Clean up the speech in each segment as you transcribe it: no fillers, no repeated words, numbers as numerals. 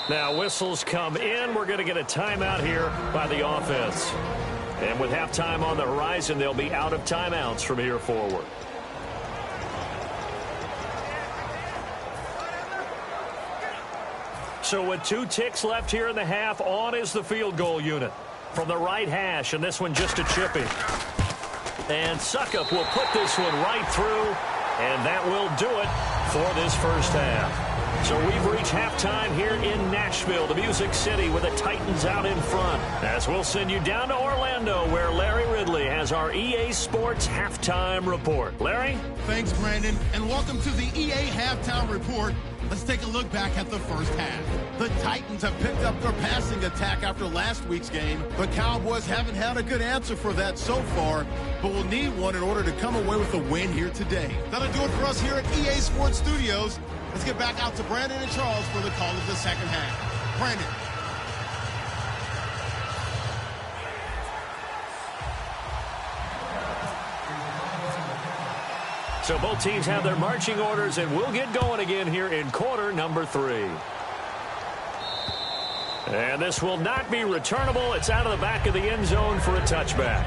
Now whistles come in. We're going to get a timeout here by the offense. And with halftime on the horizon, they'll be out of timeouts from here forward. So with 2 ticks left here in the half, on is the field goal unit from the right hash, and this one just a chippy. And Suckup will put this one right through, and that will do it for this first half. So we've reached halftime here in Nashville, the Music City, with the Titans out in front. As we'll send you down to Orlando, where Larry Ridley has our EA Sports Halftime Report. Larry? Thanks, Brandon, and welcome to the EA Halftime Report. Let's take a look back at the first half. The Titans have picked up their passing attack after last week's game. The Cowboys haven't had a good answer for that so far, but will need one in order to come away with a win here today. That'll do it for us here at EA Sports Studios. Let's get back out to Brandon and Charles for the call of the second half. Brandon. So both teams have their marching orders, and we'll get going again here in quarter number 3. And this will not be returnable. It's out of the back of the end zone for a touchback.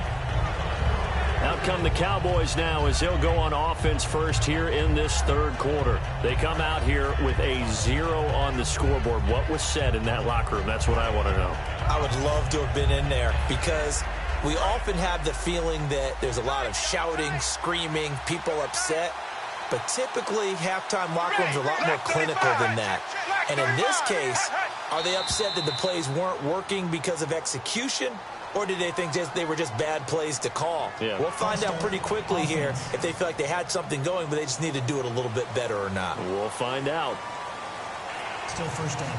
Out come the Cowboys now as they'll go on offense first here in this third quarter. They come out here with a 0 on the scoreboard. What was said in that locker room? That's what I want to know. I would love to have been in there because we often have the feeling that there's a lot of shouting, screaming, people upset. But typically, halftime locker rooms are a lot more clinical than that. And in this case, are they upset that the plays weren't working because of execution? Or did they think they were just bad plays to call? Yeah. We'll find out pretty quickly here if they feel like they had something going, but they just need to do it a little bit better or not. We'll find out. Still first down.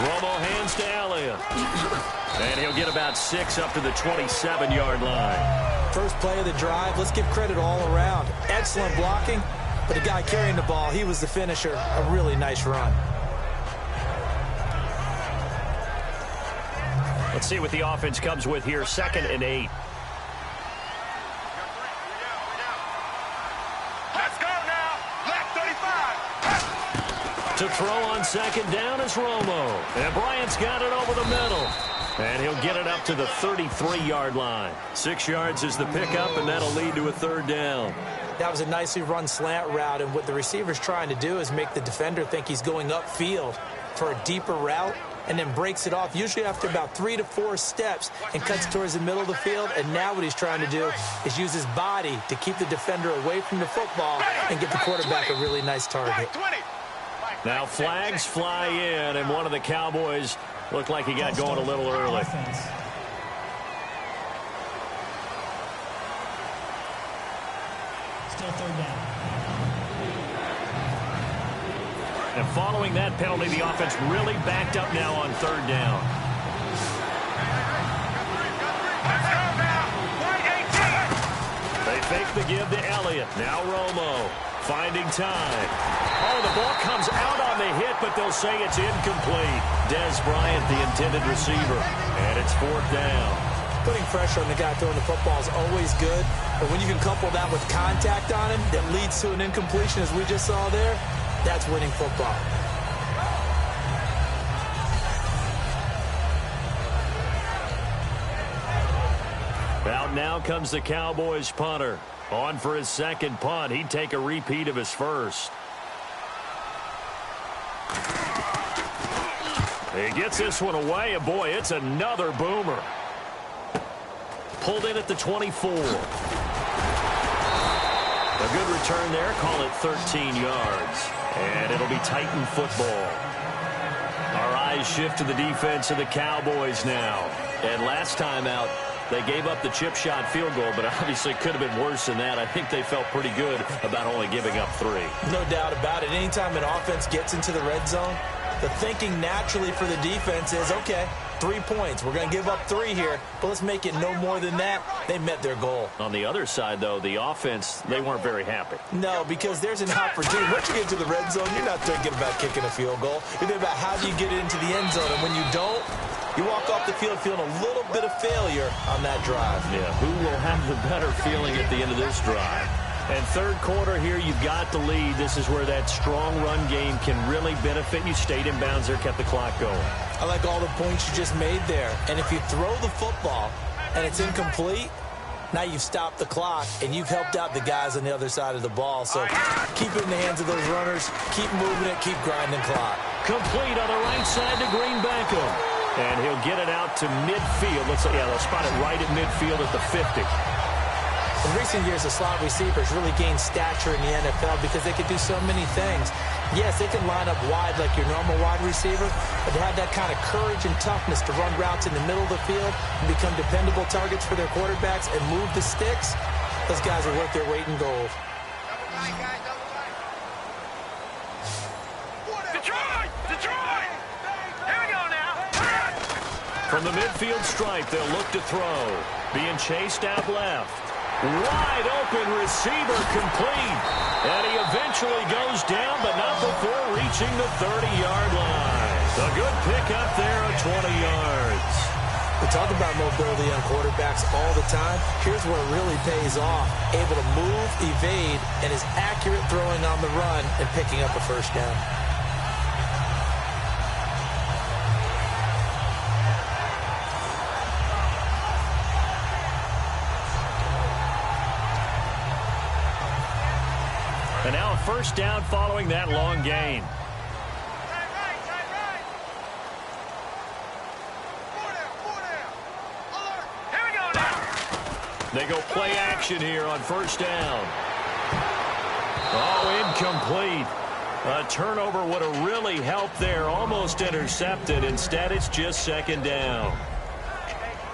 Romo hands to Elliott. And he'll get about 6 up to the 27-yard line. First play of the drive, let's give credit all around. Excellent blocking, but the guy carrying the ball, he was the finisher. A really nice run. Let's see what the offense comes with here. 2nd and 8. Let's go now. Left 35. To throw on 2nd down is Romo. And Bryant's got it over the middle. And he'll get it up to the 33-yard line. 6 yards is the pickup, and that'll lead to a 3rd down. That was a nicely run slant route, and what the receiver's trying to do is make the defender think he's going upfield for a deeper route, and then breaks it off, usually after about 3 to 4 steps, and cuts towards the middle of the field. And now what he's trying to do is use his body to keep the defender away from the football and get the quarterback a really nice target. Now flags fly in, and one of the Cowboys looked like he got going a little early. Still 3rd down. And following that penalty, the offense really backed up now on 3rd down. They fake the give to Elliott. Now Romo finding time. Oh, the ball comes out on the hit, but they'll say it's incomplete. Des Bryant, the intended receiver. And it's 4th down. Putting pressure on the guy throwing the football is always good, but when you can couple that with contact on him that leads to an incompletion, as we just saw there, that's winning football. Out now comes the Cowboys punter. On for his 2nd punt. He'd take a repeat of his first. He gets this one away, and boy, it's another boomer. Pulled in at the 24. A good return there. Call it 13 yards. And it'll be Titan football. Our eyes shift to the defense of the Cowboys now. And last time out, they gave up the chip shot field goal, but obviously could have been worse than that. I think they felt pretty good about only giving up 3. No doubt about it. Anytime an offense gets into the red zone, the thinking naturally for the defense is, okay, 3 points. We're going to give up 3 here, but let's make it no more than that. They met their goal. On the other side, though, the offense, they weren't very happy. No, because there's an opportunity. Once you get to the red zone, you're not thinking about kicking a field goal. You're thinking about how do you get into the end zone, and when you don't, You walk off the field feeling a little bit of failure on that drive. Yeah, who will have the better feeling at the end of this drive? And third quarter here, you've got the lead. This is where that strong run game can really benefit you. Stayed in bounds there, kept the clock going. I like all the points you just made there. And if you throw the football and it's incomplete, now you've stopped the clock and you've helped out the guys on the other side of the ball. So keep it in the hands of those runners. Keep moving it. Keep grinding clock. Complete on the right side to Green Beckham. And he'll get it out to midfield. They'll spot it right at midfield at the 50. In recent years, the slot receivers really gained stature in the NFL because they could do so many things. Yes, they can line up wide like your normal wide receiver, but to have that kind of courage and toughness to run routes in the middle of the field and become dependable targets for their quarterbacks and move the sticks, those guys are worth their weight in gold. Detroit! Here we go now. From the midfield stripe, they'll look to throw. Being chased out left. Wide open receiver complete. And he eventually goes down, but not before reaching the 30-yard line. A good pickup there at 20 yards. We talk about mobility on quarterbacks all the time. Here's where it really pays off. Able to move, evade, and is accurate throwing on the run and picking up a first down. And now a first down following that long gain. Here we go now. They go play action here on first down. Oh, incomplete. A turnover would have really helped there. Almost intercepted. Instead, it's just second down.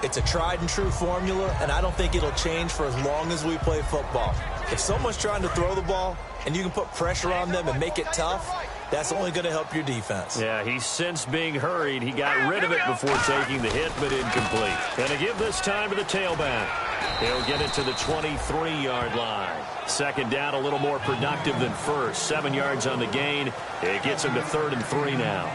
It's a tried and true formula, and I don't think it'll change for as long as we play football. If someone's trying to throw the ball and you can put pressure on them and make it tough, that's only going to help your defense. Yeah, he's since being hurried. He got rid of it before taking the hit, but incomplete. And to give this time to the tailback. He'll get it to the 23-yard line. Second down, a little more productive than first. 7 yards on the gain. It gets him to 3rd and 3 now.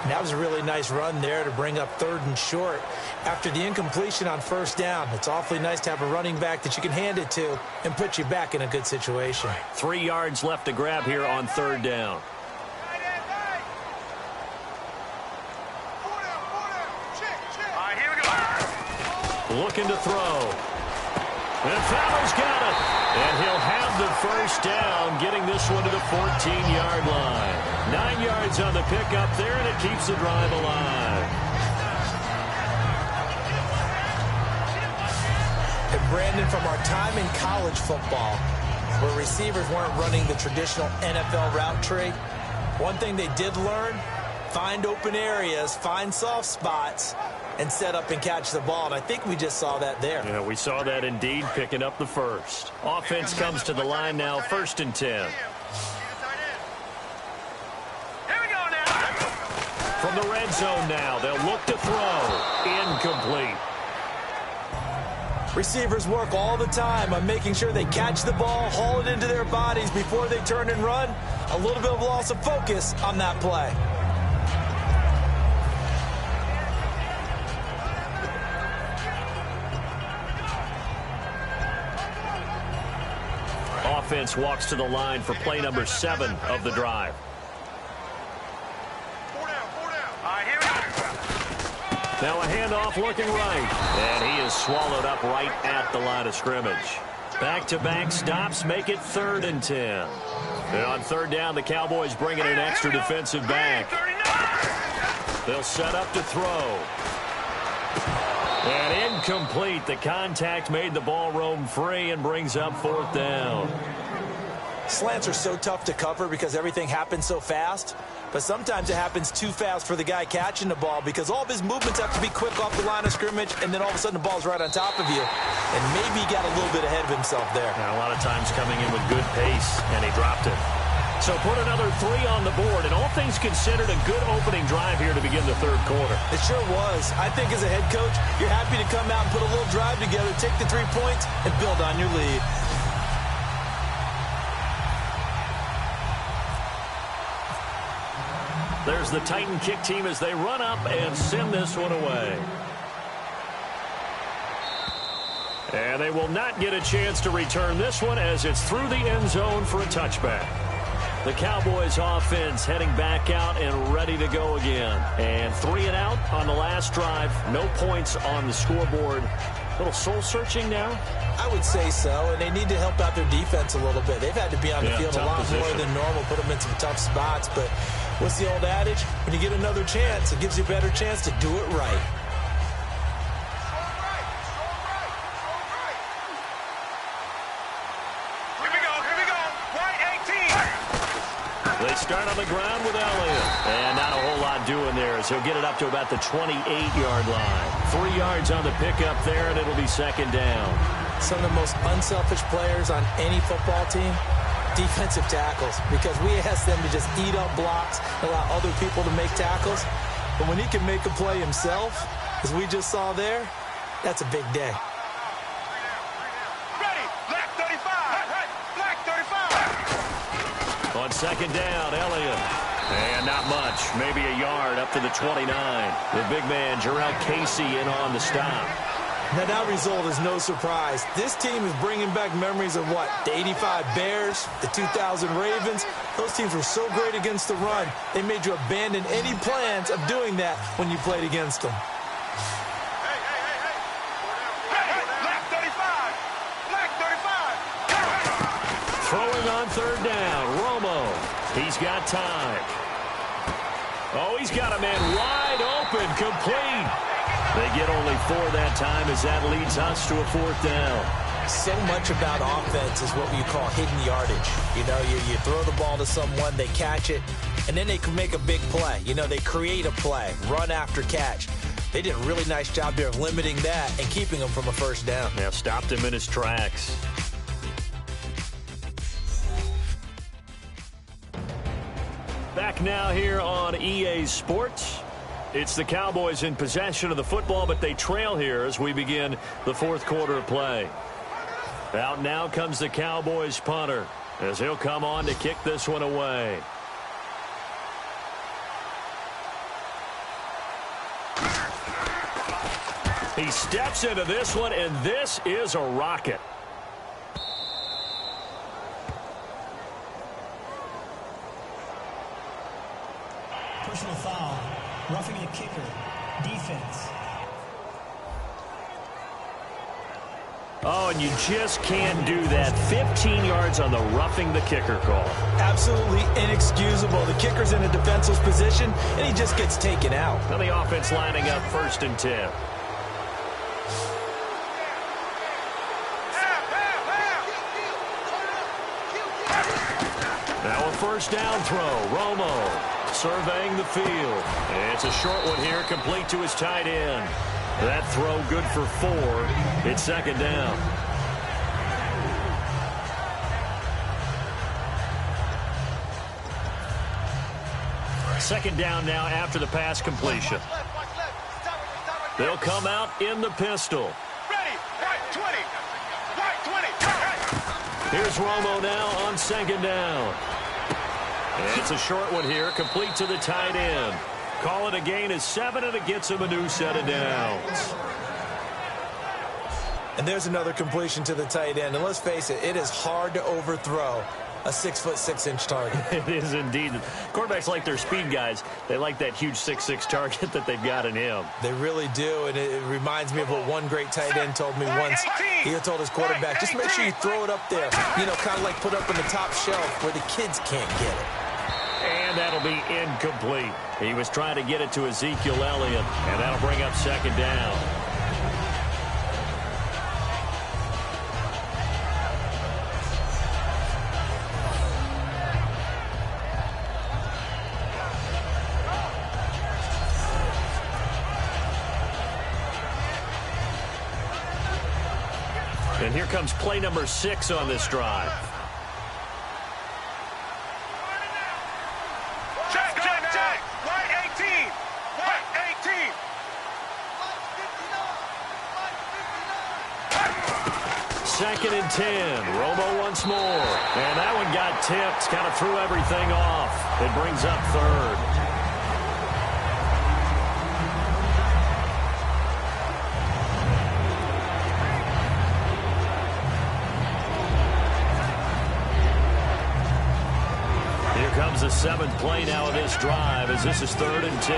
And that was a really nice run there to bring up 3rd and short. After the incompletion on first down, it's awfully nice to have a running back that you can hand it to and put you back in a good situation. 3 yards left to grab here on 3rd down. All right, here we go. Looking to throw. And Fowler's got it. And he'll have the first down, getting this one to the 14-yard line. 9 yards on the pickup there, and it keeps the drive alive. And Brandon, from our time in college football, where receivers weren't running the traditional NFL route tree, one thing they did learn, find open areas, find soft spots, and set up and catch the ball. And I think we just saw that there. Yeah, we saw that indeed, picking up the first. Offense comes to the line now, 1st and 10. Here we go now. From the red zone now, they'll look to throw. Incomplete. Receivers work all the time on making sure they catch the ball, haul it into their bodies before they turn and run. A little bit of loss of focus on that play. Offense walks to the line for play number 7 of the drive. 4 down. All right, here we go. Now a handoff looking right. And he is swallowed up right at the line of scrimmage. Back-to-back stops make it 3rd and 10. And on 3rd down, the Cowboys bring in an extra defensive back. 39. They'll set up to throw. And incomplete. The contact made the ball roam free and brings up 4th down. Slants are so tough to cover because everything happens so fast. But sometimes it happens too fast for the guy catching the ball because all of his movements have to be quick off the line of scrimmage, and then all of a sudden the ball's right on top of you. And maybe he got a little bit ahead of himself there. Yeah, a lot of times coming in with good pace, and he dropped it. So put another 3 on the board, and all things considered, a good opening drive here to begin the 3rd quarter. It sure was. I think as a head coach, you're happy to come out and put a little drive together, take the 3 points, and build on your lead. There's the Titan kick team as they run up and send this one away. And they will not get a chance to return this one as it's through the end zone for a touchback. The Cowboys offense heading back out and ready to go again. And 3 and out on the last drive. No points on the scoreboard. A little soul-searching now? I would say so, and they need to help out their defense a little bit. They've had to be on the field a lot more than normal, put them in some tough spots. But what's the old adage? When you get another chance, it gives you a better chance to do it right. They start on the ground with Elliott. And not a whole lot doing there as he'll get it up to about the 28-yard line. 3 yards on the pickup there, and it'll be second down. Some of the most unselfish players on any football team, defensive tackles, because we ask them to just eat up blocks, allow other people to make tackles. But when he can make a play himself, as we just saw there, that's a big day. On second down, Elliott. And not much. Maybe a yard up to the 29. The big man, Jarrell Casey, in on the stop. Now, that result is no surprise. This team is bringing back memories of what? The 85 Bears, the 2000 Ravens. Those teams were so great against the run, they made you abandon any plans of doing that when you played against them. Throwing on third down, Romo. He's got time. Oh, he's got a man wide open, complete. They get only 4 that time as that leads us to a 4th down. So much about offense is what you call hidden yardage. You know, you throw the ball to someone, they catch it, and then they can make a big play. You know, they create a play, run after catch. They did a really nice job there of limiting that and keeping him from a first down. Yeah, stopped him in his tracks. Back now here on EA Sports. It's the Cowboys in possession of the football, but they trail here as we begin the 4th quarter of play. Out now comes the Cowboys punter as he'll come on to kick this one away. He steps into this one, and this is a rocket. Personal foul, roughing the kicker, defense. Oh, and you just can't do that. 15 yards on the roughing the kicker call. Absolutely inexcusable. The kicker's in a defenseless position, and he just gets taken out. Now the offense lining up 1st and 10. Now a first down throw. Romo surveying the field. And it's a short one here, complete to his tight end. That throw good for 4. It's second down. Second down now after the pass completion. They'll come out in the pistol. Ready, right 20, right 20. Here's Romo now on second down. And it's a short one here, complete to the tight end. Call it a gain of 7, and it gets him a new set of downs. And there's another completion to the tight end. And let's face it, it is hard to overthrow a 6'6" target. It is indeed. Quarterbacks like their speed guys. They like that huge 6'6" target that they've got in him. They really do, and it reminds me of what one great tight end told me once. He had told his quarterback, just make sure you throw it up there, you know, kind of like put up on the top shelf where the kids can't get it. And that'll be incomplete. He was trying to get it to Ezekiel Elliott, and that'll bring up second down. And here comes play number 6 on this drive. Check. White 18. White 18. Second and 10. Romo once more. And that one got tipped. Kind of threw everything off. It brings up third. 7th play now of this drive as this is 3rd and 10.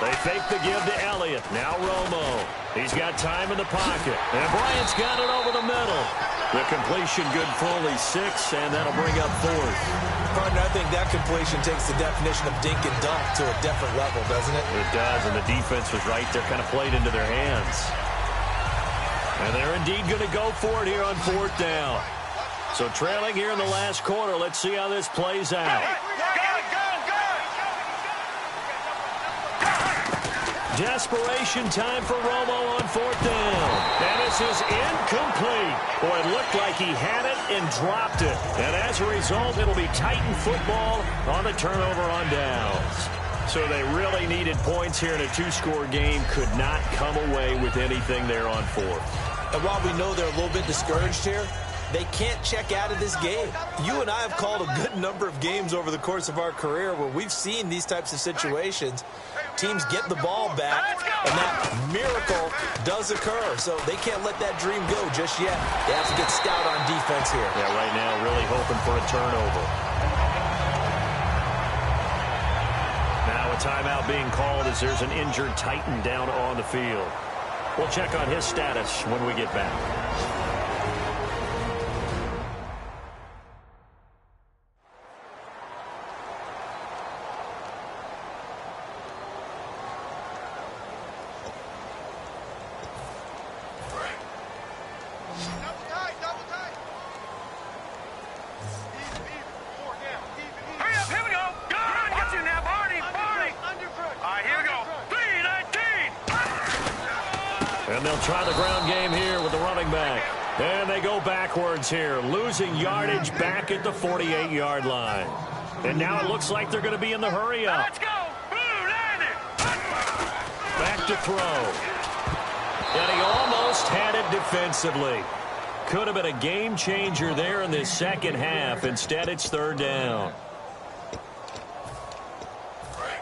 They fake the give to Elliott. Now Romo. He's got time in the pocket. And Bryant's got it over the middle. The completion good fully 6, and that'll bring up 4th. Partner, I think that completion takes the definition of dink and dunk to a different level, doesn't it? It does, and the defense was right there, kind of played into their hands. And they're indeed going to go for it here on 4th down. So trailing here in the last quarter. Let's see how this plays out. Desperation time for Romo on 4th down. And this is incomplete. Boy, it looked like he had it and dropped it. And as a result, it'll be Titan football on the turnover on downs. So they really needed points here in a 2-score game. Could not come away with anything there on 4th. And while we know they're a little bit discouraged here, they can't check out of this game. You and I have called a good number of games over the course of our career where we've seen these types of situations. Teams get the ball back, and that miracle does occur. So they can't let that dream go just yet. They have to get stout on defense here. Yeah, right now really hoping for a turnover. Now a timeout being called as there's an injured Titan down on the field. We'll check on his status when we get back. And they'll try the ground game here with the running back. And they go backwards here, losing yardage back at the 48-yard line. And now it looks like they're going to be in the hurry-up. Let's go! Back to throw. And he almost had it defensively. Could have been a game changer there in this second half. Instead, it's 3rd down.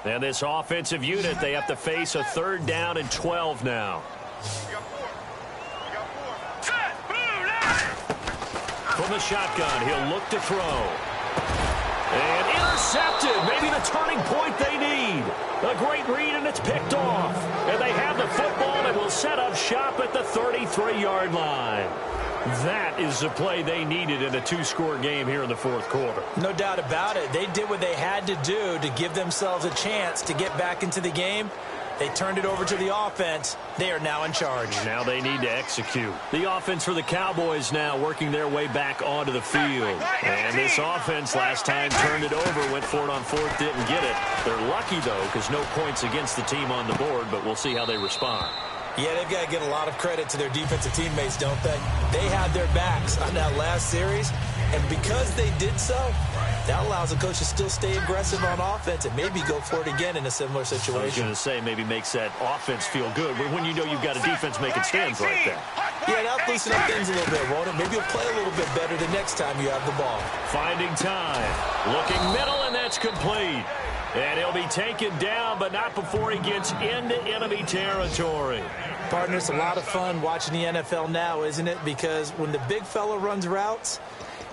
And this offensive unit, they have to face a 3rd down and 12 now. From the shotgun, he'll look to throw. And intercepted. Maybe the turning point they need. A great read, and it's picked off. And they have the football and will set up shop at the 33-yard line. That is the play they needed in a 2-score game here in the 4th quarter. No doubt about it. They did what they had to do to give themselves a chance to get back into the game. They turned it over to the offense. They are now in charge. Now they need to execute. The offense for the Cowboys now working their way back onto the field. And this offense last time turned it over, went for it on 4th, didn't get it. They're lucky, though, because no points against the team on the board, but we'll see how they respond. Yeah, they've got to get a lot of credit to their defensive teammates, don't they? They had their backs on that last series, and because they did so, that allows the coach to still stay aggressive on offense and maybe go for it again in a similar situation. I was going to say maybe makes that offense feel good, but when you know you've got a defense making stands like that. Yeah, that'll loosen up things a little bit, won't it? Maybe you'll play a little bit better the next time you have the ball. Finding time. Looking middle, and that's complete. And he'll be taken down, but not before he gets into enemy territory. Partner, it's a lot of fun watching the NFL now, isn't it? Because when the big fella runs routes,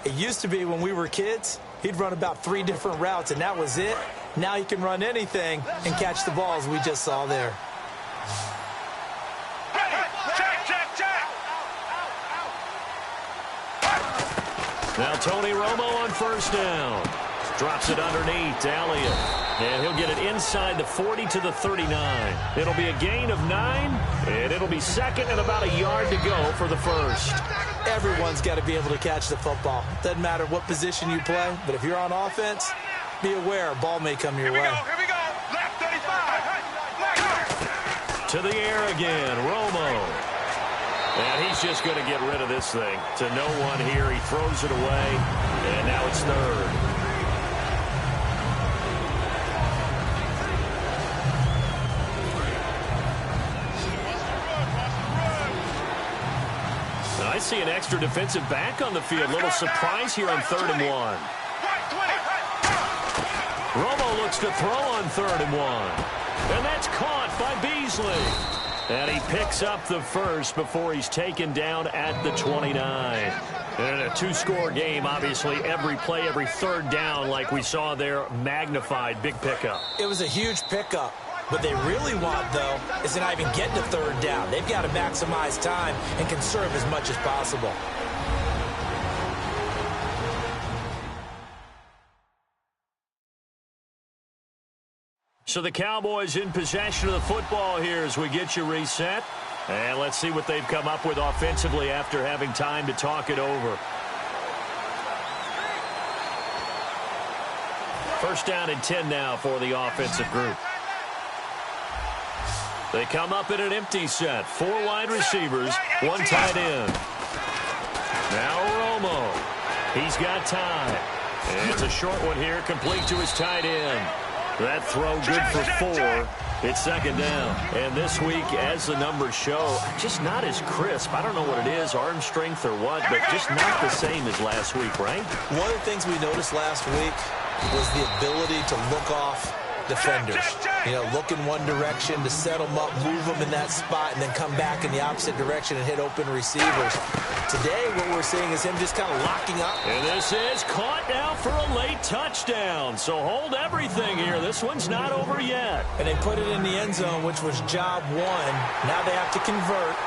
it used to be when we were kids, he'd run about 3 different routes, and that was it. Now he can run anything and catch the balls we just saw there. Now Tony Romo on 1st down. Drops it underneath to Elliott. And he'll get it inside the 40 to the 39. It'll be a gain of 9, and it'll be 2nd and about a yard to go for the 1st. Everyone's got to be able to catch the football. Doesn't matter what position you play, but if you're on offense, be aware a ball may come your way. Here we go. Left 35. To the air again, Romo. And he's just going to get rid of this thing. To no one here, he throws it away, and now it's 3rd. I see an extra defensive back on the field. Little surprise here on 3rd and 1. Romo looks to throw on 3rd and 1. And that's caught by Beasley. And he picks up the first before he's taken down at the 29. And in a two-score game, obviously, every play, every third down, like we saw there, magnified. Big pickup. It was a huge pickup. What they really want, though, is to not even get to third down. They've got to maximize time and conserve as much as possible. So the Cowboys in possession of the football here as we get you reset. And let's see what they've come up with offensively after having time to talk it over. First down and 10 now for the offensive group. They come up in an empty set. 4 wide receivers, 1 tight end. Now Romo. He's got time. And it's a short one here, complete to his tight end. That throw good for 4. It's second down. And this week, as the numbers show, just not as crisp. I don't know what it is, arm strength or what, but just not the same as last week, right? One of the things we noticed last week was the ability to look off defenders. You know, look in one direction to set them up, move them in that spot, and then come back in the opposite direction and hit open receivers. Today, what we're seeing is him just kind of locking up. And this is caught now for a late touchdown. So hold everything here. This one's not over yet. And they put it in the end zone, which was job 1. Now they have to convert.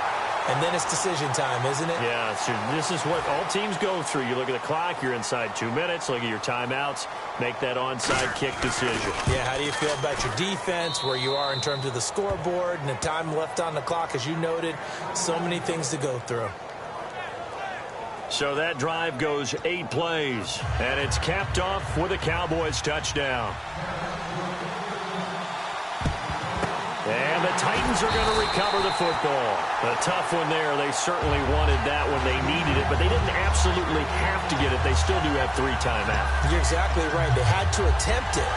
And then it's decision time, isn't it? Yeah, so this is what all teams go through. You look at the clock, you're inside 2 minutes, look at your timeouts, make that onside kick decision. Yeah, how do you feel about your defense, where you are in terms of the scoreboard and the time left on the clock, as you noted? So many things to go through. So that drive goes 8 plays, and it's capped off with a Cowboys touchdown. And the Titans are going to recover the football. A tough one there. They certainly wanted that when they needed it, but they didn't absolutely have to get it. They still do have 3 timeouts. You're exactly right. They had to attempt it.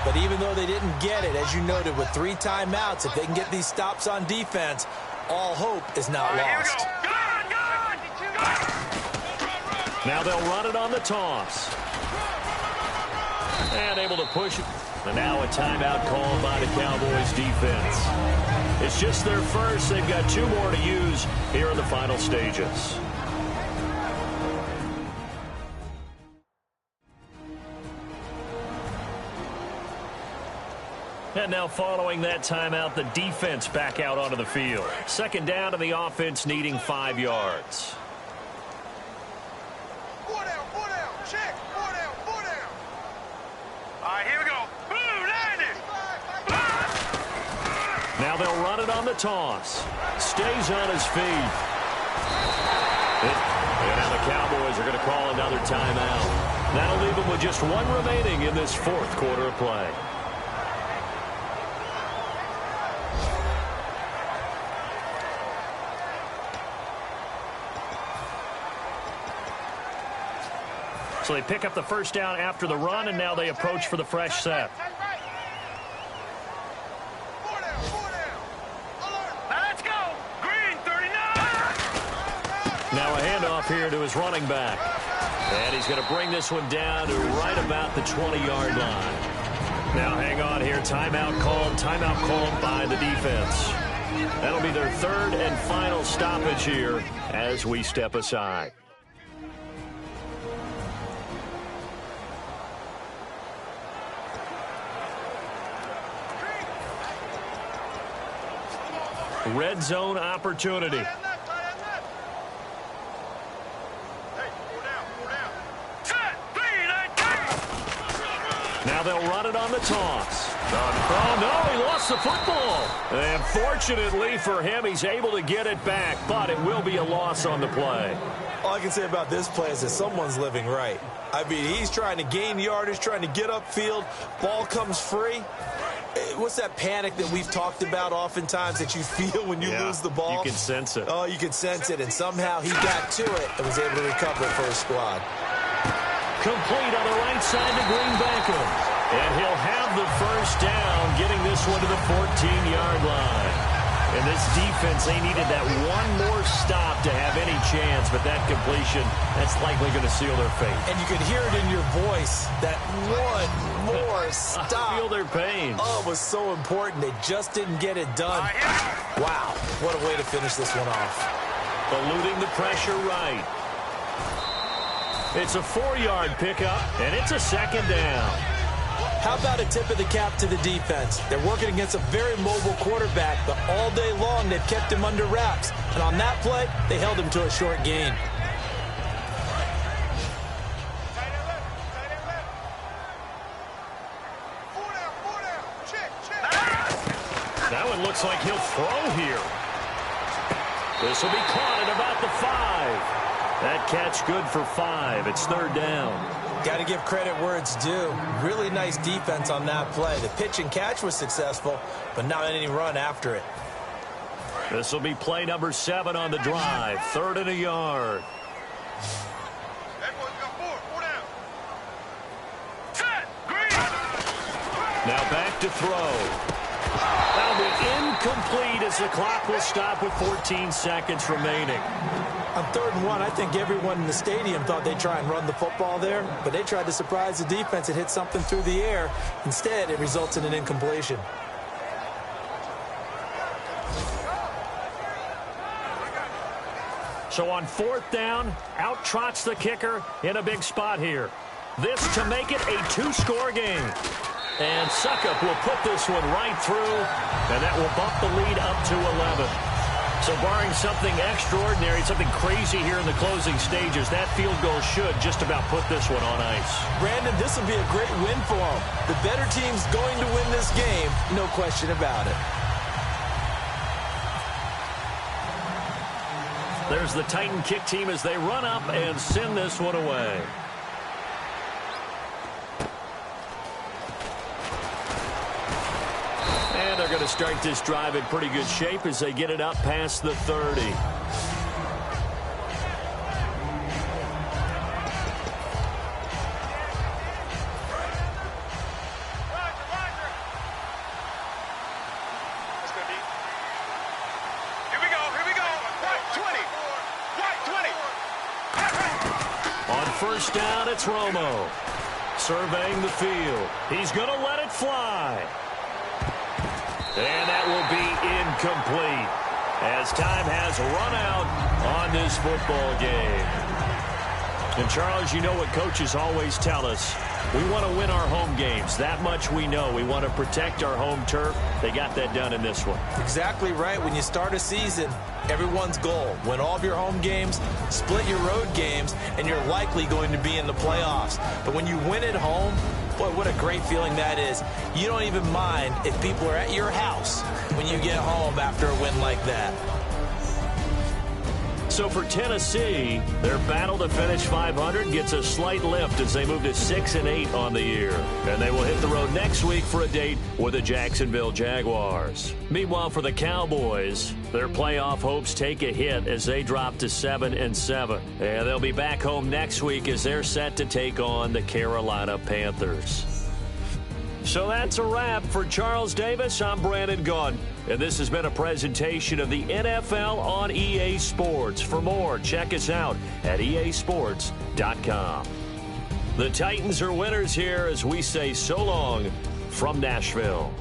But even though they didn't get it, as you noted, with 3 timeouts, if they can get these stops on defense, all hope is not lost. Now they'll run it on the toss. And able to push it. And now a timeout called by the Cowboys defense. It's just their first. They've got 2 more to use here in the final stages. And now following that timeout, the defense back out onto the field. Second down and the offense needing 5 yards. Now they'll run it on the toss. Stays on his feet. And now the Cowboys are going to call another timeout. That'll leave them with just 1 remaining in this 4th quarter of play. So they pick up the first down after the run, and now they approach for the fresh set. Now a handoff here to his running back. And he's going to bring this one down to right about the 20-yard line. Now hang on here. Timeout called by the defense. That'll be their 3rd and final stoppage here as we step aside. Red zone opportunity. Now they'll run it on the toss. Oh, no, he lost the football. And fortunately for him, he's able to get it back, but it will be a loss on the play. All I can say about this play is that someone's living right. I mean, he's trying to gain yardage, trying to get upfield. Ball comes free. What's that panic that we've talked about oftentimes that you feel when you lose the ball? You can sense it. Oh, you can sense it, and somehow he got to it and was able to recover it for his squad. Complete on the right side to Green Beckham. And he'll have the first down, getting this one to the 14-yard line. And this defense, they needed that one more stop to have any chance, but that completion, that's likely going to seal their fate. And you could hear it in your voice, that one more stop. I feel their pain. Oh, it was so important. They just didn't get it done. Wow, what a way to finish this one off. Eluding the pressure right. It's a 4-yard pickup, and it's a second down. How about a tip of the cap to the defense? They're working against a very mobile quarterback, but all day long they've kept him under wraps. And on that play, they held him to a short gain. Now it looks like he'll throw here. This will be caught at about the 5. That catch good for 5. It's third down. Got to give credit where it's due. Really nice defense on that play. The pitch and catch was successful, but not any run after it. This will be play number 7 on the drive. 3rd and a yard. Now back to throw. That'll be incomplete as the clock will stop with 14 seconds remaining. On 3rd and 1, I think everyone in the stadium thought they'd try and run the football there, but they tried to surprise the defense and hit something through the air. Instead, it results in an incompletion. So on 4th down, out trots the kicker in a big spot here. This to make it a 2-score game. And Suckup will put this one right through, and that will bump the lead up to 11. So barring something extraordinary, something crazy here in the closing stages, that field goal should just about put this one on ice. Brandon, this will be a great win for them. The better team's going to win this game, no question about it. There's the Titan kick team as they run up and send this one away. And they're going to start this drive in pretty good shape as they get it up past the 30. First down, it's Romo. Surveying the field. He's going to let it fly. And that will be incomplete as time has run out on this football game. And Charles, you know what coaches always tell us. We want to win our home games. That much we know. We want to protect our home turf. They got that done in this one. Exactly right. When you start a season, everyone's goal, win all of your home games, split your road games, and you're likely going to be in the playoffs. But when you win at home, boy, what a great feeling that is. You don't even mind if people are at your house when you get home after a win like that. So for Tennessee, their battle to finish 500 gets a slight lift as they move to 6-8 on the year. And they will hit the road next week for a date with the Jacksonville Jaguars. Meanwhile, for the Cowboys, their playoff hopes take a hit as they drop to 7-7. And they'll be back home next week as they're set to take on the Carolina Panthers. So that's a wrap. For Charles Davis, I'm Brandon Gaudin. And this has been a presentation of the NFL on EA Sports. For more, check us out at easports.com. The Titans are winners here as we say so long from Nashville.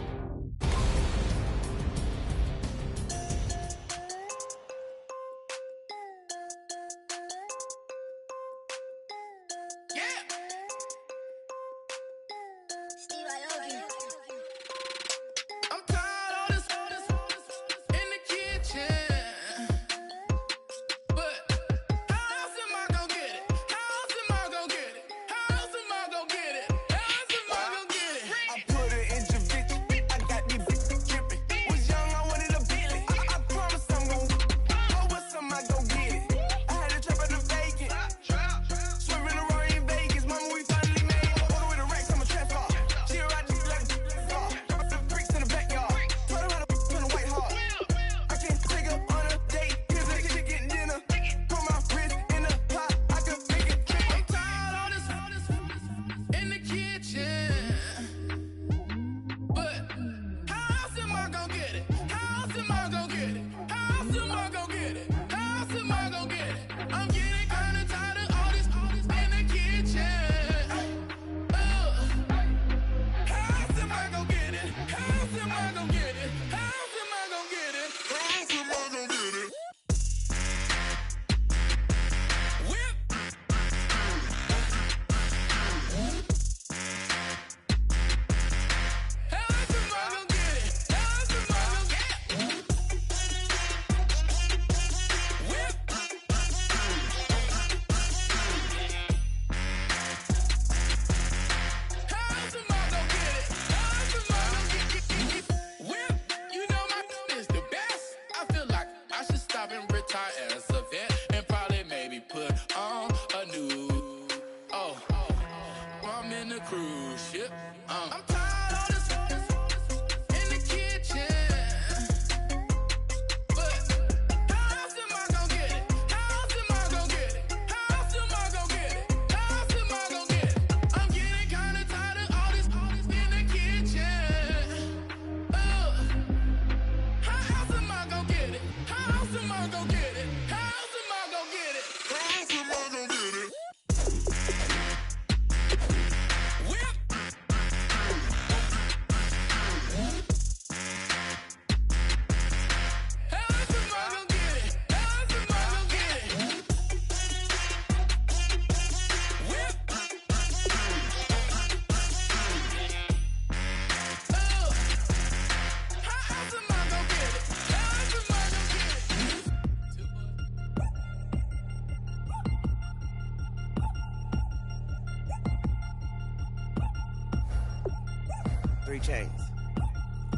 3 chains.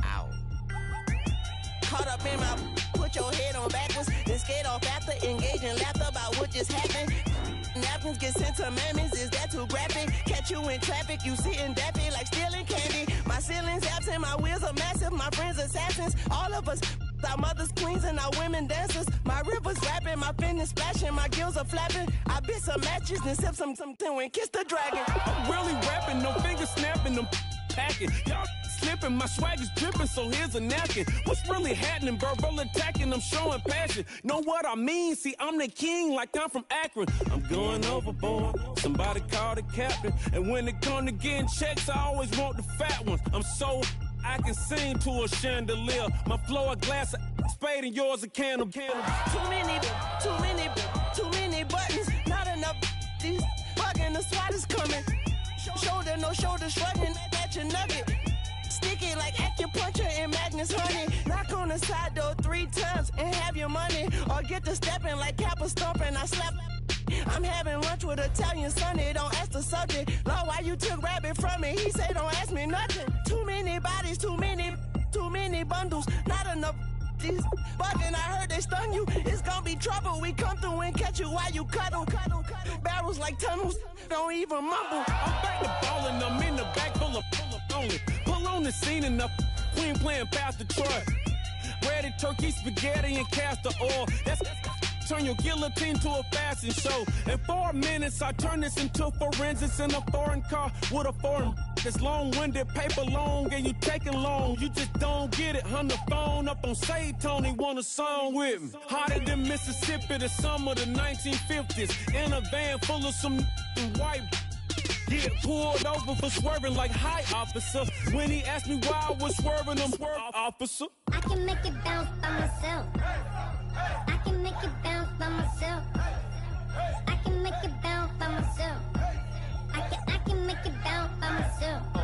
Ow. Caught up in my, put your head on backwards, then skate off after, engage in laughter about what just happened. Napkins get sent to mammies, is that too graphic? Catch you in traffic, you sitting daffy like stealing candy. My ceiling's absent, my wheels are massive, my friends assassins. All of us, our mothers queens and our women dancers. My rivers rapping, my finish splashing, my gills are flapping. I bit some matches and sip something and kiss the dragon. I'm really rapping, no fingers snapping, them packing. Y'all slipping, my swag is dripping, so here's a napkin. What's really happening? Verbal attacking, I'm showing passion. Know what I mean? See, I'm the king like I'm from Akron. I'm going overboard, somebody call the captain. And when it come to getting checks, I always want the fat ones. I'm so I can sing to a chandelier. My flow a glass of spade and yours a can of candle. Too many buttons, not enough. These bugging, the SWAT is coming. Shoulder, no shoulder shrugging at your nugget. Sticky like acupuncture and Magnus honey. Knock on the side door 3 times and have your money. Or get to stepping like Kappa stomping. I slap. I'm having lunch with Italian Sonny. Don't ask the subject. Lord, why you took rabbit from me? He say don't ask me nothing. Too many bodies, too many bundles. Not enough. These bugging, I heard they stung you. It's gonna be trouble. We come through and catch you while you cuddle. Barrels like tunnels. Don't even mumble. I'm back to ballin', I'm in the back full of only. Pull on the scene enough. Queen playing Pastor Troy. Ready turkey, spaghetti, and castor oil. That's turn your guillotine to a fashion show. In 4 minutes, I turn this into forensics in a foreign car with a foreign. It's long-winded, paper long, and you taking long. You just don't get it. On the phone up on Say Tony, want a song with me. Hotter than Mississippi, the summer of the 1950s. In a van full of some white. Get pulled over for swerving like hi, officer. When he asked me why I was swerving, I'm swerve, officer. I can make it bounce by myself. I can make it bounce by myself. I can make it bounce by myself. I can make it bounce by myself. Oh,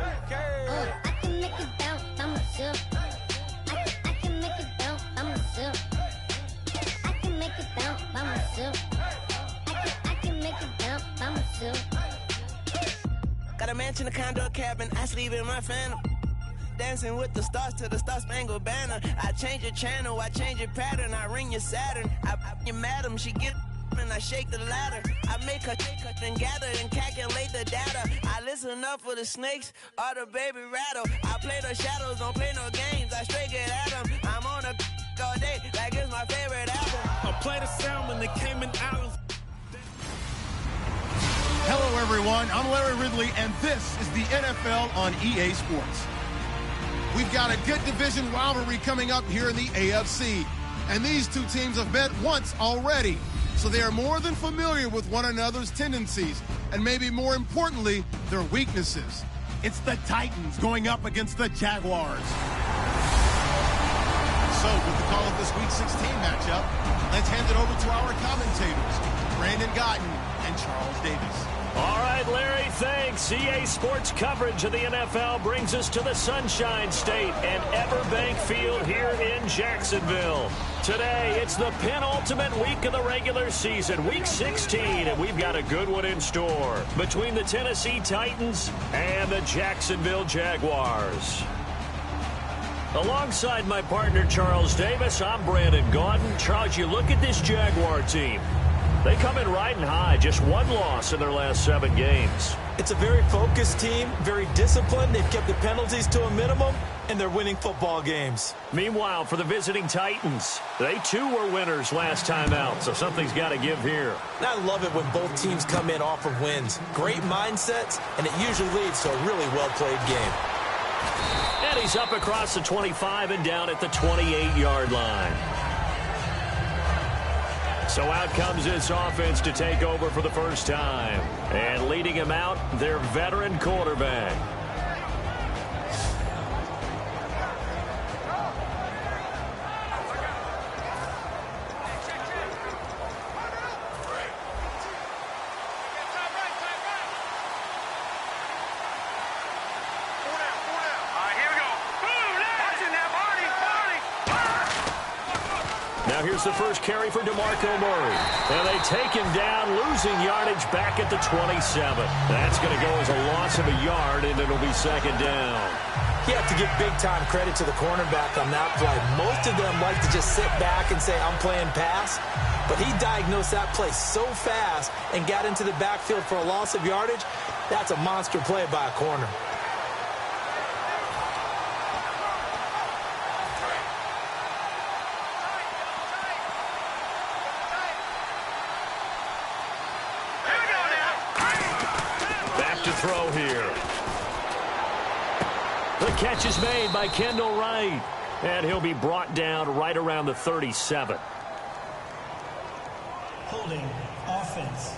I can make it bounce by myself. I can make it bounce by myself. I can make it bounce by myself. I can make it bounce by myself. Got a mansion, a condo, a cabin. I sleep in my phantom. Dancing with the stars to the Star-Spangled Banner. I change your channel, I change your pattern. I ring your Saturn. I your madam, she get and I shake the ladder. I make her and gather and calculate the data. I listen up for the snakes or the baby rattle. I play the shadows, don't play no games. I straight get at them. I'm on a all day like it's my favorite album. I play the salmon, the Cayman Islands. Hello, everyone. I'm Larry Ridley, and this is the NFL on EA Sports. We've got a good division rivalry coming up here in the AFC, and these two teams have met once already, so they are more than familiar with one another's tendencies, and maybe more importantly, their weaknesses. It's the Titans going up against the Jaguars. So, with the call of this Week 16 matchup, let's hand it over to our commentators, Brandon Gotton and Charles Davis. All right, Larry, thanks. EA Sports coverage of the NFL brings us to the Sunshine State and Everbank Field here in Jacksonville. Today, it's the penultimate week of the regular season, Week 16, and we've got a good one in store between the Tennessee Titans and the Jacksonville Jaguars. Alongside my partner, Charles Davis, I'm Brandon Gauton. Charles, you look at this Jaguar team. They come in riding high, just one loss in their last 7 games. It's a very focused team, very disciplined. They've kept the penalties to a minimum, and they're winning football games. Meanwhile, for the visiting Titans, they too were winners last time out, so something's got to give here. And I love it when both teams come in off of wins. Great mindsets, and it usually leads to a really well-played game. And he's up across the 25 and down at the 28-yard line. So out comes this offense to take over for the first time. And leading him out, their veteran quarterback. Now here's the first carry for DeMarco Murray. And they take him down, losing yardage back at the 27. That's going to go as a loss of a yard, and it'll be second down. You have to give big-time credit to the cornerback on that play. Most of them like to just sit back and say, I'm playing pass. But he diagnosed that play so fast and got into the backfield for a loss of yardage. That's a monster play by a corner. Back to throw here. The catch is made by Kendall Wright. And he'll be brought down right around the 37. Holding offense.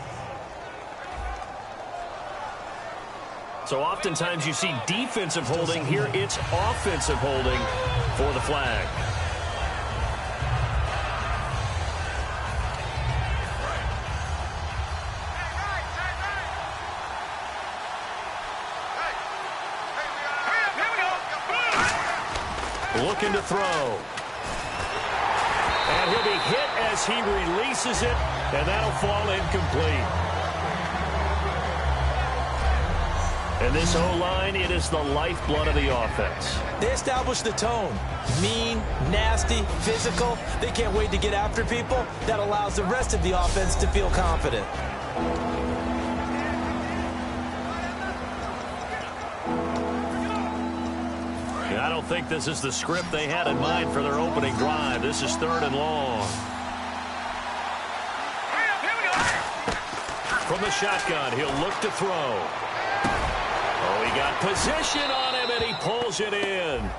So oftentimes you see defensive holding. Here it's offensive holding for the flag. Looking to throw. And he'll be hit as he releases it, and that'll fall incomplete. And this O-line, it is the lifeblood of the offense. They establish the tone. Mean, nasty, physical. They can't wait to get after people. That allows the rest of the offense to feel confident. I don't think this is the script they had in mind for their opening drive. This is 3rd and long. From the shotgun, he'll look to throw. Oh, he got position on him, and he pulls it in.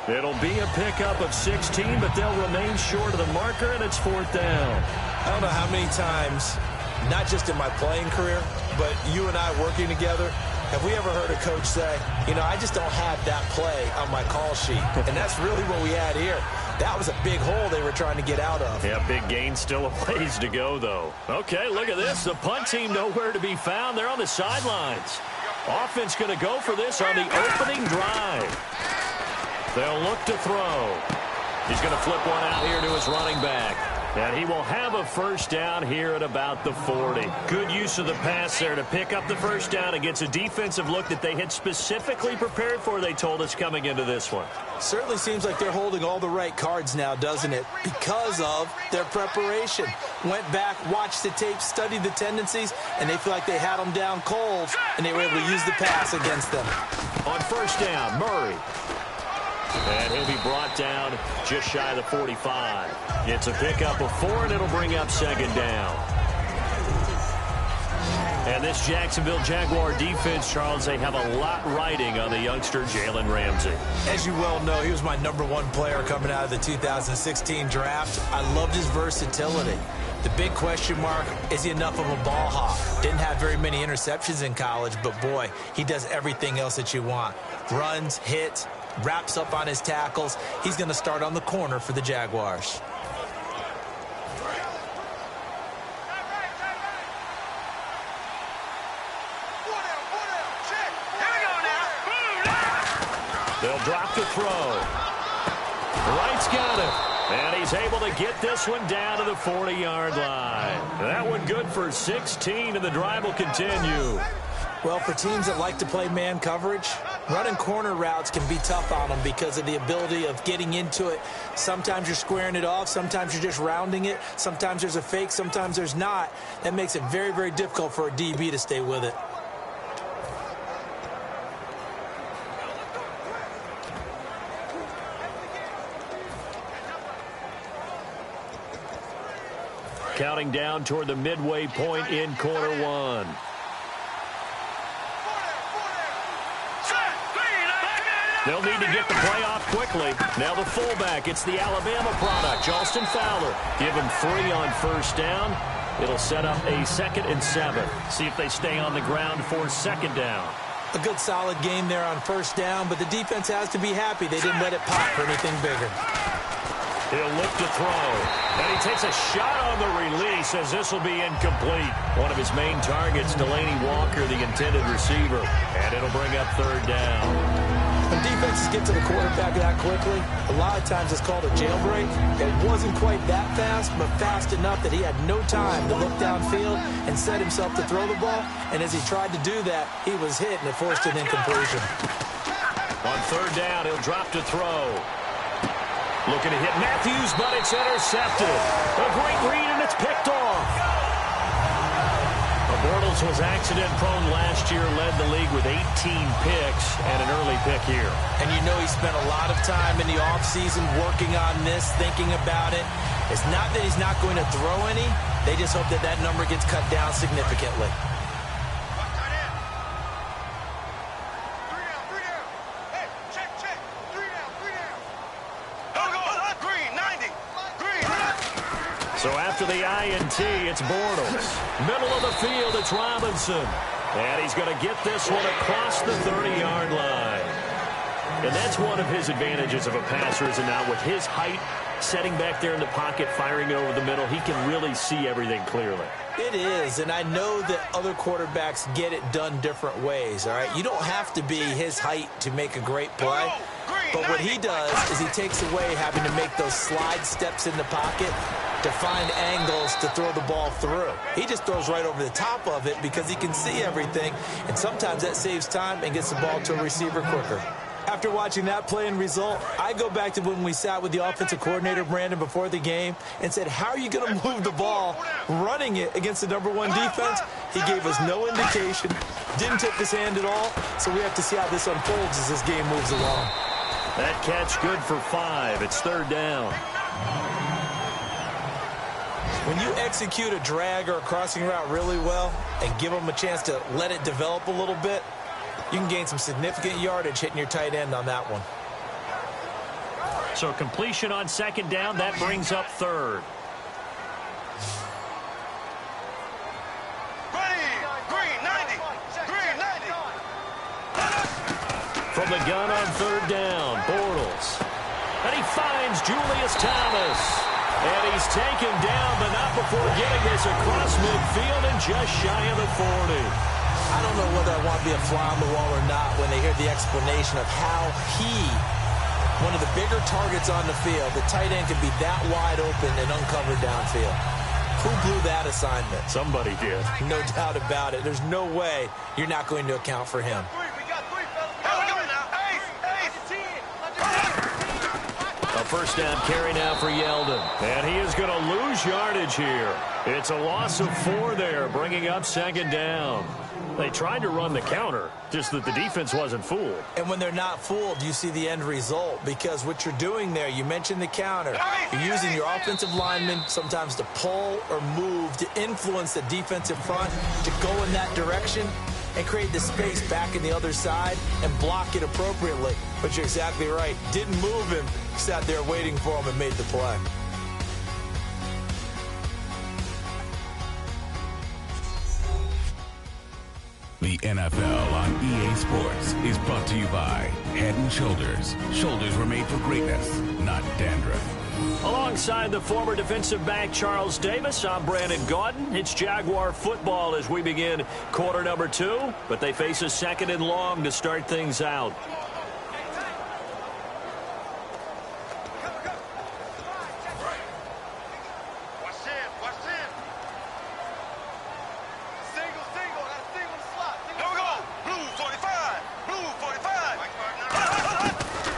It'll be a pickup of 16, but they'll remain short of the marker, and it's 4th down. I don't know how many times, not just in my playing career, but you and I working together, have we ever heard a coach say, you know, I just don't have that play on my call sheet. And that's really what we had here. That was a big hole they were trying to get out of. Yeah, big gain, still a ways to go, though. Okay, look at this. The punt team nowhere to be found. They're on the sidelines. Offense going to go for this on the opening drive. They'll look to throw. He's going to flip one out here to his running back. And he will have a first down here at about the 40. Good use of the pass there to pick up the first down against a defensive look that they had specifically prepared for, they told us, coming into this one. Certainly seems like they're holding all the right cards now, doesn't it? Because of their preparation. Went back, watched the tape, studied the tendencies, and they feel like they had them down cold, and they were able to use the pass against them. On first down, Murray. And he'll be brought down just shy of the 45. It's a pickup of 4, and it'll bring up 2nd down. And this Jacksonville Jaguar defense, Charles, they have a lot riding on the youngster Jalen Ramsey. As you well know, he was my #1 player coming out of the 2016 draft. I loved his versatility. The big question mark, is he enough of a ball hawk? Didn't have very many interceptions in college, but boy, he does everything else that you want. Runs, hits, wraps up on his tackles. He's going to start on the corner for the Jaguars. They'll drop the throw. Wright's got it. And he's able to get this one down to the 40-yard line. That one good for 16, and the drive will continue. Well, for teams that like to play man coverage, running corner routes can be tough on them because of the ability of getting into it. Sometimes you're squaring it off. Sometimes you're just rounding it. Sometimes there's a fake. Sometimes there's not. That makes it very, very difficult for a DB to stay with it. Counting down toward the midway point in quarter 1. They'll need to get the play off quickly. Now the fullback, it's the Alabama product, Jalston Fowler. Give him 3 on first down. It'll set up a 2nd and 7. See if they stay on the ground for 2nd down. A good solid game there on first down, but the defense has to be happy they didn't let it pop for anything bigger. He'll look to throw. And he takes a shot on the release as this will be incomplete. One of his main targets, Delaney Walker, the intended receiver. And it'll bring up 3rd down. When defenses get to the quarterback that quickly, a lot of times it's called a jailbreak. It wasn't quite that fast, but fast enough that he had no time to look downfield and set himself to throw the ball. And as he tried to do that, he was hit, and it forced an incompletion. On third down, he'll drop to throw. Looking to hit Matthews, but it's intercepted. A great read, and it's picked off. Bortles was accident-prone last year, led the league with 18 picks and an early pick here. And you know he spent a lot of time in the offseason working on this, thinking about it. It's not that he's not going to throw any. They just hope that that number gets cut down significantly. So after the INT, it's Bortles. Middle of the field, it's Robinson. And he's going to get this one across the 30-yard line. And that's one of his advantages of a passer, is it not? With his height, setting back there in the pocket, firing over the middle, he can really see everything clearly. It is, and I know that other quarterbacks get it done different ways, all right? You don't have to be his height to make a great play. But what he does is he takes away having to make those slide steps in the pocket to find angles to throw the ball through. He just throws right over the top of it because he can see everything, and sometimes that saves time and gets the ball to a receiver quicker. After watching that play and result, I go back to when we sat with the offensive coordinator, Brandon, before the game and said, how are you going to move the ball running it against the #1 defense? He gave us no indication, didn't tip his hand at all, so we have to see how this unfolds as this game moves along. That catch good for 5. It's third down. When you execute a drag or a crossing route really well and give them a chance to let it develop a little bit, you can gain some significant yardage hitting your tight end on that one. So completion on second down, that brings up third. From the gun on third down, Bortles. And he finds Julius Thomas. And he's taken down, but not before getting this across midfield and just shy of the 40. I don't know whether I want to be a fly on the wall or not when they hear the explanation of how one of the bigger targets on the field, the tight end could be that wide open and uncovered downfield. Who blew that assignment? Somebody did. No doubt about it. There's no way you're not going to account for him. A first down carry now for Yeldon. And he is going to lose yardage here. It's a loss of 4 there, bringing up second down. They tried to run the counter, just that the defense wasn't fooled. And when they're not fooled, you see the end result, because what you're doing there, you mentioned the counter. You're using your offensive linemen sometimes to pull or move to influence the defensive front to go in that direction and create the space back in the other side and block it appropriately. But you're exactly right. Didn't move him, sat there waiting for him and made the play. The NFL on EA Sports is brought to you by Head & Shoulders. Shoulders were made for greatness, not dandruff. Alongside the former defensive back Charles Davis, I'm Brandon Gaudin. It's Jaguar football as we begin quarter number 2, but they face a second and long to start things out.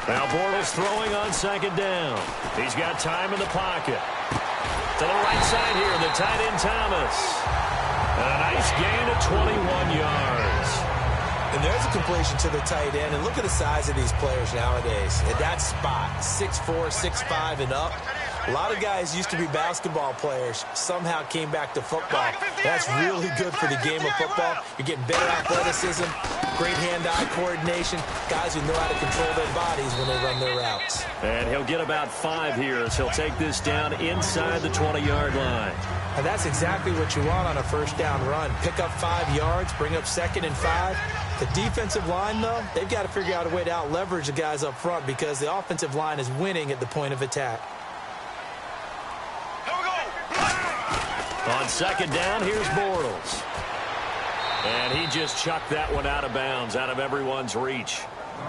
Now Bortles throwing on second down. He's got time in the pocket. To the right side here, the tight end Thomas. And a nice gain of 21 yards. And there's a completion to the tight end. And look at the size of these players nowadays. At that spot, 6'4", 6'5", and up. A lot of guys used to be basketball players, somehow came back to football. That's really good for the game of football. You're getting better athleticism, great hand-eye coordination, guys who know how to control their bodies when they run their routes. And he'll get about 5 here as he'll take this down inside the 20-yard line. And that's exactly what you want on a first down run. Pick up 5 yards, bring up second and 5. The defensive line, though, they've got to figure out a way to out-leverage the guys up front because the offensive line is winning at the point of attack. On second down, here's Bortles. And he just chucked that one out of bounds, out of everyone's reach.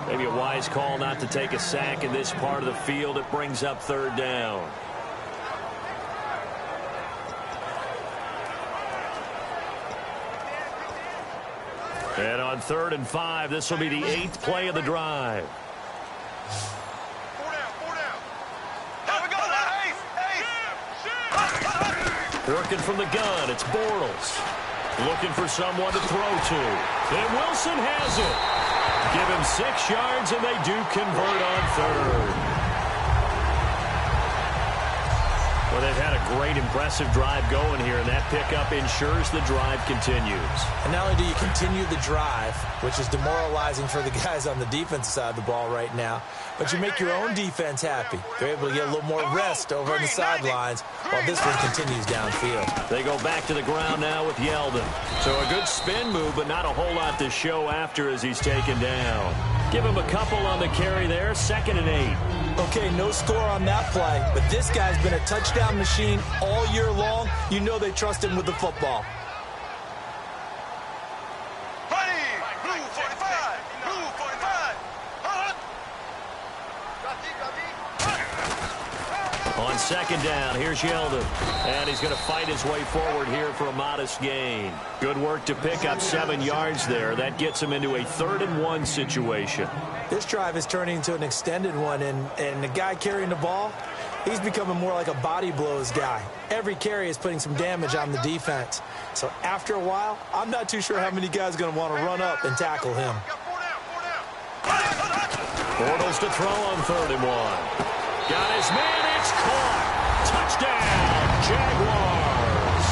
Maybe a wise call not to take a sack in this part of the field. It brings up third down. And on 3rd and 5, this will be the 8th play of the drive. Working from the gun, it's Bortles. Looking for someone to throw to. And Wilson has it. Give him 6 yards, and they do convert on third. Well, they've had a great, impressive drive going here, and that pickup ensures the drive continues. And not only do you continue the drive, which is demoralizing for the guys on the defensive side of the ball right now, but you make your own defense happy. They're able to get a little more rest over on the sidelines while this one continues downfield. They go back to the ground now with Yeldon. So a good spin move, but not a whole lot to show after as he's taken down. Give him a couple on the carry there, 2nd and 8. Okay, no score on that play, but this guy's been a touchdown machine all year long. You know they trust him with the football. On 2nd down, here's Yeldon. And he's going to fight his way forward here for a modest gain. Good work to pick up 7 yards there. That gets him into a 3rd and 1 situation. This drive is turning into an extended one, and the guy carrying the ball, he's becoming more like a body blows guy. Every carry is putting some damage on the defense. So after a while, I'm not too sure how many guys are going to want to run up and tackle him. Bortles to throw on 3rd and 1. Got his man, it's caught. Touchdown, Jaguars.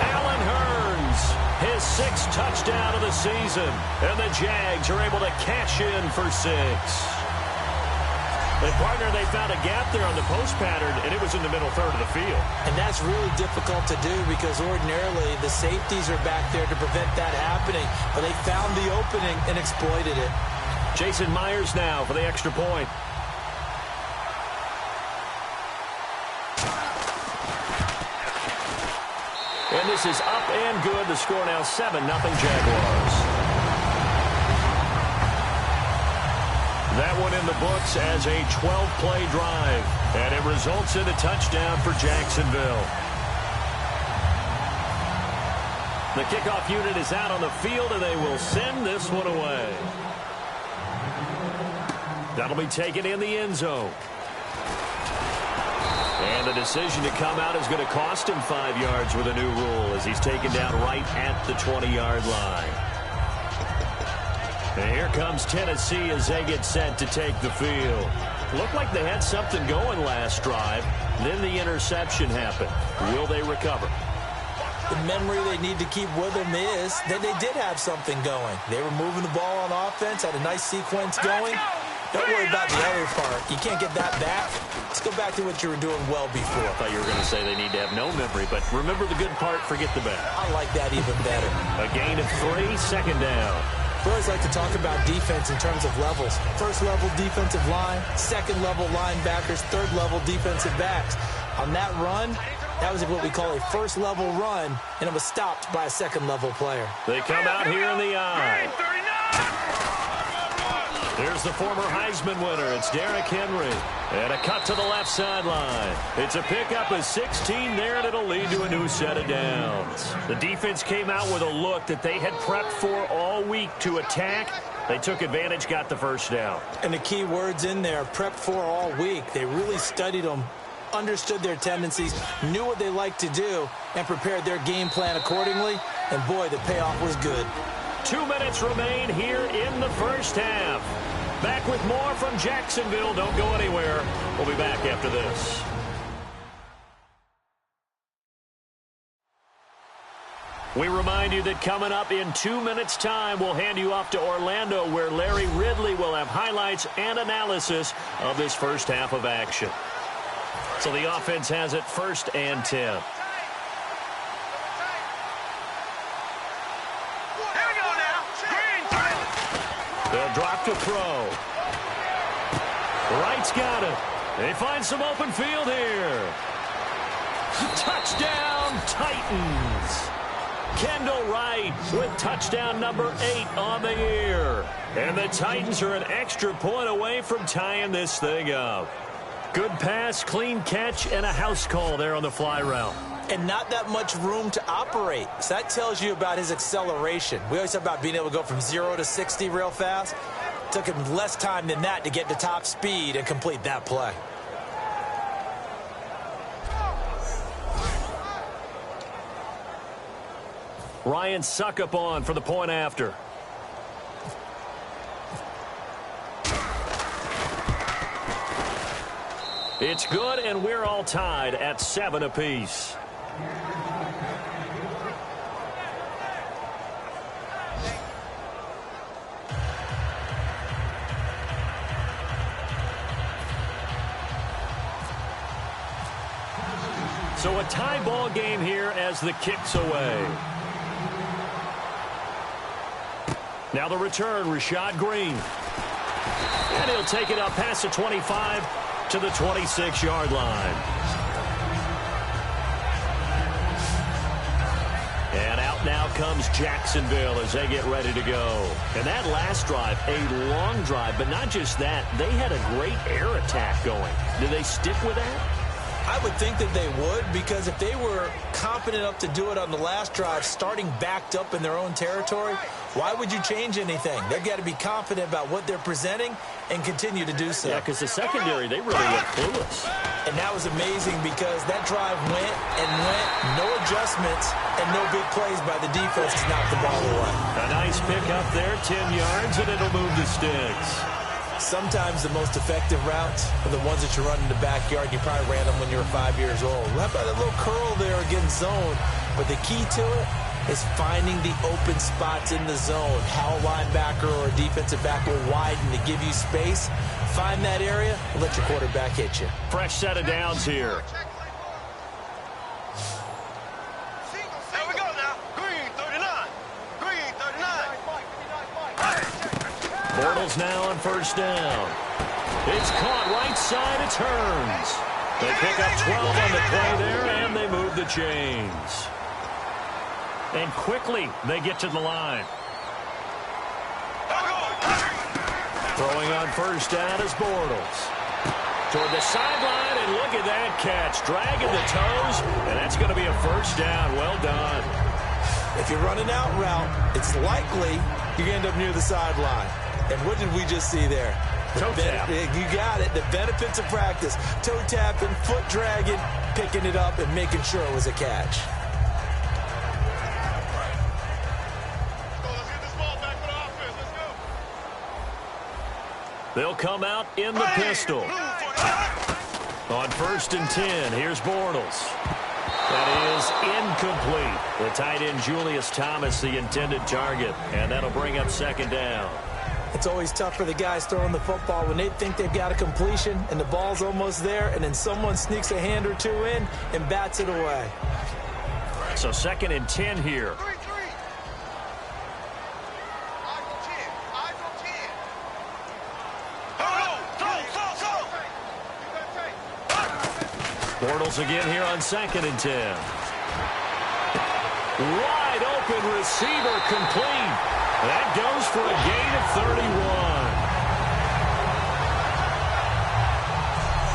Allen Hurns, his 6th touchdown of the season. And the Jags are able to cash in for 6. And partner, they found a gap there on the post pattern, and it was in the middle 3rd of the field. And that's really difficult to do because ordinarily the safeties are back there to prevent that happening. But they found the opening and exploited it. Jason Myers now for the extra point. And this is up and good. The score now 7-0 Jaguars. That one in the books as a 12-play drive. And it results in a touchdown for Jacksonville. The kickoff unit is out on the field, and they will send this one away. That'll be taken in the end zone. And the decision to come out is going to cost him 5 yards with a new rule as he's taken down right at the 20-yard line. And here comes Tennessee as they get set to take the field. Looked like they had something going last drive. Then the interception happened. Will they recover? The memory they need to keep with them is that they did have something going. They were moving the ball on offense, had a nice sequence going. Don't worry about the other part. You can't get that back. Let's go back to what you were doing well before. I thought you were going to say they need to have no memory, but remember the good part, forget the bad. I like that even better. A gain of 3, 2nd down. We always like to talk about defense in terms of levels. First level defensive line, second level linebackers, third level defensive backs. On that run, that was what we call a first level run, and it was stopped by a second level player. They come out here in the eye. Here's the former Heisman winner. It's Derrick Henry. And a cut to the left sideline. It's a pickup of 16 there, and it'll lead to a new set of downs. The defense came out with a look that they had prepped for all week to attack. They took advantage, got the first down. And the key words in there, prepped for all week. They really studied them, understood their tendencies, knew what they liked to do, and prepared their game plan accordingly. And boy, the payoff was good. 2 minutes remain here in the first half. Back with more from Jacksonville. Don't go anywhere. We'll be back after this. We remind you that coming up in 2 minutes' time, we'll hand you off to Orlando, where Larry Ridley will have highlights and analysis of this first half of action. So the offense has it 1st and 10. They'll drop to throw. Wright's got it. They find some open field here. Touchdown, Titans. Kendall Wright with touchdown number 8 on the year. And the Titans are an extra point away from tying this thing up. Good pass, clean catch, and a house call there on the fly route. And not that much room to operate. So that tells you about his acceleration. We always talk about being able to go from 0 to 60 real fast. It took him less time than that to get to top speed and complete that play. Ryan Suckup on for the point after. It's good, and we're all tied at 7 apiece. So a tie ball game here as the kick's away. Now the return, Rashad Green. And he'll take it up past the 25 to the 26-yard line. And out now comes Jacksonville as they get ready to go. And that last drive, a long drive, but not just that. They had a great air attack going. Do they stick with that? I would think that they would, because if they were confident enough to do it on the last drive, starting backed up in their own territory, why would you change anything? They've got to be confident about what they're presenting and continue to do so. Yeah, because the secondary, they really look clueless. And that was amazing because that drive went and went, no adjustments, and no big plays by the defense to knock the ball away. A nice pick up there, 10 yards, and it'll move the sticks. Sometimes the most effective routes are the ones that you run in the backyard. You probably ran them when you were 5 years old. How about a little curl there against zone? But the key to it is finding the open spots in the zone. How a linebacker or a defensive back will widen to give you space. Find that area and let your quarterback hit you. Fresh set of downs here. There we go now. Green 39. Green 39. Bortles now on first down. It's caught right side. It turns. They pick up 12 on the play there, and they move the chains. And quickly, they get to the line. Throwing on first down is Bortles. Toward the sideline, and look at that catch. Dragging the toes, and that's going to be a first down. Well done. If you're running out route, it's likely you're going to end up near the sideline. And what did we just see there? Toe tap. You got it. The benefits of practice. Toe tapping, foot dragging, picking it up, and making sure it was a catch. Let's get this ball back for the offense. Let's go. They'll come out in the pistol. On first and 10, here's Bortles. That is incomplete. The tight end Julius Thomas, the intended target, and that'll bring up second down. It's always tough for the guys throwing the football when they think they've got a completion and the ball's almost there, and then someone sneaks a hand or two in and bats it away. So second and 10 here. Bortles again here on second and 10. Wide open receiver complete. That goes for a gain of 31.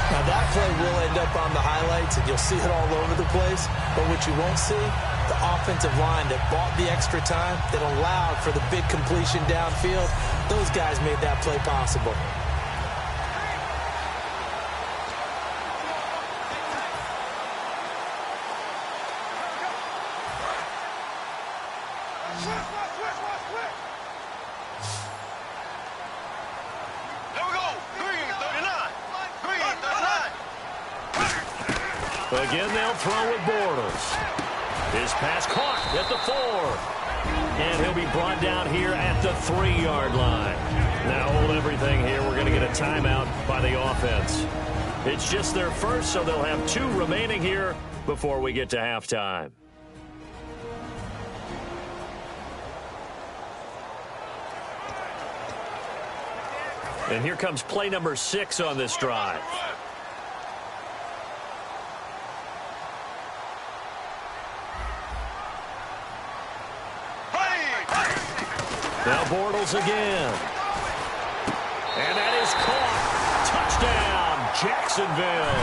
Now that play will end up on the highlights, and you'll see it all over the place. But what you won't see, the offensive line that bought the extra time, that allowed for the big completion downfield, those guys made that play possible. Again, they'll throw with Bortles. His pass caught at the 4. And he'll be brought down here at the 3-yard line. Now hold everything here. We're going to get a timeout by the offense. It's just their first, so they'll have 2 remaining here before we get to halftime. And here comes play number 6 on this drive. Now Bortles again. And that is caught. Touchdown, Jacksonville.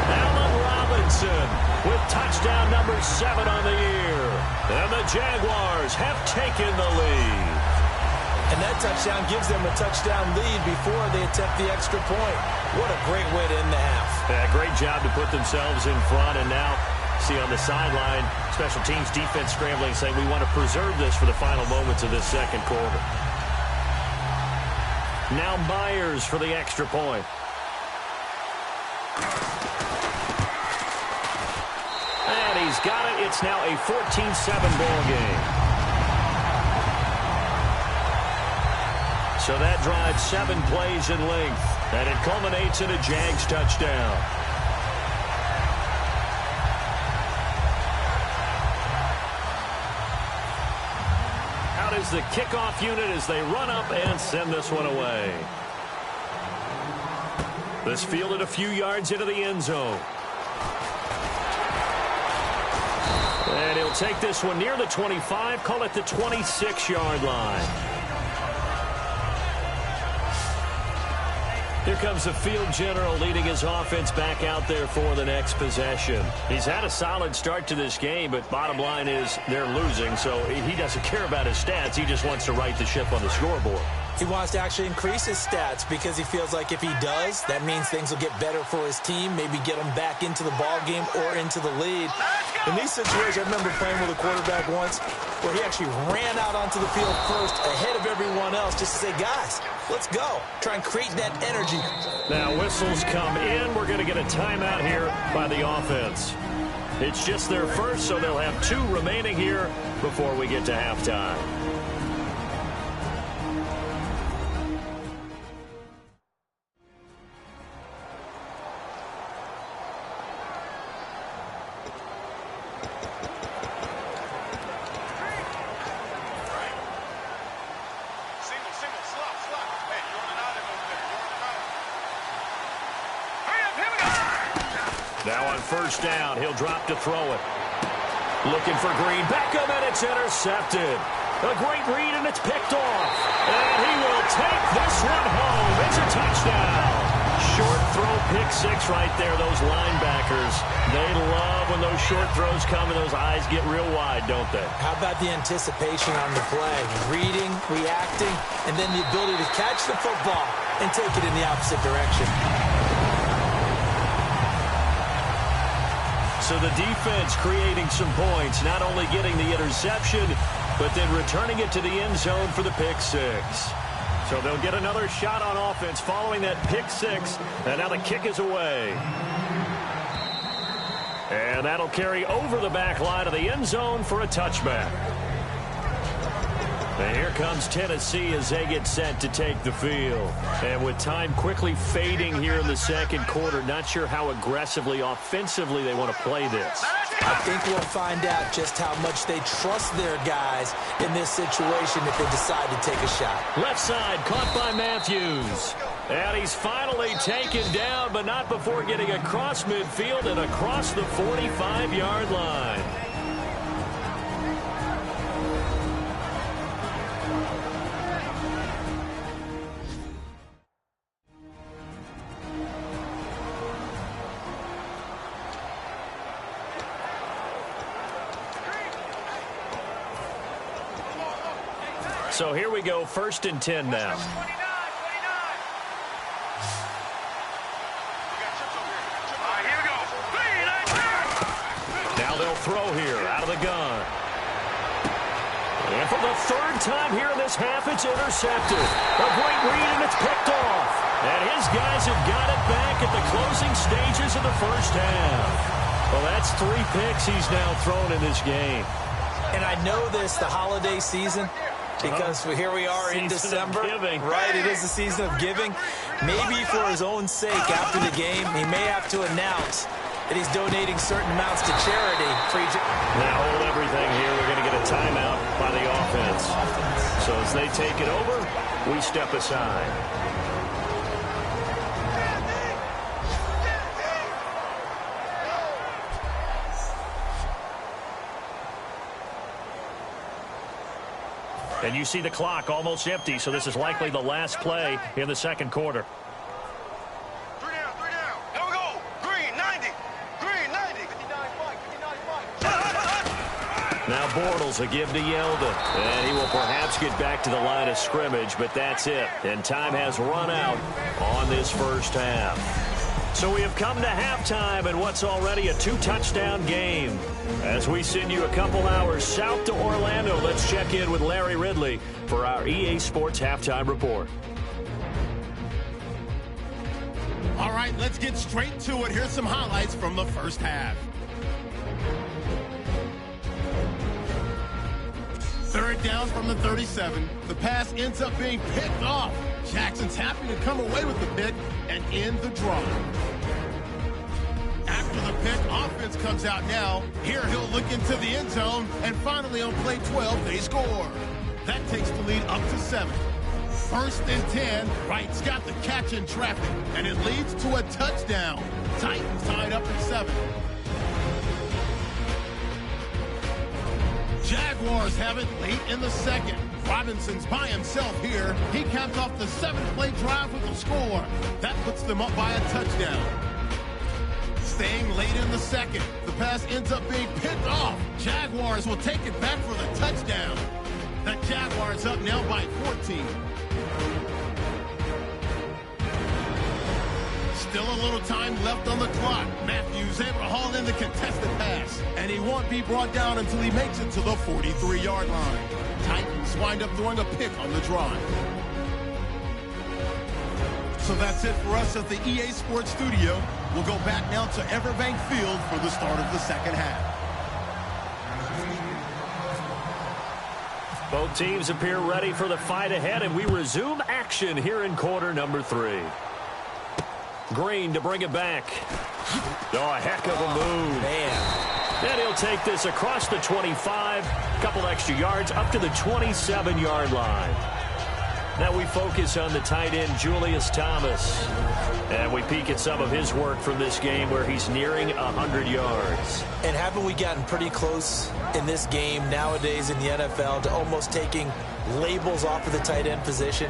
Allen Robinson with touchdown number 7 on the year. And the Jaguars have taken the lead. And that touchdown gives them a touchdown lead before they attempt the extra point. What a great way to end the half. Yeah, great job to put themselves in front, and now See on the sideline, special teams defense scrambling, saying we want to preserve this for the final moments of this second quarter. Now Myers for the extra point. And he's got it. It's now a 14-7 ball game. So that drives 7 plays in length, and it culminates in a Jags touchdown. Out is the kickoff unit as they run up and send this one away. This fielded a few yards into the end zone. And he'll take this one near the 25, call it the 26-yard line. Here comes the field general leading his offense back out there for the next possession. He's had a solid start to this game, but bottom line is they're losing, so he doesn't care about his stats. He just wants to right the ship on the scoreboard. He wants to actually increase his stats because he feels like if he does, that means things will get better for his team, maybe get him back into the ball game or into the lead. In these situations, I remember playing with a quarterback once where he actually ran out onto the field first ahead of everyone else just to say, guys, let's go. Try and create that energy. Now whistles come in. We're going to get a timeout here by the offense. It's just their first, so they'll have 2 remaining here before we get to halftime. Now on first down, he'll drop to throw it. Looking for Green. Beckham, and it's intercepted. A great read, and it's picked off. And he will take this one home. It's a touchdown. Short throw, pick 6 right there. Those linebackers, they love when those short throws come and those eyes get real wide, don't they? How about the anticipation on the play? Reading, reacting, and then the ability to catch the football and take it in the opposite direction. So the defense creating some points, not only getting the interception, but then returning it to the end zone for the pick 6. So they'll get another shot on offense following that pick 6, and now the kick is away. And that'll carry over the back line of the end zone for a touchback. And here comes Tennessee as they get set to take the field. And with time quickly fading here in the second quarter, not sure how aggressively, offensively they want to play this. I think we'll find out just how much they trust their guys in this situation if they decide to take a shot. Left side, caught by Matthews. And he's finally taken down, but not before getting across midfield and across the 45-yard line. So here we go, 1st and 10 now. Now they'll throw here out of the gun. And for the 3rd time here in this half, it's intercepted. A great read, and it's picked off. And his guys have got it back at the closing stages of the first half. Well, that's 3 picks he's now thrown in this game. And I know this, the holiday season, because here we are in December. Right, it is the season of giving. Maybe for his own sake after the game, he may have to announce that he's donating certain amounts to charity. Now hold everything here. We're going to get a timeout by the offense. So as they take it over, we step aside. And you see the clock almost empty, so this is likely the last play in the second quarter. 3 down. Here we go. Green, 90. Green, 90. 59. Now Bortles a give to Yeldon. And he will perhaps get back to the line of scrimmage, but that's it. And time has run out on this first half. So we have come to halftime in what's already a 2-touchdown game. As we send you a couple hours south to Orlando, let's check in with Larry Ridley for our EA Sports Halftime Report. All right, let's get straight to it. Here's some highlights from the first half. Third down from the 37. The pass ends up being picked off. Jackson's happy to come away with the pick and end the drive. After the pick, offense comes out now. Here he'll look into the end zone, and finally on play 12, they score. That takes the lead up to 7. First and 10, Wright's got the catch in traffic, and it leads to a touchdown. Titans tied up at 7. Jaguars have it late in the second. Robinson's by himself here. He capped off the 7-play drive with a score. That puts them up by a touchdown. Staying late in the second, the pass ends up being picked off. Jaguars will take it back for the touchdown. The Jaguars up now by 14. Still a little time left on the clock. Matthews able to haul in the contested pass, and he won't be brought down until he makes it to the 43-yard line. Titans wind up throwing a pick on the drive. So that's it for us at the EA Sports Studio. We'll go back now to Everbank Field for the start of the second half. Both teams appear ready for the fight ahead, and we resume action here in quarter number 3. Green to bring it back. Oh, a heck of a move. Man. And he'll take this across the 25, couple extra yards up to the 27-yard line. Now we focus on the tight end, Julius Thomas. And we peek at some of his work from this game where he's nearing 100 yards. And haven't we gotten pretty close in this game nowadays in the NFL to almost taking labels off of the tight end position?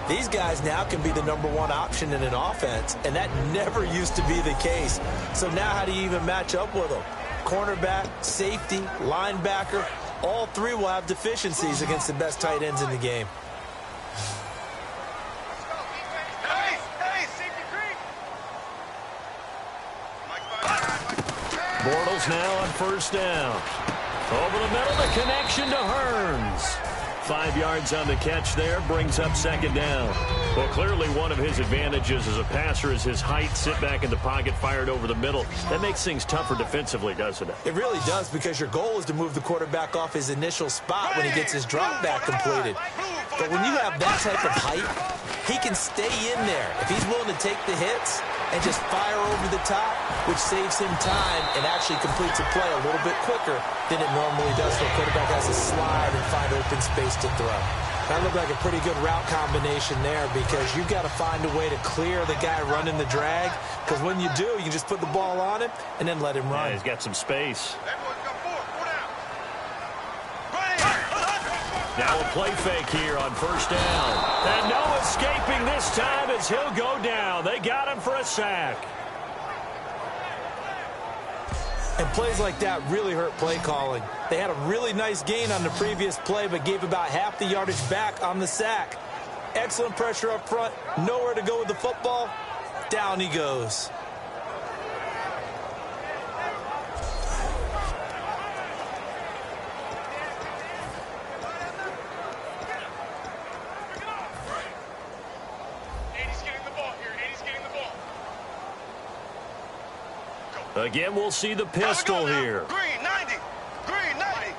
These guys now can be the #1 option in an offense, and that never used to be the case. So now how do you even match up with them? Cornerback, safety, linebacker, all three will have deficiencies against the best tight ends in the game. Bortles now on first down. Over the middle, the connection to Hearns. 5 yards on the catch there, brings up second down. Well, clearly one of his advantages as a passer is his height, sit back in the pocket, fired over the middle. That makes things tougher defensively, doesn't it? It really does, because your goal is to move the quarterback off his initial spot when he gets his drop back completed. But when you have that type of height, he can stay in there if he's willing to take the hits and just fire over the top, which saves him time and actually completes a play a little bit quicker than it normally does. So the quarterback has to slide and find open space to throw. That looked like a pretty good route combination there, because you've got to find a way to clear the guy running the drag, because when you do, you just put the ball on him and then let him run. Yeah, he's got some space. Now a play fake here on first down. And no escaping this time as he'll go down. They got him for a sack. And plays like that really hurt play calling. They had a really nice gain on the previous play, but gave about half the yardage back on the sack. Excellent pressure up front. Nowhere to go with the football. Down he goes. Again, we'll see the pistol here. Green 90. Green 90.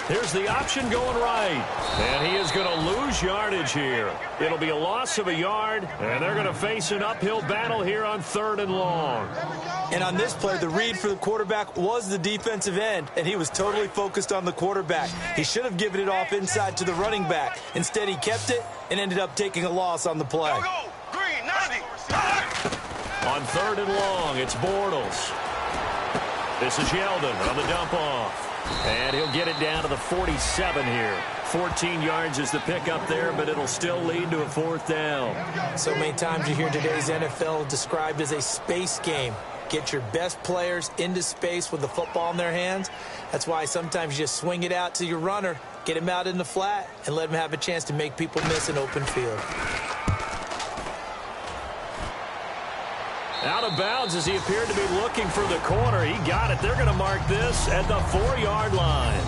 Here's the option going right. And he is going to lose yardage here. It'll be a loss of a yard, and they're going to face an uphill battle here on 3rd and long. And on this play, the read for the quarterback was the defensive end, and he was totally focused on the quarterback. He should have given it off inside to the running back. Instead, he kept it and ended up taking a loss on the play. Green 90. On 3rd and long, it's Bortles. This is Yeldon on the dump off. And he'll get it down to the 47 here. 14 yards is the pickup there, but it'll still lead to a 4th down. So many times you hear today's NFL described as a space game. Get your best players into space with the football in their hands. That's why sometimes you just swing it out to your runner, get him out in the flat, and let him have a chance to make people miss an open field. Out of bounds as he appeared to be looking for the corner. He got it. They're going to mark this at the 4-yard line.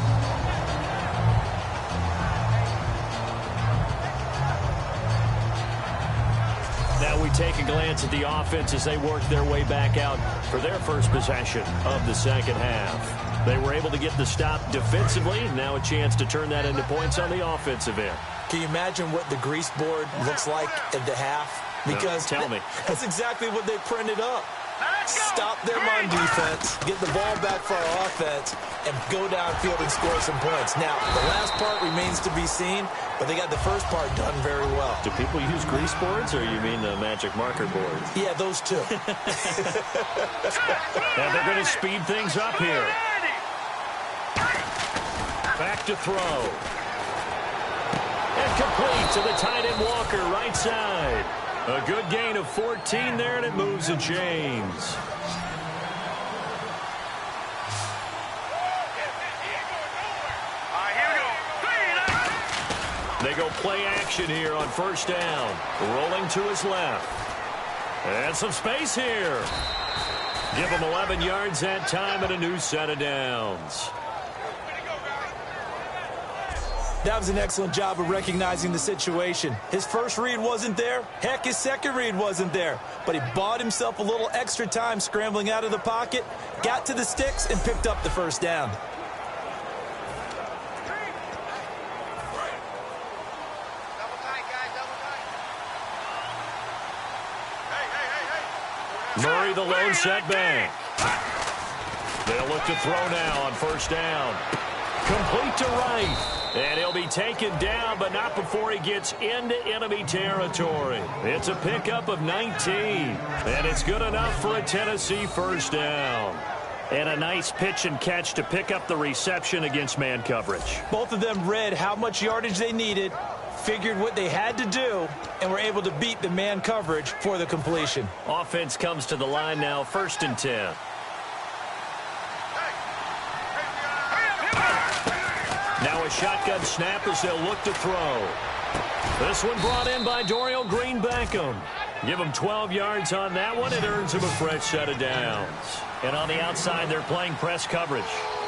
Now we take a glance at the offense as they work their way back out for their first possession of the second half. They were able to get the stop defensively. Now a chance to turn that into points on the offensive end. Can you imagine what the grease board looks like at the half? Because tell me. That's exactly what they printed up. Stop them on defense, get the ball back for our offense, and go downfield and score some points. Now, the last part remains to be seen, but they got the first part done very well. Do people use grease boards, or you mean the magic marker boards? Yeah, those two. And they're going to speed things up here. Back to throw. And complete to the tight end Walker, right side. A good gain of 14 there, and it moves the chains. They go play action here on first down. Rolling to his left. And some space here. Give him 11 yards that time and a new set of downs. That was an excellent job of recognizing the situation. His first read wasn't there. Heck, his second read wasn't there. But he bought himself a little extra time scrambling out of the pocket, got to the sticks, and picked up the first down. Murray, the lone setback. They'll look to throw now on first down. Complete to right. And he'll be taken down, but not before he gets into enemy territory. It's a pickup of 19. And it's good enough for a Tennessee first down. And a nice pitch and catch to pick up the reception against man coverage. Both of them read how much yardage they needed, figured what they had to do, and were able to beat the man coverage for the completion. Offense comes to the line now, 1st and 10. Now a shotgun snap as they'll look to throw. This one brought in by Dorial Green-Beckham. Give him 12 yards on that one. It earns him a fresh set of downs. And on the outside, they're playing press coverage.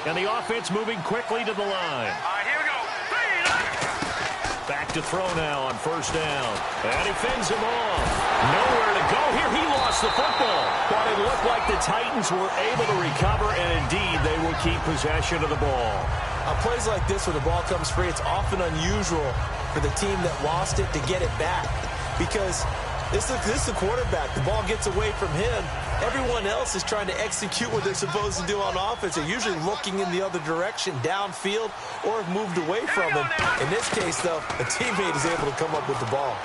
And the offense moving quickly to the line. Here we go. Back to throw now on first down. And he fends him off. Nowhere to go here. He lost the football. But it looked like the Titans were able to recover, and indeed they will keep possession of the ball. On plays like this where the ball comes free, it's often unusual for the team that lost it to get it back. Because this is the quarterback. The ball gets away from him. Everyone else is trying to execute what they're supposed to do on offense. They're usually looking in the other direction, downfield, or have moved away from him. In this case, though, a teammate is able to come up with the ball.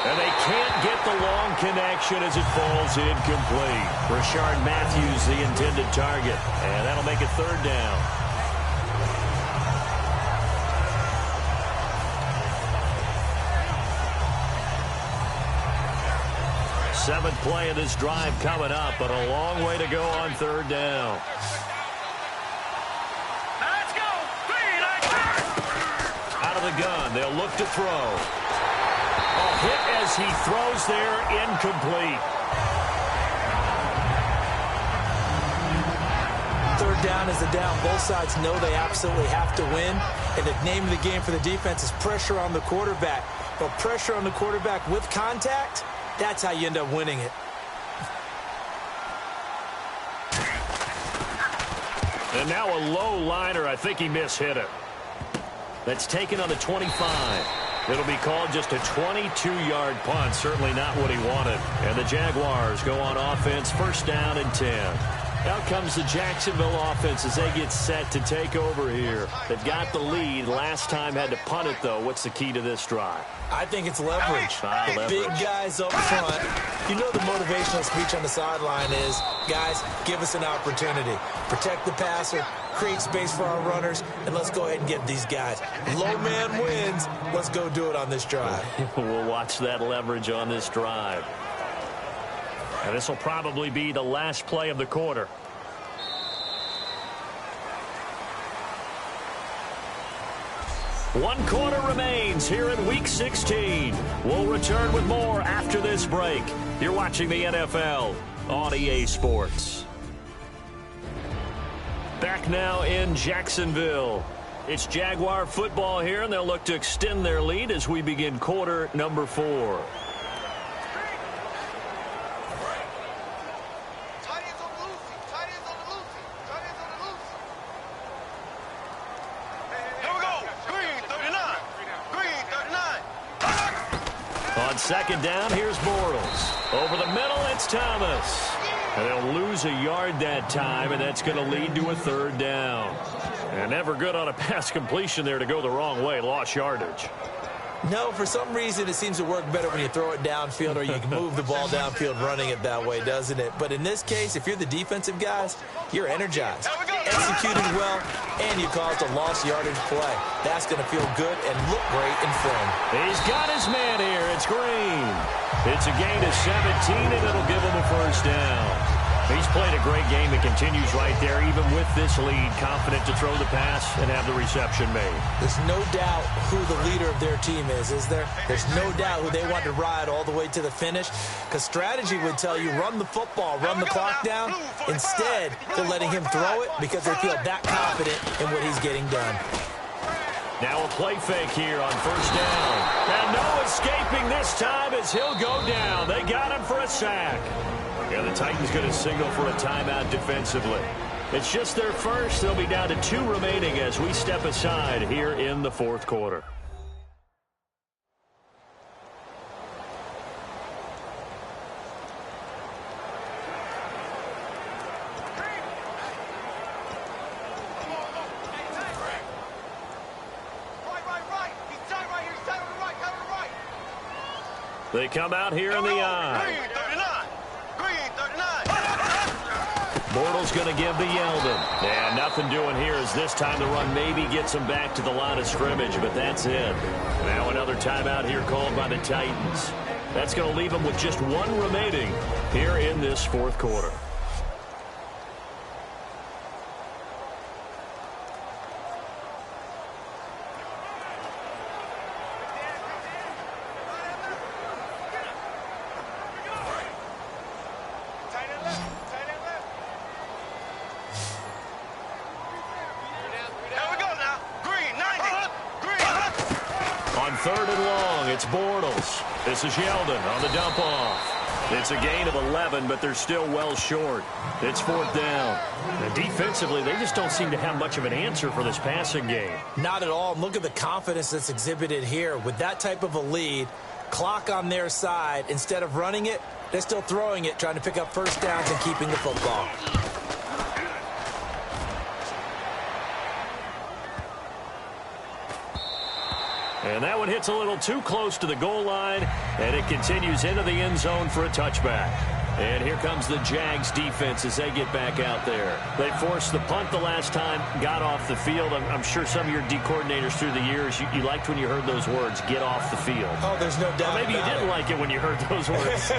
And they can't get the long connection as it falls incomplete. Rashard Matthews, the intended target. And that'll make it 3rd down. Seventh play of this drive coming up, but a long way to go on 3rd down. Let's go. Out of the gun, they'll look to throw. A hit as he throws there, incomplete. 3rd down is the down. Both sides know they absolutely have to win. And the name of the game for the defense is pressure on the quarterback. But pressure on the quarterback with contact, that's how you end up winning it. And now a low liner. I think he mishit it. That's taken on the 25. It'll be called just a 22-yard punt. Certainly not what he wanted. And the Jaguars go on offense, 1st down and 10. Out comes the Jacksonville offense as they get set to take over here. They've got the lead. Last time had to punt it, though. What's the key to this drive? I think it's leverage. Leverage. Big guys up front. You know the motivational speech on the sideline is, guys, give us an opportunity. Protect the passer, create space for our runners, and let's go ahead and get these guys. Low man wins. Let's go do it on this drive. We'll watch that leverage on this drive. And this will probably be the last play of the quarter. 1 quarter remains here in Week 16. We'll return with more after this break. You're watching the NFL on EA Sports. Back now in Jacksonville. It's Jaguar football here, and they'll look to extend their lead as we begin quarter number 4. On second down, here's Bortles. Over the middle, it's Thomas. And they'll lose a yard that time, and that's going to lead to a 3rd down. And never good on a pass completion there to go the wrong way. Lost yardage. No, for some reason it seems to work better when you throw it downfield or you can move the ball downfield running it that way, doesn't it? But in this case, if you're the defensive guys, you're energized, executed well, and you caused a lost yardage play. That's going to feel good and look great in film. He's got his man here. It's Green. It's a gain of 17, and it'll give him a 1st down. He's played a great game. It continues right there, even with this lead, confident to throw the pass and have the reception made. There's no doubt who the leader of their team is there? There's no doubt who they want to ride all the way to the finish, because strategy would tell you run the football, run the clock down. Instead, they're letting him throw it because they feel that confident in what he's getting done. Now a play fake here on 1st down. And no escaping this time as he'll go down. They got him for a sack. Yeah, the Titans going to signal for a timeout defensively. It's just their first. They'll be down to 2 remaining as we step aside here in the 4th quarter. They come out here in the eye. Bortles going to give to Yeldon. And nothing doing here as this time the run maybe gets him back to the line of scrimmage, but that's it. Now another timeout here called by the Titans. That's going to leave them with just 1 remaining here in this 4th quarter. This is Yeldon on the dump off. It's a gain of 11, but they're still well short. It's 4th down. And defensively, they just don't seem to have much of an answer for this passing game. Not at all. Look at the confidence that's exhibited here. With that type of a lead, clock on their side, instead of running it, they're still throwing it, trying to pick up 1st downs and keeping the football. And that one hits a little too close to the goal line, and it continues into the end zone for a touchback. And here comes the Jags defense as they get back out there. They forced the punt the last time, got off the field. I'm sure some of your D coordinators through the years, you liked when you heard those words, get off the field. Oh, there's no doubt. Or maybe you didn't like it when you heard those words.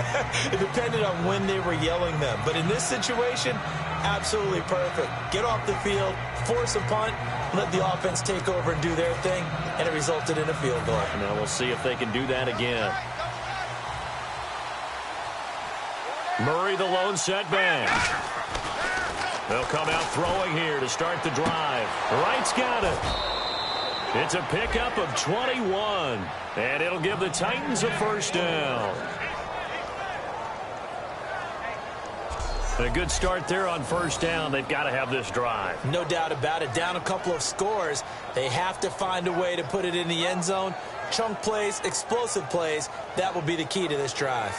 It depended on when they were yelling them. But in this situation, absolutely perfect. Get off the field, force a punt, let the offense take over and do their thing, and it resulted in a field goal. Now we'll see if they can do that again. Murray, the lone setback. They'll come out throwing here to start the drive. Wright's got it. It's a pickup of 21, and it'll give the Titans a 1st down. A good start there on 1st down. They've got to have this drive. No doubt about it. Down a couple of scores. They have to find a way to put it in the end zone. Chunk plays, explosive plays. That will be the key to this drive.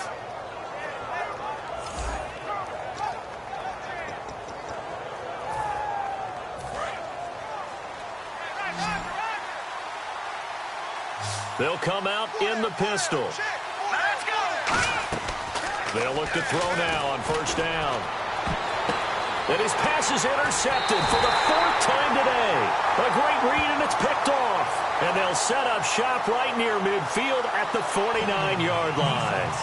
They'll come out in the pistol. They'll look to throw now on 1st down. And his pass is intercepted for the 4th time today. A great read, and it's picked off. And they'll set up shop right near midfield at the 49-yard line.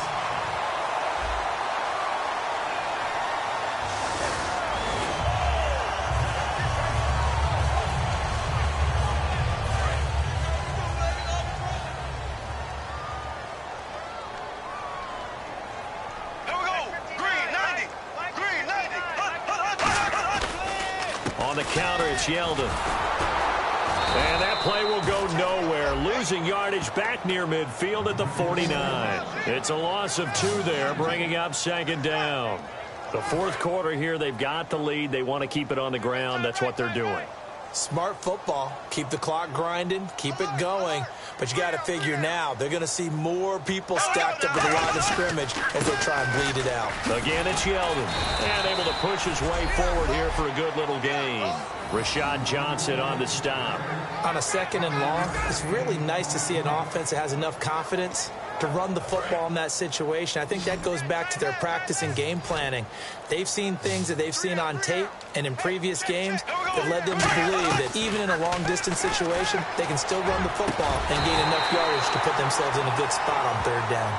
On the counter, it's Yeldon. And that play will go nowhere. Losing yardage back near midfield at the 49. It's a loss of 2 there, bringing up second down. The fourth quarter here, they've got the lead. They want to keep it on the ground. That's what they're doing. Smart football. Keep the clock grinding. Keep it going. But you got to figure now, they're going to see more people stacked up at the line of scrimmage as they try and bleed it out. Again, it's Yeldon. And able to push his way forward here for a good little gain. Rashad Johnson on the stop. On a second and long, it's really nice to see an offense that has enough confidence to run the football in that situation. I think that goes back to their practice and game planning. They've seen things that they've seen on tape and in previous games that led them to believe that even in a long-distance situation, they can still run the football and gain enough yardage to put themselves in a good spot on third down.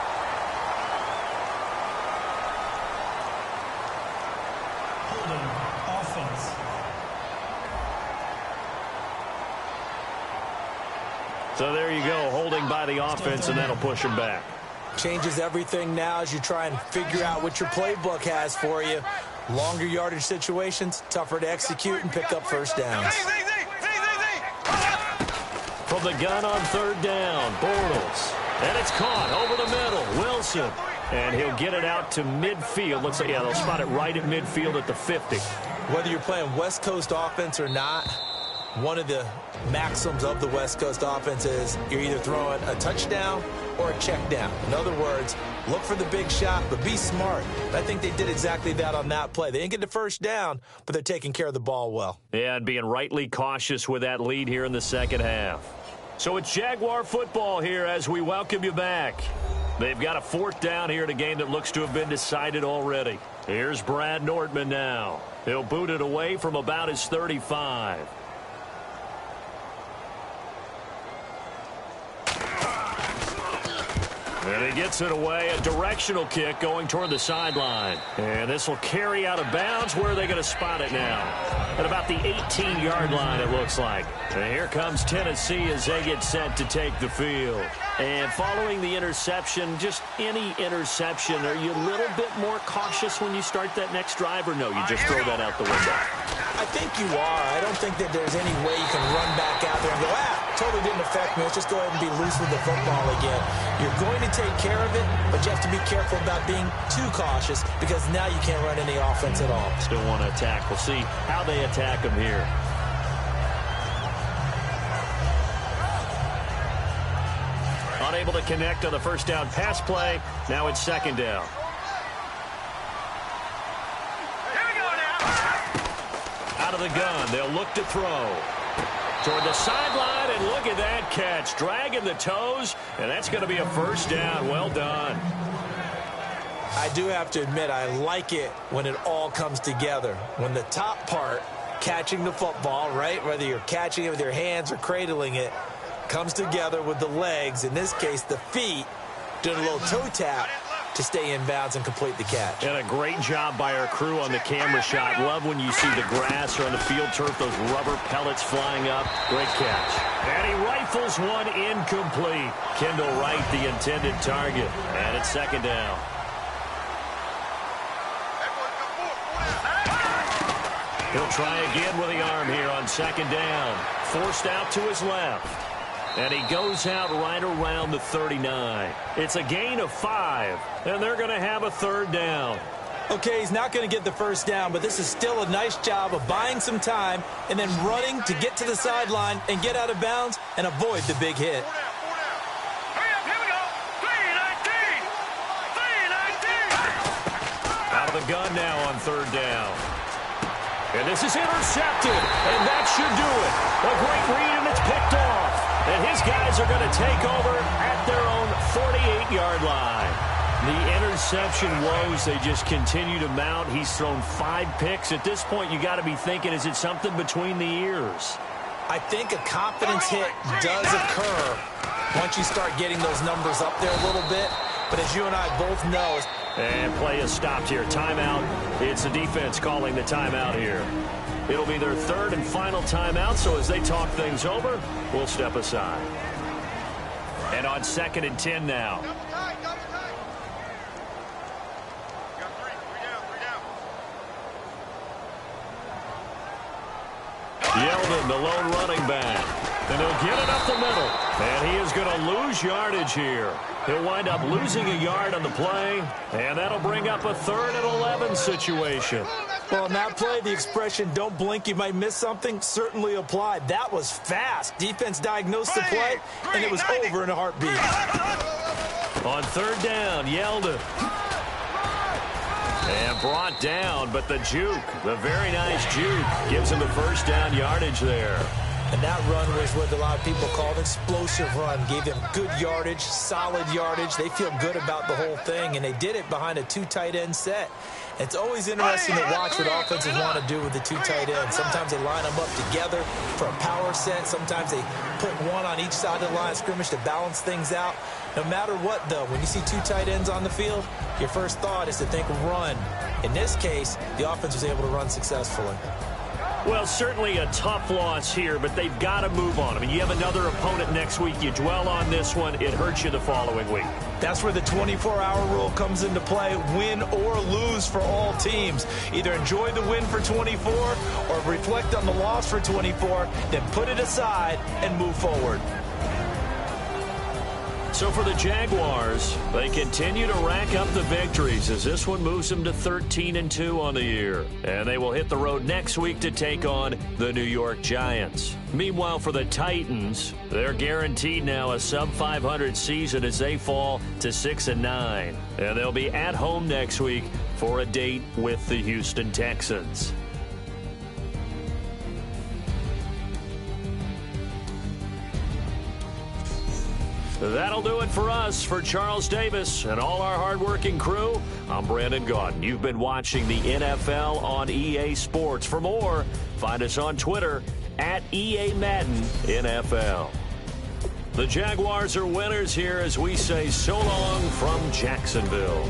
Holding offense. So there you go, holding by the offense, and that'll push him back. Changes everything now as you try and figure out what your playbook has for you. Longer yardage situations, tougher to execute and pick up first downs. From the gun on third down, Bortles. And it's caught over the middle, Wilson. And he'll get it out to midfield. Looks like, yeah, they'll spot it right at midfield at the 50. Whether you're playing West Coast offense or not, one of the maxims of the West Coast offense is you're either throwing a touchdown or a check down. In other words, look for the big shot, but be smart. I think they did exactly that on that play. They didn't get the first down, but they're taking care of the ball well. Yeah, and being rightly cautious with that lead here in the second half. So it's Jaguar football here as we welcome you back. They've got a fourth down here in a game that looks to have been decided already. Here's Brad Nordman now. He'll boot it away from about his 35. And he gets it away, a directional kick going toward the sideline. And this will carry out of bounds. Where are they going to spot it now? At about the 18-yard line, it looks like. And here comes Tennessee as they get set to take the field. And following the interception, just any interception, are you a little bit more cautious when you start that next drive, or no, you just throw that out the window? I think you are. I don't think that there's any way you can run back out there and go, totally didn't affect me. Let's just go ahead and be loose with the football again. You're going to take care of it, but you have to be careful about being too cautious because now you can't run any offense at all. Still want to attack. We'll see how they attack them here. Unable to connect on the first down pass play. Now it's second down. Here we go now. Out of the gun, they'll look to throw. Toward the sideline, and look at that catch. Dragging the toes, and that's going to be a first down. Well done. I do have to admit, I like it when it all comes together. When the top part, catching the football, right, whether you're catching it with your hands or cradling it, comes together with the legs, in this case the feet, doing a little toe tap to stay in bounds and complete the catch. And a great job by our crew on the camera shot. Love when you see the grass or on the field turf, those rubber pellets flying up. Great catch. And he rifles one incomplete. Kendall Wright, the intended target. And it's second down. He'll try again with the arm here on second down. Forced out to his left. And he goes out right around the 39. It's a gain of 5, and they're going to have a third down. Okay, he's not going to get the first down, but this is still a nice job of buying some time and then running to get to the sideline and get out of bounds and avoid the big hit. Hurry up, here we go. 3-19. Out of the gun now on third down. And this is intercepted, and that should do it. A great read, and it's picked off. And his guys are going to take over at their own 48-yard line. The interception woes, they just continue to mount. He's thrown 5 picks. At this point, you got to be thinking, is it something between the ears? I think a confidence hit does occur once you start getting those numbers up there a little bit. But as you and I both know... And play is stopped here. Timeout. It's the defense calling the timeout here. It'll be their third and final timeout, so as they talk things over, we'll step aside. And on 2nd and 10 now. Double tight. Got 3 down. Yeldon, the lone running back. And he'll get it up the middle. And he is going to lose yardage here. He'll wind up losing a yard on the play. And that'll bring up a 3rd and 11 situation. Well, in that play, the expression, don't blink, you might miss something, certainly applied. That was fast. Defense diagnosed the play, and it was over in a heartbeat. On 3rd down, Yeldon. And brought down, but the juke, the very nice juke, gives him the 1st down yardage there. And that run was what a lot of people call an explosive run. Gave them good yardage, solid yardage. They feel good about the whole thing, and they did it behind a 2 tight end set. It's always interesting to watch what offenses want to do with the 2 tight ends. Sometimes they line them up together for a power set. Sometimes they put one on each side of the line of scrimmage to balance things out. No matter what, though, when you see 2 tight ends on the field, your first thought is to think run. In this case, the offense was able to run successfully. Well, certainly a tough loss here, but they've got to move on. I mean, you have another opponent next week. You dwell on this one, it hurts you the following week. That's where the 24-hour rule comes into play, win or lose for all teams. Either enjoy the win for 24 or reflect on the loss for 24, then put it aside and move forward. So for the Jaguars, they continue to rack up the victories as this one moves them to 13-2 on the year. And they will hit the road next week to take on the New York Giants. Meanwhile, for the Titans, they're guaranteed now a sub-500 season as they fall to 6-9. And they'll be at home next week for a date with the Houston Texans. That'll do it for us. For Charles Davis and all our hardworking crew, I'm Brandon Gaudin. You've been watching the NFL on EA Sports. For more, find us on Twitter at EA Madden NFL. The Jaguars are winners here as we say so long from Jacksonville.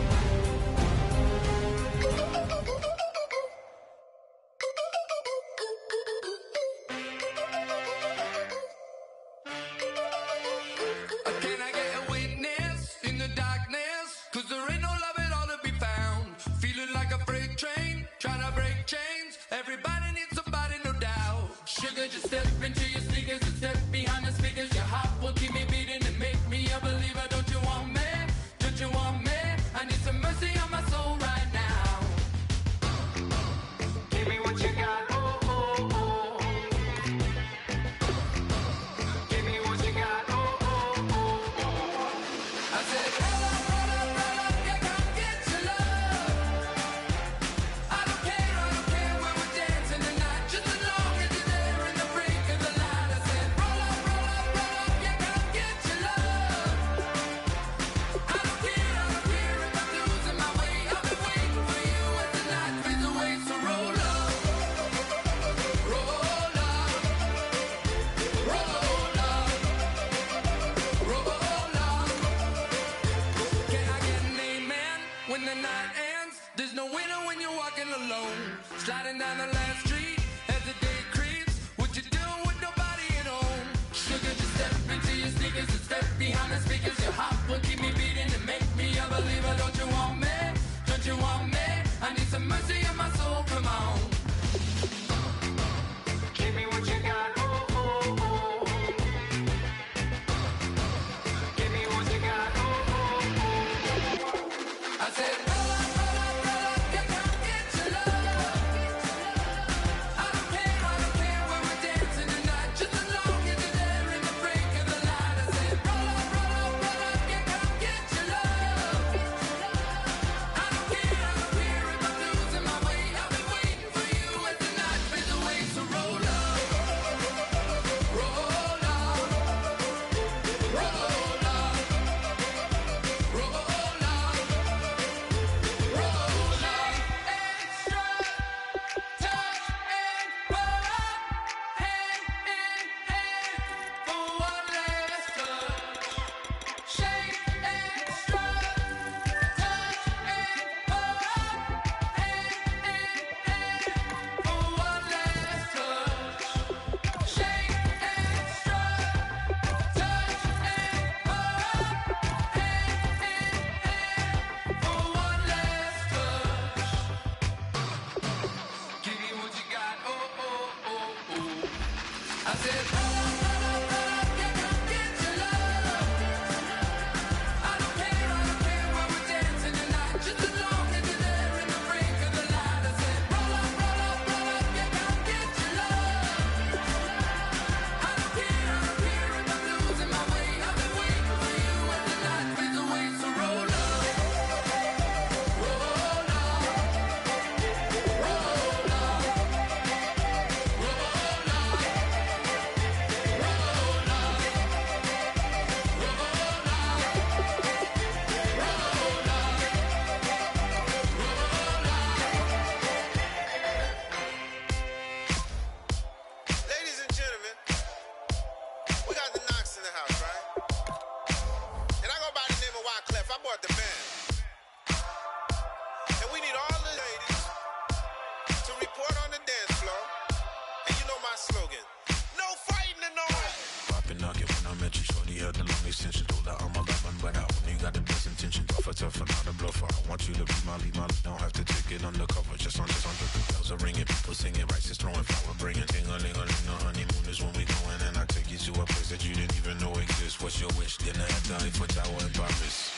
tougher, not a bluffer. I want you to be my lead, don't have to take it undercover. Just under the bells are ringing, people singing, rice is throwing, flower bringing. Ting-a-ling-a-ling, the honeymoon is when we going, and I take you to a place that you didn't even know exists. What's your wish? Dinner at the Eiffel Tower in Paris.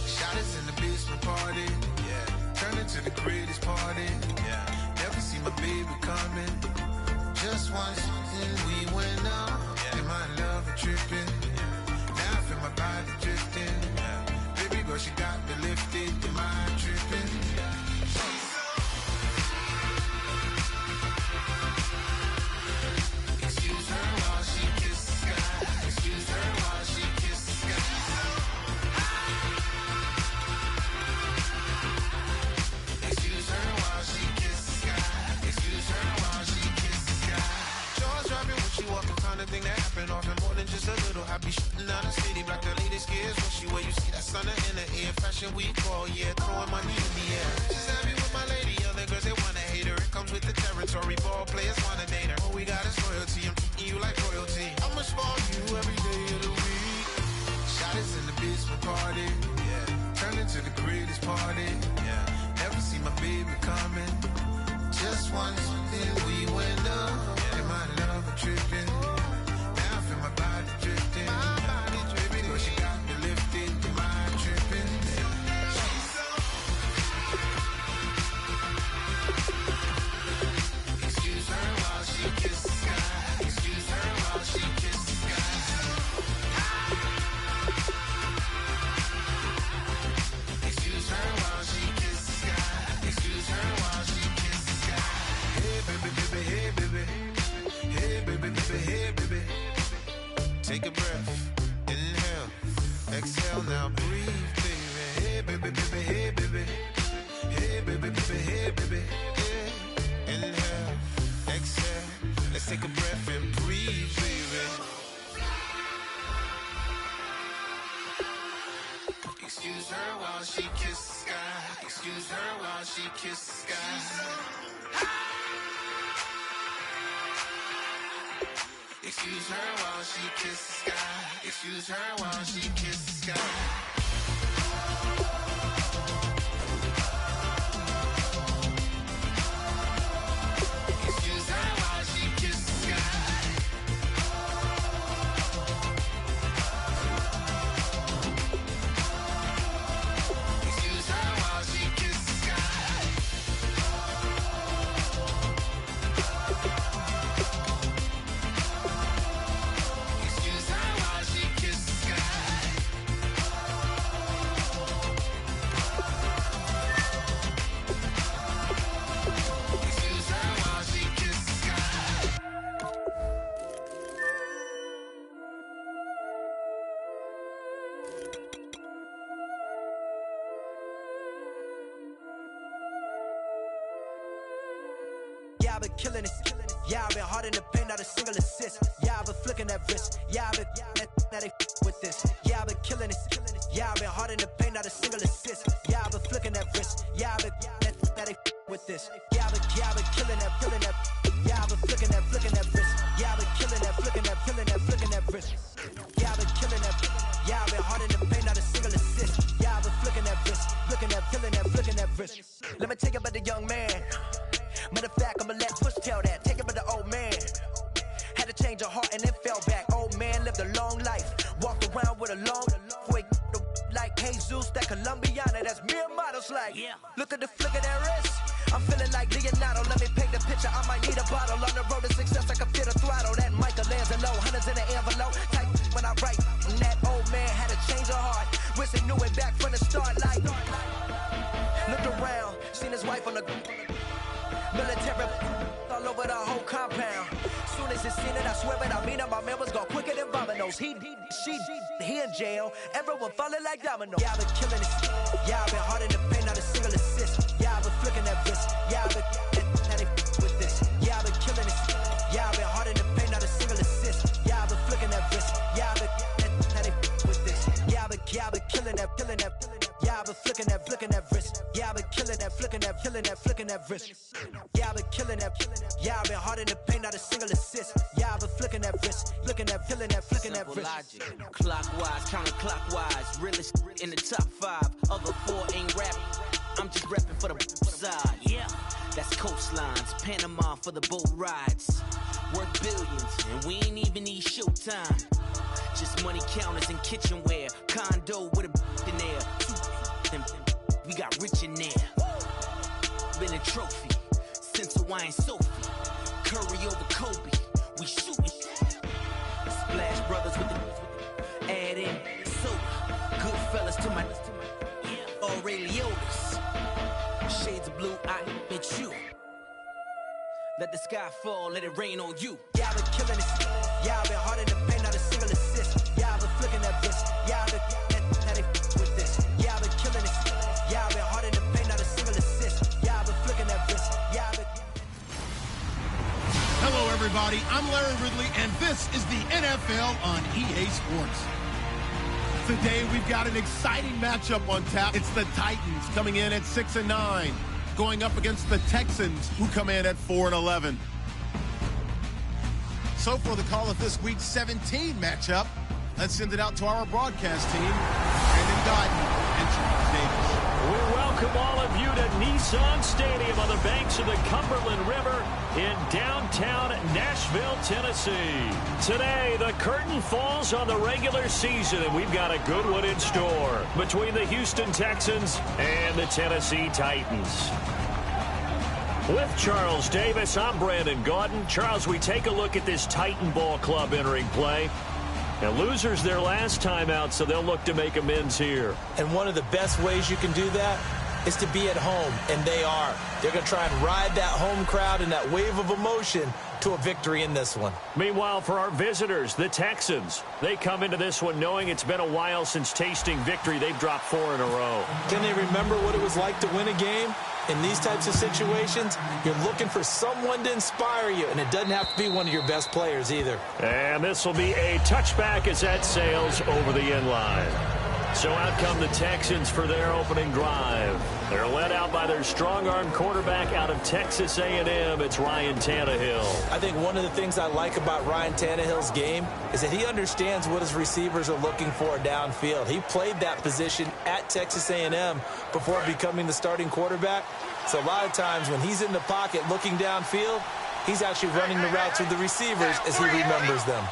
Shot us in the basement party, yeah. Turn into the greatest party, yeah. Never see my baby coming. Just once, and we went up, yeah. And my love a tripping, yeah. Now I feel my body drifting, yeah. Baby girl, she got me lifted, your mind tripping, yeah. Excuse her while she kiss the sky. Excuse her while she kiss the sky. Excuse her while she kiss the sky. Excuse her while she kiss the sky. Jaws dropping when she walking, kind of thing that happen often more than just a little. I be shooting down the city, black the latest gears. When she wear, you see that sun in the air. Fashion week all year, throwing money in the air. She's happy with my lady, other girls they wanna hate her. It comes with the territory, ball players wanna date her. All we got is loyalty, I'm treating you like royalty. I'ma spoil you every day of the week. Shot us in the basement party, yeah. Turn into the greatest party, yeah. Never see my baby coming. Just once, then we went up, yeah. And my love a tripping. Now I feel my body drifting. My body dripping. Girl, she got me lifted, your mind tripping. Excuse her while she kiss the sky. Excuse her while she kiss the sky. Excuse her while she kiss the sky. Excuse her while she kiss the sky. Hey baby, baby, hey baby. Hey baby, baby, hey baby. Take a breath, inhale, exhale, now breathe, baby. Hey baby, baby, hey baby. Hey baby, baby, hey baby. Hey. Inhale, exhale, let's take a breath and breathe, baby. Excuse her while she kiss the sky. Excuse her while she kiss the sky. Excuse her while she kiss the sky. Excuse her while she kiss the sky. Excuse her while she kiss the sky. Excuse her while she kiss the sky. Excuse her while she kiss the sky. Excuse her while she kiss the sky. Yeah, I've been killing it. Yeah, I've been hard in the paint, not a single assist. Yeah, I've been flicking that wrist. Yeah, I've been that they with this. Yeah, I've been killing it. Yeah, I've been hard in the paint, not a single assist. Yeah, I've been flicking that wrist. Yeah, I've been that they with this. Yeah, I've been killing that, killing that. Yeah, I've been flicking that wrist. Yeah, I've been killing that, flicking that wrist. Yeah, I've been killing that. Yeah, I've been hard in the paint, not a single assist. Yeah, I've been flicking that wrist, flicking that, killing that, flicking that wrist. Let me take it about the young man. Matter of fact, I'ma let Push tell that. Take it by the old man. Had to change her heart and then fell back. Old man lived a long life. Walked around with a long way like Jesus, that Colombiana. That's mere models like. Yeah. Look at the flick of that wrist. I'm feeling like Leonardo. Let me paint the picture. I might need a bottle. On the road to success, I can fit a throttle. That Michelangelo, hundreds in the envelope. Type when I write. And that old man had to change her heart. Wish he knew it back from the start. Like, looked around, seen his wife on the military all over the whole compound. Soon as he seen it, I swear it, I mean it, my man was gone quicker than Domino's. He in jail, everyone falling like dominoes. Yeah, I've been killing it. Yeah, I've been hard in the paint, not a single assist. Yeah, I've been flicking that wrist. Yeah, I've been now they with this. Yeah, I've been killing it. Yeah, I've been hard in the paint, not a single assist. Yeah, I've been flicking that wrist. Yeah, I've been now they with this. Yeah, I've been killing that, killing that. Yeah, I've been flicking that wrist. Yeah, I've been killing that, flicking that, flicking that wrist. Yeah, I've been killing that. Yeah, I've been hard in the paint, not a single assist. Yeah, I've been flicking that wrist, flicking that, killing that, flicking that wrist. Logic, clockwise, counterclockwise, realest in the top 5. Other four ain't rapping. I'm just rapping for the side. Yeah, that's coastlines. Panama for the boat rides. Worth billions, and we ain't even need showtime. Just money counters and kitchenware. Condo with a in there. We got rich in there. Been a trophy since Hawaiian Sophie. Curry over Kobe. We shootin'. Splash Brothers with the add in soda. Good fellas to my Aureliotas. Shades of blue, I admit you. Let the sky fall, let it rain on you. Y'all been killing this. Y'all been hard in the paint, not a single assist. Y'all been flicking that bitch. Y'all been how they with this. Y'all been killing this. Y'all been hard in the paint, not a single assist. Y'all been flicking that bitch. Y'all been. Hello, everybody. I'm Larry Ridley, and this is the NFL on EA Sports. Today, we've got an exciting matchup on tap. It's the Titans coming in at 6-9, going up against the Texans, who come in at 4-11. So for the call of this week's 17 matchup, let's send it out to our broadcast team, Brandon Guyton and Charles Davis. We welcome all of you to Nissan Stadium on the banks of the Cumberland River in downtown Nashville, Tennessee. Today, the curtain falls on the regular season, and we've got a good one in store between the Houston Texans and the Tennessee Titans. With Charles Davis, I'm Brandon Guyton. Charles, we take a look at this Titan ball club entering play. Now, losers their last time out, so they'll look to make amends here. And one of the best ways you can do that is to be at home, and they are. They're going to try and ride that home crowd and that wave of emotion to a victory in this one. Meanwhile, for our visitors, the Texans, they come into this one knowing it's been a while since tasting victory. They've dropped 4 in a row. Can they remember what it was like to win a game? In these types of situations, you're looking for someone to inspire you, and it doesn't have to be one of your best players either. And this will be a touchback as that sails over the end line. So out come the Texans for their opening drive. They're led out by their strong-arm quarterback out of Texas A&M. It's Ryan Tannehill. I think one of the things I like about Ryan Tannehill's game is that he understands what his receivers are looking for downfield. He played that position at Texas A&M before becoming the starting quarterback. So a lot of times when he's in the pocket looking downfield, he's actually running the routes with the receivers as he remembers them.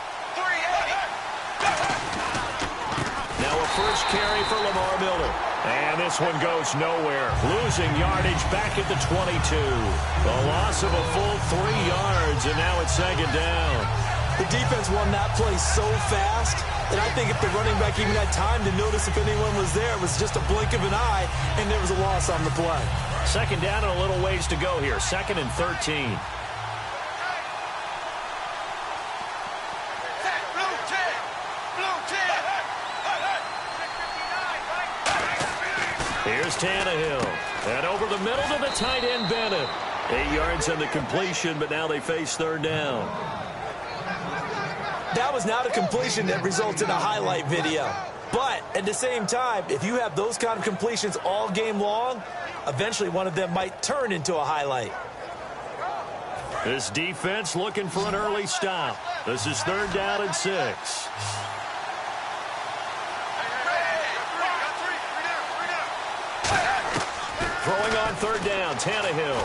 Now a first carry for Lamar Miller. And this one goes nowhere. Losing yardage back at the 22. A loss of a full 3 yards, and now it's second down. The defense won that play so fast that I think if the running back even had time to notice if anyone was there, it was just a blink of an eye, and there was a loss on the play. Second down and a little ways to go here. 2nd and 13. Here's Tannehill. And over the middle to the tight end, Bennett. 8 yards on the completion, but now they face third down. That was not a completion that results in a highlight video. But at the same time, if you have those kind of completions all game long, eventually one of them might turn into a highlight. This defense looking for an early stop. This is 3rd down and 6. Throwing on 3rd down, Tannehill.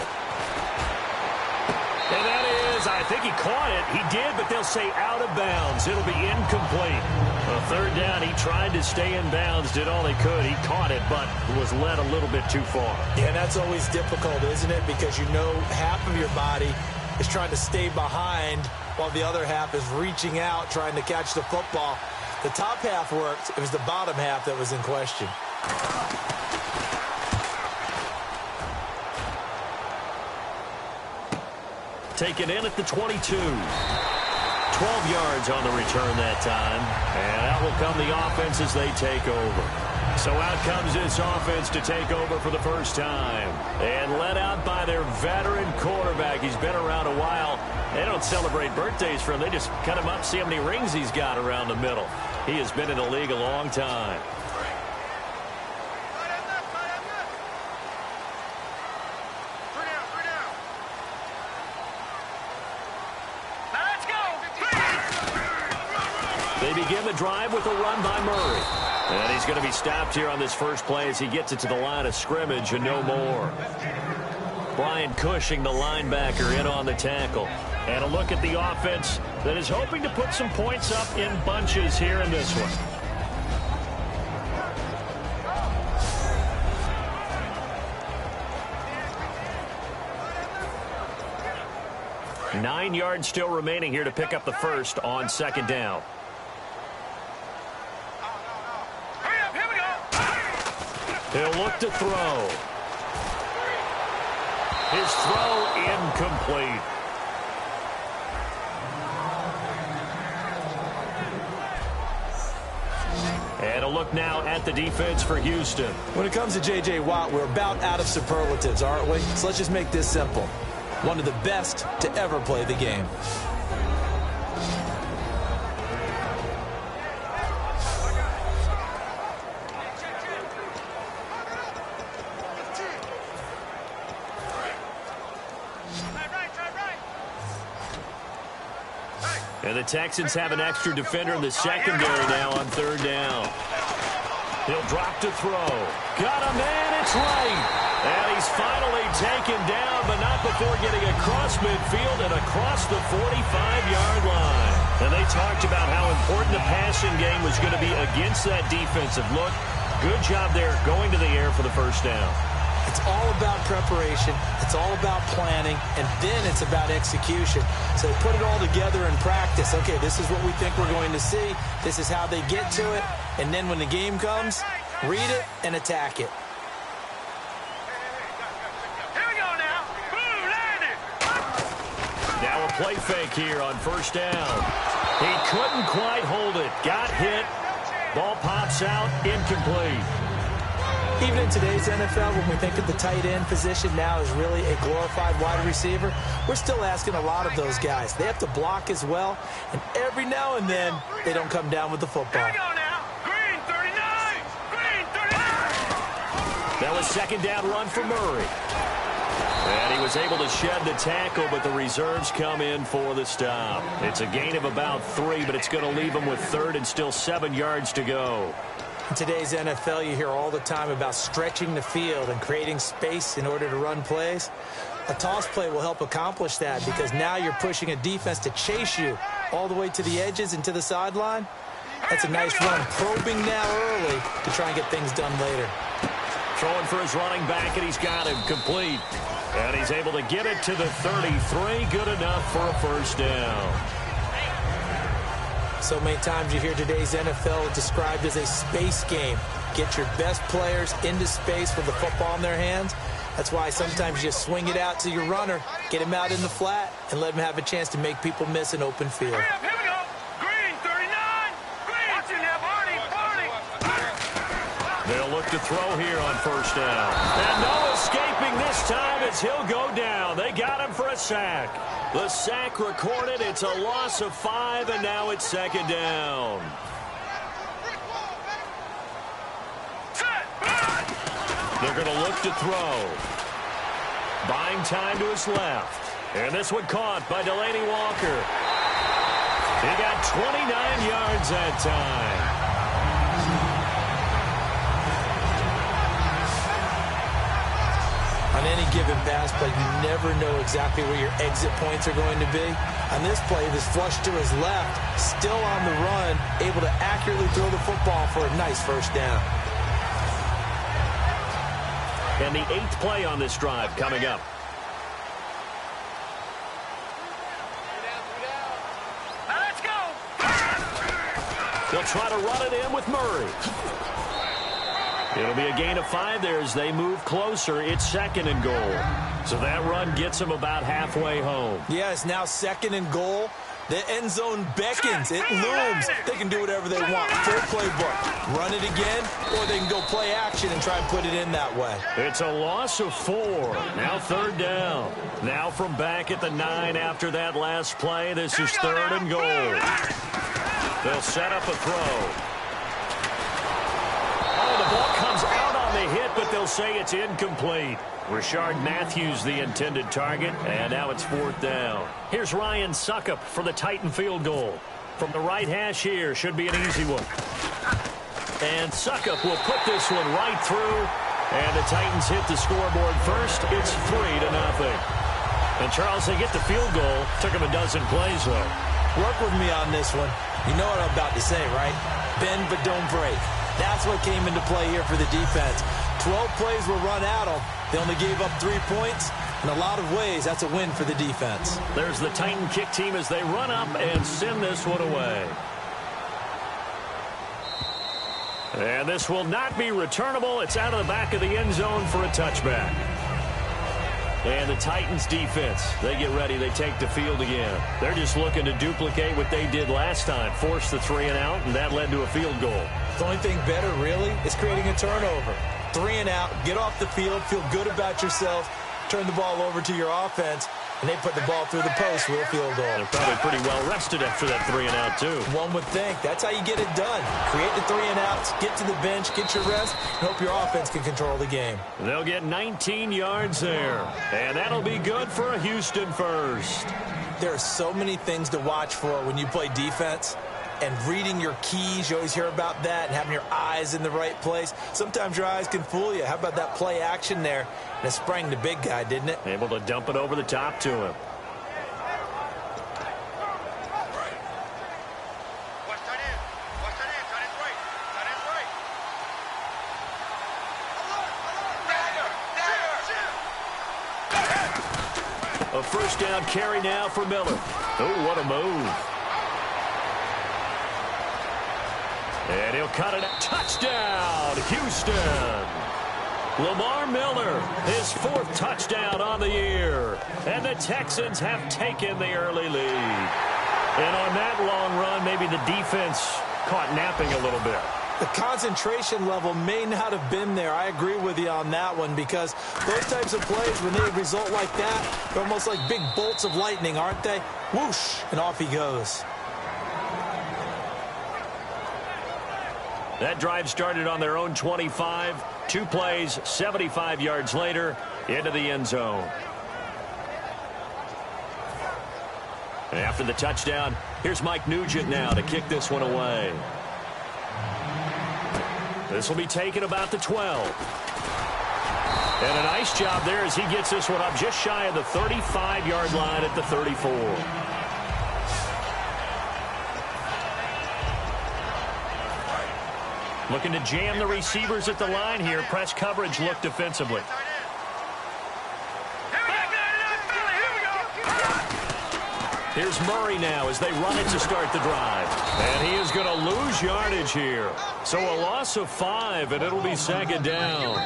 And that is, I think he caught it. He did, but they'll say out of bounds. It'll be incomplete. On 3rd down, he tried to stay in bounds, did all he could. He caught it, but was led a little bit too far. Yeah, that's always difficult, isn't it? Because you know half of your body is trying to stay behind while the other half is reaching out, trying to catch the football. The top half worked. It was the bottom half that was in question. Taken in at the 22. 12 yards on the return that time. And out will come the offense as they take over. So out comes this offense to take over for the first time. And led out by their veteran quarterback. He's been around a while. They don't celebrate birthdays for him. They just cut him up, see how many rings he's got around the middle. He has been in the league a long time. They begin the drive with a run by Murray. And he's going to be stopped here on this first play as he gets it to the line of scrimmage and no more. Brian Cushing, the linebacker, in on the tackle. And a look at the offense that is hoping to put some points up in bunches here in this one. Nine yards still remaining here to pick up the first on second down. He'll look to throw. His throw incomplete. And a look now at the defense for Houston. When it comes to J.J. Watt, we're about out of superlatives, aren't we? So let's just make this simple. One of the best to ever play the game. And the Texans have an extra defender in the secondary now on third down. He'll drop to throw. Got a man, it's right. And he's finally taken down, but not before getting across midfield and across the 45-yard line. And they talked about how important the passing game was going to be against that defensive look. Good job there going to the air for the first down. It's all about preparation. It's all about planning. And then it's about execution. So they put it all together in practice. Okay, this is what we think we're going to see. This is how they get to it. And then when the game comes, read it and attack it. Here we go now. Boom, landed. Now a play fake here on first down. He couldn't quite hold it. Got hit. Ball pops out. Incomplete. Even in today's NFL, when we think of the tight end position now as really a glorified wide receiver, we're still asking a lot of those guys. They have to block as well, and every now and then, they don't come down with the football. Here we go now. Green 39. Green 39. That was second down run for Murray. And he was able to shed the tackle, but the reserves come in for the stop. It's a gain of about 3, but it's going to leave him with third and still 7 yards to go. In today's NFL, you hear all the time about stretching the field and creating space in order to run plays. A toss play will help accomplish that because now you're pushing a defense to chase you all the way to the edges and to the sideline. That's a nice run, probing now early to try and get things done later. Throwing for his running back, and he's got him complete. And he's able to get it to the 33. Good enough for a first down. So many times you hear today's NFL described as a space game. Get your best players into space with the football in their hands. That's why sometimes you swing it out to your runner, get him out in the flat, and let him have a chance to make people miss an open field. Here we go. Green 39. Green. Watching that Barney. They'll look to throw here on first down. And no escaping this time as he'll go down. They got him for a sack. The sack recorded. It's a loss of 5, and now it's second down. They're going to look to throw. Buying time to his left. And this one caught by Delaney Walker. He got 29 yards that time. On any given pass play, you never know exactly where your exit points are going to be. On this play, this flush to his left, still on the run, able to accurately throw the football for a nice first down. And the 8th play on this drive coming up. Now let's go. They'll try to run it in with Murray. It'll be a gain of 5 there as they move closer. It's second and goal. So that run gets them about halfway home. Yes, now second and goal. The end zone beckons. It looms. They can do whatever they want. Full playbook. Run it again, or they can go play action and try and put it in that way. It's a loss of 4. Now third down. Now from back at the 9 after that last play. This is third and goal. They'll set up a throw. The ball comes out on the hit, but they'll say it's incomplete. Rashard Matthews, the intended target, and now it's fourth down. Here's Ryan Suckup for the Titan field goal. From the right hash here, should be an easy one. And Suckup will put this one right through. And the Titans hit the scoreboard first. It's 3-0. And Charles, they get the field goal. Took them a dozen plays, though. Work with me on this one. You know what I'm about to say, right? Bend but don't break. That's what came into play here for the defense. 12 plays were run at them. They only gave up 3 points. In a lot of ways, that's a win for the defense. There's the Titan kick team as they run up and send this one away. And this will not be returnable. It's out of the back of the end zone for a touchback. And the Titans defense, they get ready. They take the field again. They're just looking to duplicate what they did last time. Force the 3 and out, and that led to a field goal. The only thing better, really, is creating a turnover. 3 and out, get off the field, feel good about yourself, turn the ball over to your offense, and they put the ball through the post with a field goal. They're probably pretty well rested after that 3 and out, too. One would think. That's how you get it done. Create the 3 and outs, get to the bench, get your rest, and hope your offense can control the game. They'll get 19 yards there, and that'll be good for a Houston first. There are so many things to watch for when you play defense. And reading your keys, you always hear about that, and having your eyes in the right place. Sometimes your eyes can fool you. How about that play action there? And it sprang the big guy, didn't it? Able to dump it over the top to him. A first down carry now for Miller. Oh, what a move. And he'll cut it. Touchdown, Houston. Lamar Miller, his 4th touchdown on the year. And the Texans have taken the early lead. And on that long run, maybe the defense caught napping a little bit. The concentration level may not have been there. I agree with you on that one, because those types of plays, when they result like that, they're almost like big bolts of lightning, aren't they? Whoosh, and off he goes. That drive started on their own 25. 2 plays, 75 yards later, into the end zone. And after the touchdown, here's Mike Nugent now to kick this one away. This will be taken about the 12. And a nice job there as he gets this one up just shy of the 35-yard line at the 34. Looking to jam the receivers at the line here. Press coverage look defensively. Here's Murray now as they run it to start the drive. And he is going to lose yardage here. So a loss of 5, and it'll be 2nd down.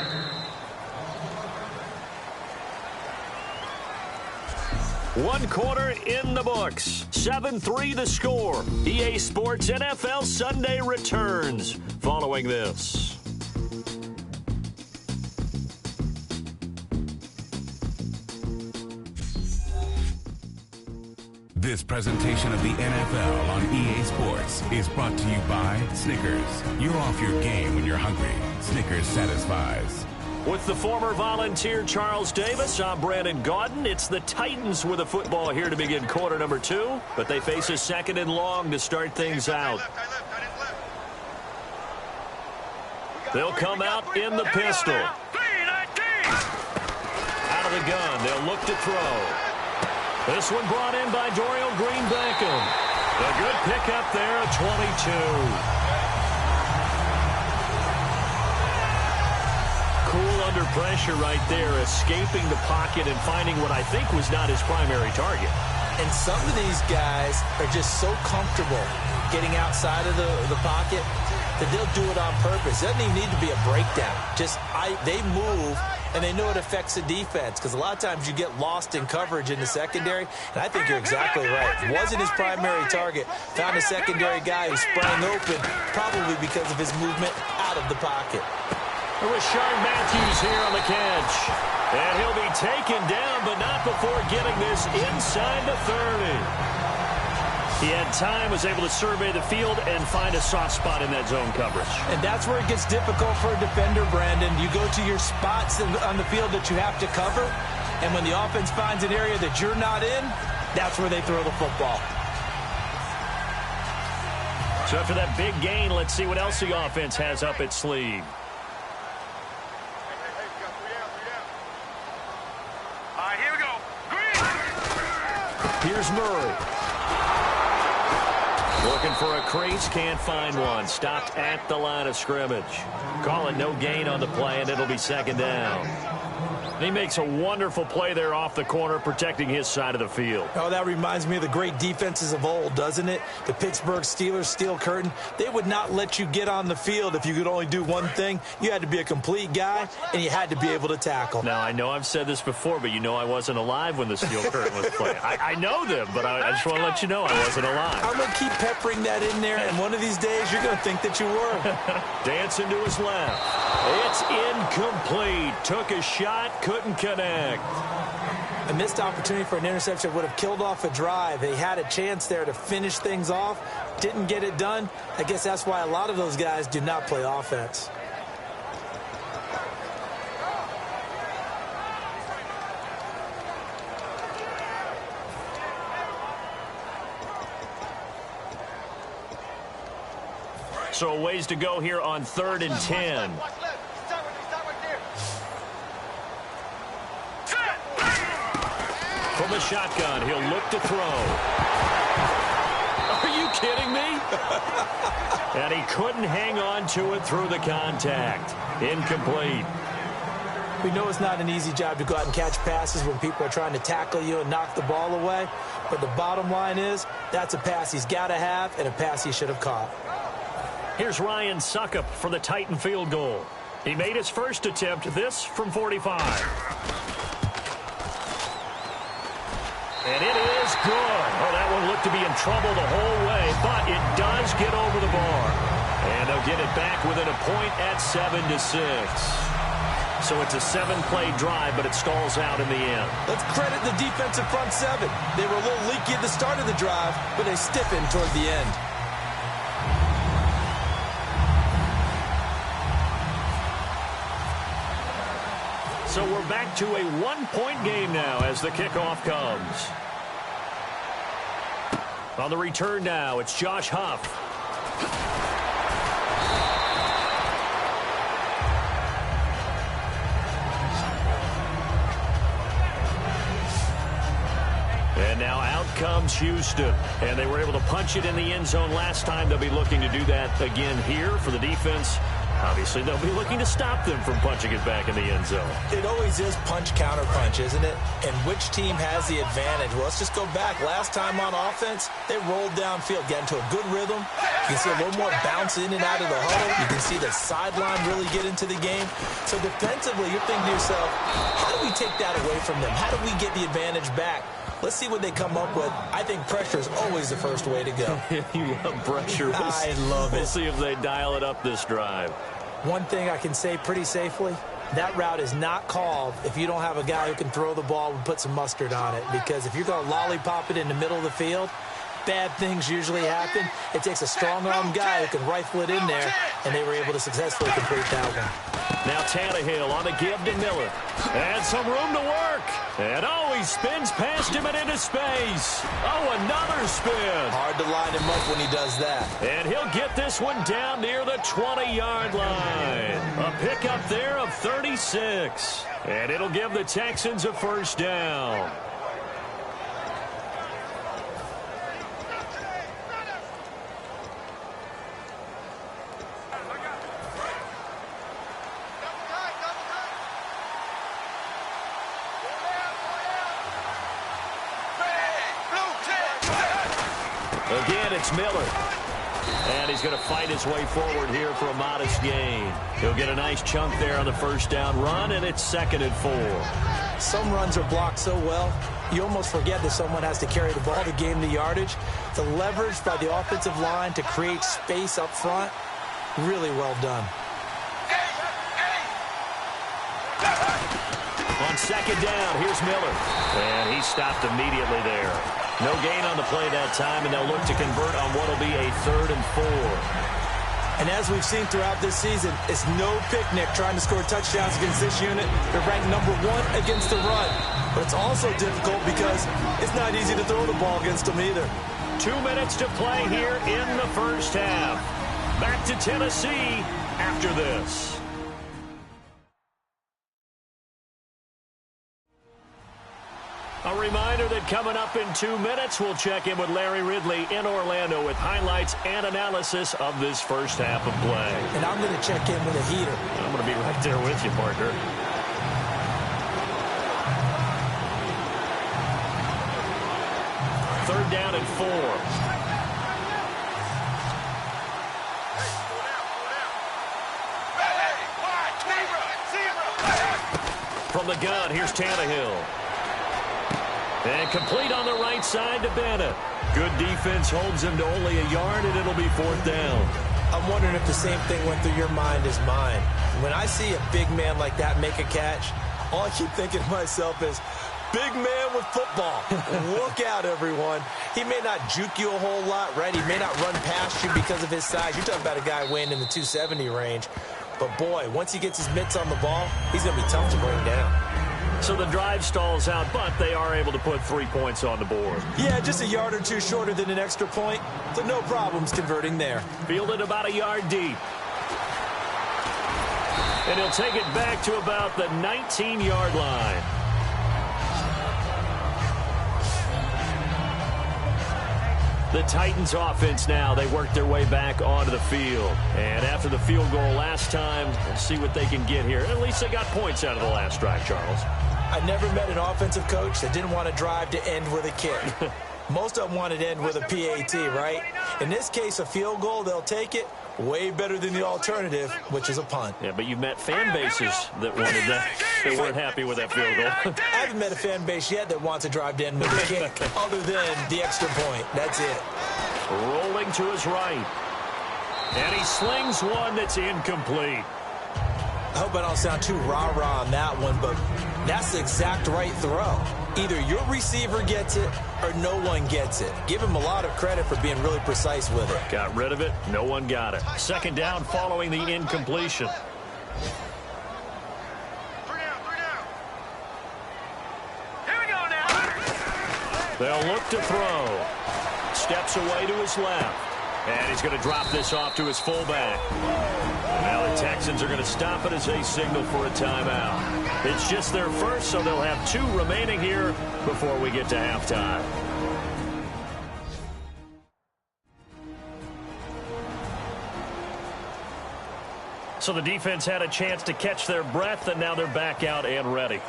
One quarter in the books. 7-3 the score. EA Sports NFL Sunday returns following this. This presentation of the NFL on EA Sports is brought to you by Snickers. You're off your game when you're hungry. Snickers satisfies. With the former Volunteer Charles Davis, I'm Brandon Gaudin. It's the Titans with the football here to begin quarter number 2, but they face a 2nd and long to start things out. They'll come out in the pistol. Out of the gun, they'll look to throw. This one brought in by Dorial Green-Beckham. A good pickup there at 22. Cool under pressure right there, escaping the pocket and finding what I think was not his primary target. And some of these guys are just so comfortable getting outside of the pocket that they'll do it on purpose. It doesn't even need to be a breakdown. They move, and they know it affects the defense, because a lot of times you get lost in coverage in the secondary, and I think you're exactly right. It wasn't his primary target. Found a secondary guy who sprang open, probably because of his movement out of the pocket. It was Sean Matthews here on the catch. And he'll be taken down, but not before getting this inside the 30. He had time, was able to survey the field and find a soft spot in that zone coverage. And that's where it gets difficult for a defender, Brandon. You go to your spots on the field that you have to cover, and when the offense finds an area that you're not in, that's where they throw the football. So after that big gain, let's see what else the offense has up its sleeve. All right, here we go. Green. Here's Murray. Looking for a crease, can't find one. Stopped at the line of scrimmage. Call it no gain on the play, and it'll be second down. He makes a wonderful play there off the corner, protecting his side of the field. Oh, that reminds me of the great defenses of old, doesn't it? The Pittsburgh Steelers, steel curtain. They would not let you get on the field if you could only do one thing. You had to be a complete guy, and you had to be able to tackle. Now, I know I've said this before, but you know I wasn't alive when the steel curtain was playing. I know them, but I just want to let you know I wasn't alive. I'm going to keep peppering that in there, and one of these days you're going to think that you were. Dancing to his left. It's incomplete. Took a shot, couldn't connect. A missed opportunity for an interception would have killed off a drive. They had a chance there to finish things off. Didn't get it done. I guess that's why a lot of those guys do not play offense. So a ways to go here on 3rd and 10. From the shotgun, he'll look to throw. Are you kidding me? And he couldn't hang on to it through the contact. Incomplete. We know it's not an easy job to go out and catch passes when people are trying to tackle you and knock the ball away. But the bottom line is, that's a pass he's got to have and a pass he should have caught. Here's Ryan Suckup for the Titan field goal. He made his first attempt, this from 45. And it is good. Oh, that one looked to be in trouble the whole way, but it does get over the bar. And they'll get it back within a point at 7-6. So it's a 7-play drive, but it stalls out in the end. Let's credit the defensive front seven. They were a little leaky at the start of the drive, but they stiffened toward the end. So we're back to a 1-point game now as the kickoff comes. On the return now, it's Josh Huff. And now out comes Houston. And they were able to punch it in the end zone last time. They'll be looking to do that again here for the defense. Obviously, they'll be looking to stop them from punching it back in the end zone. It always is punch-counter-punch, isn't it? And which team has the advantage? Well, let's just go back. Last time on offense, they rolled downfield, got into a good rhythm. You can see a little more bounce in and out of the huddle. You can see the sideline really get into the game. So defensively, you're thinking to yourself, how do we take that away from them? How do we get the advantage back? Let's see what they come up with. I think pressure is always the first way to go. You love pressure. I love it. We'll see if they dial it up this drive. One thing I can say pretty safely, that route is not called if you don't have a guy who can throw the ball and put some mustard on it. Because if you're going to lollipop it in the middle of the field, bad things usually happen. It takes a strong-arm guy who can rifle it in there, and they were able to successfully complete that one. Now Tannehill on the give to Miller. And some room to work. And oh, he spins past him and into space. Oh, another spin. Hard to line him up when he does that. And he'll get this one down near the 20-yard line. A pickup there of 36. And it'll give the Texans a first down. Again, it's Miller. And he's going to fight his way forward here for a modest gain. He'll get a nice chunk there on the first down run, and it's 2nd and 4. Some runs are blocked so well, you almost forget that someone has to carry the ball to gain the yardage. The leverage by the offensive line to create space up front, really well done. On 2nd down, here's Miller. And he stopped immediately there. No gain on the play that time, and they'll look to convert on what will be a 3rd and 4. And as we've seen throughout this season, it's no picnic trying to score touchdowns against this unit. They're ranked #1 against the run. but it's also difficult because it's not easy to throw the ball against them either. 2 minutes to play here in the first half. Back to Tennessee after this. A reminder that coming up in 2 minutes, we'll check in with Larry Ridley in Orlando with highlights and analysis of this first half of play. And I'm going to check in with a heater. I'm going to be right there with you, partner. Third down and 4. From the gun, here's Tannehill. And complete on the right side to Bennett. Good defense holds him to only a yard, and it'll be 4th down. I'm wondering if the same thing went through your mind as mine. When I see a big man like that make a catch, all I keep thinking to myself is, big man with football. Look out, everyone. He may not juke you a whole lot, right? He may not run past you because of his size. You're talking about a guy weighing in the 270 range. But, boy, once he gets his mitts on the ball, he's going to be tough to bring down. So the drive stalls out, but they are able to put 3 points on the board. Yeah, just a yard or two shorter than an extra point, so no problems converting there. Fielded about a yard deep. And he'll take it back to about the 19-yard line. The Titans offense now, they work their way back onto the field. And after the field goal last time, we'll see what they can get here. At least they got points out of the last drive, Charles. I never met an offensive coach that didn't want to drive to end with a kick. Most of them want to end with a PAT, right? In this case, a field goal, they'll take it. Way better than the alternative, which is a punt. Yeah, but you've met fan bases that wanted that. They weren't happy with that field goal. I haven't met a fan base yet that wants to drive to end with a kick other than the extra point. That's it. Rolling to his right. And he slings one that's incomplete. I hope I don't sound too rah-rah on that one, but that's the exact right throw. Either your receiver gets it or no one gets it. Give him a lot of credit for being really precise with it. Got rid of it. No one got it. Second down following the incompletion. 3 down. Here we go now. They'll look to throw. Steps away to his left. And he's going to drop this off to his fullback. And now the Texans are going to stop it as they signal for a timeout. It's just their first, so they'll have 2 remaining here before we get to halftime. So the defense had a chance to catch their breath, and now they're back out and ready.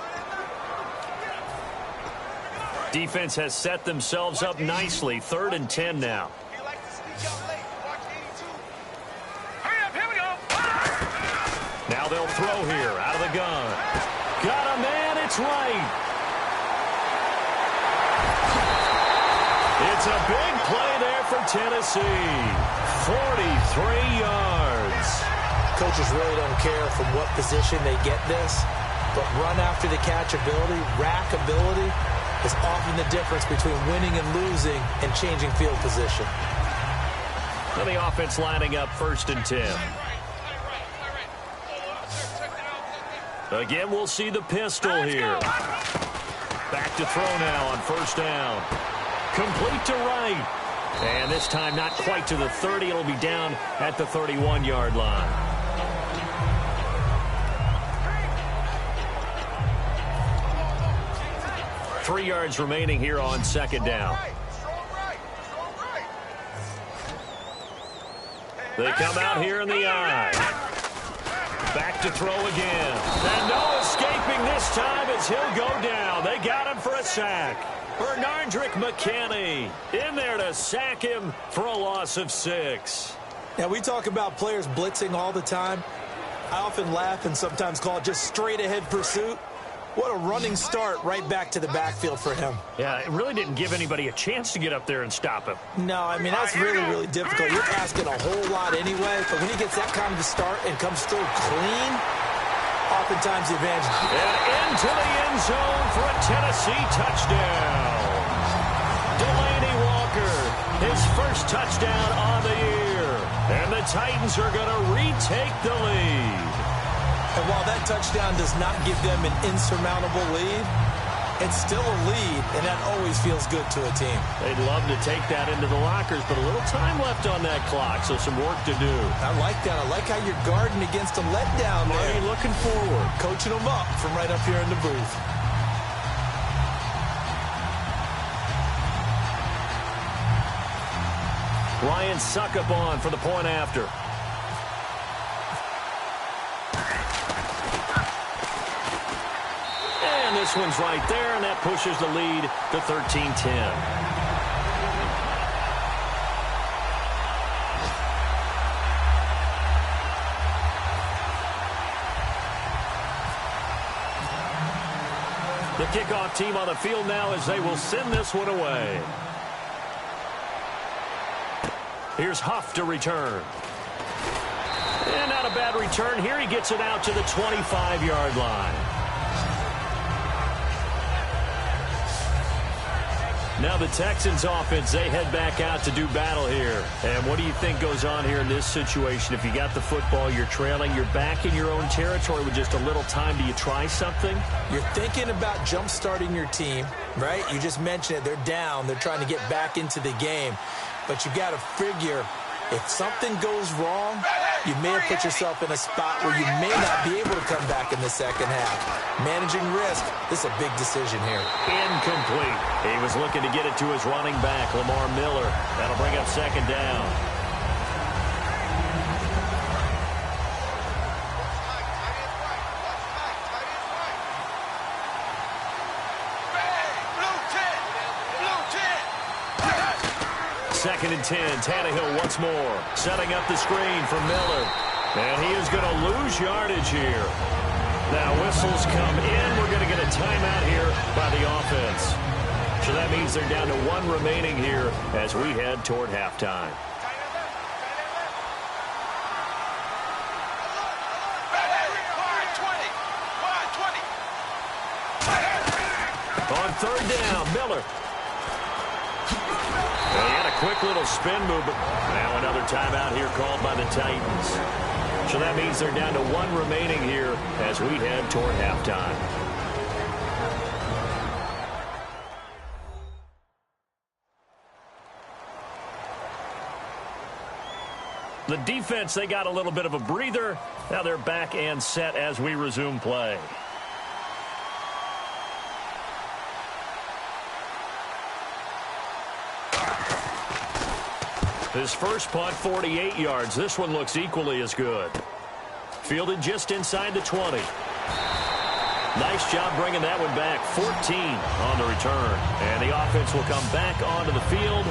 Defense has set themselves up nicely. 3rd and 10 now. Now they'll throw here out of the gun. Got a man, it's right. It's a big play there for Tennessee. 43 yards. Coaches really don't care from what position they get this, but run after the catch ability, rack ability, is often the difference between winning and losing and changing field position. And the offense lining up 1st and 10. Again, we'll see the pistol here. Back to throw now on 1st down. Complete to right. And this time not quite to the 30. It'll be down at the 31-yard line. Three yards remaining here on 2nd down. They come out here in the eye. Back to throw again. And no escaping this time as he'll go down. They got him for a sack. Bernardrick McKinney in there to sack him for a loss of 6. Now, we talk about players blitzing all the time. I often laugh and sometimes call it just straight-ahead pursuit. What a running start right back to the backfield for him. Yeah, it really didn't give anybody a chance to get up there and stop him. No, I mean, that's really, really difficult. You're asking a whole lot anyway, but when he gets that kind of a start and comes through clean, oftentimes the advantage. And into the end zone for a Tennessee touchdown. Delaney Walker, his first touchdown on the year. And the Titans are going to retake the lead. And while that touchdown does not give them an insurmountable lead, It's still a lead, and that always feels good to a team. They'd love to take that into the lockers, but a little time left on that clock, so some work to do. I like that. I like how you're guarding against a letdown there. Marty looking forward. Coaching them up from right up here in the booth. Ryan Suckup on for the point after. And this one's right there, and that pushes the lead to 13-10. The kickoff team on the field now as they will send this one away. Here's Huff to return. And not a bad return here. He gets it out to the 25-yard line. Now the Texans offense, they head back out to do battle here. And what do you think goes on here in this situation? If you got the football, you're trailing, you're back in your own territory with just a little time. Do you try something? You're thinking about jump-starting your team, right? You just mentioned it. They're down. They're trying to get back into the game. But you got to figure, if something goes wrong, you may have put yourself in a spot where you may not be able to come back in the second half. Managing risk, this is a big decision here. Incomplete. He was looking to get it to his running back, Lamar Miller. That'll bring up second down. Second and 10. Tannehill once more. Setting up the screen for Miller. And he is going to lose yardage here. Now whistles come in. We're going to get a timeout here by the offense. So that means they're down to one remaining here as we head toward halftime. On third down, Miller. He had a quick little spin move, but now another timeout here called by the Titans. So that means they're down to one remaining here as we head toward halftime. The defense, they got a little bit of a breather. Now they're back and set as we resume play. His first punt, 48 yards. This one looks equally as good. Fielded just inside the 20. Nice job bringing that one back. 14 on the return. And the offense will come back onto the field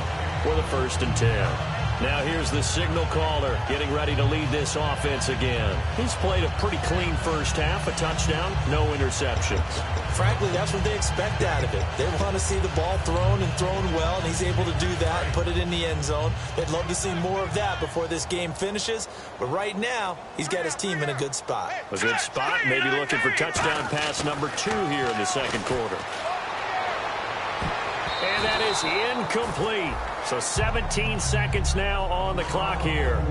for the 1st and 10. Now here's the signal caller getting ready to lead this offense again. He's played a pretty clean first half, a touchdown, no interceptions. Frankly, that's what they expect out of it. They want to see the ball thrown and thrown well, and he's able to do that and put it in the end zone. They'd love to see more of that before this game finishes, but right now, he's got his team in a good spot. A good spot, maybe looking for touchdown pass number 2 here in the second quarter. And that is incomplete. So 17 seconds now on the clock here.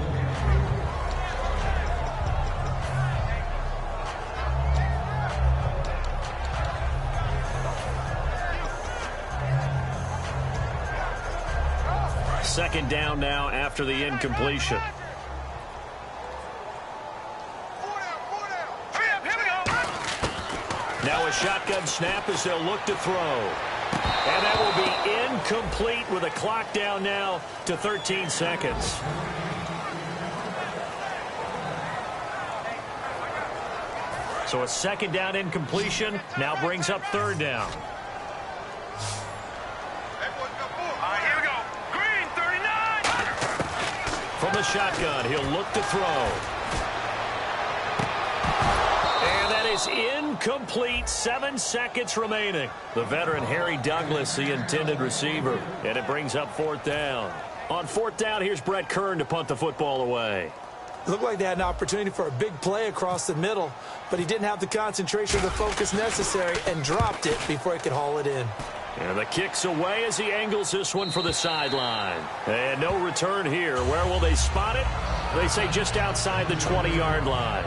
Second down now after the incompletion. Now a shotgun snap as they'll look to throw. And that will be incomplete with a clock down now to 13 seconds. So a second down incompletion now brings up third down. Here we go. Green, 39. From the shotgun, he'll look to throw. Is incomplete. 7 seconds remaining. The veteran Harry Douglas, the intended receiver. And it brings up fourth down. On fourth down, here's Brett Kern to punt the football away. Looked like they had an opportunity for a big play across the middle, but he didn't have the concentration or the focus necessary and dropped it before he could haul it in. And the kick's away as he angles this one for the sideline. And no return here. Where will they spot it? They say just outside the 20-yard line.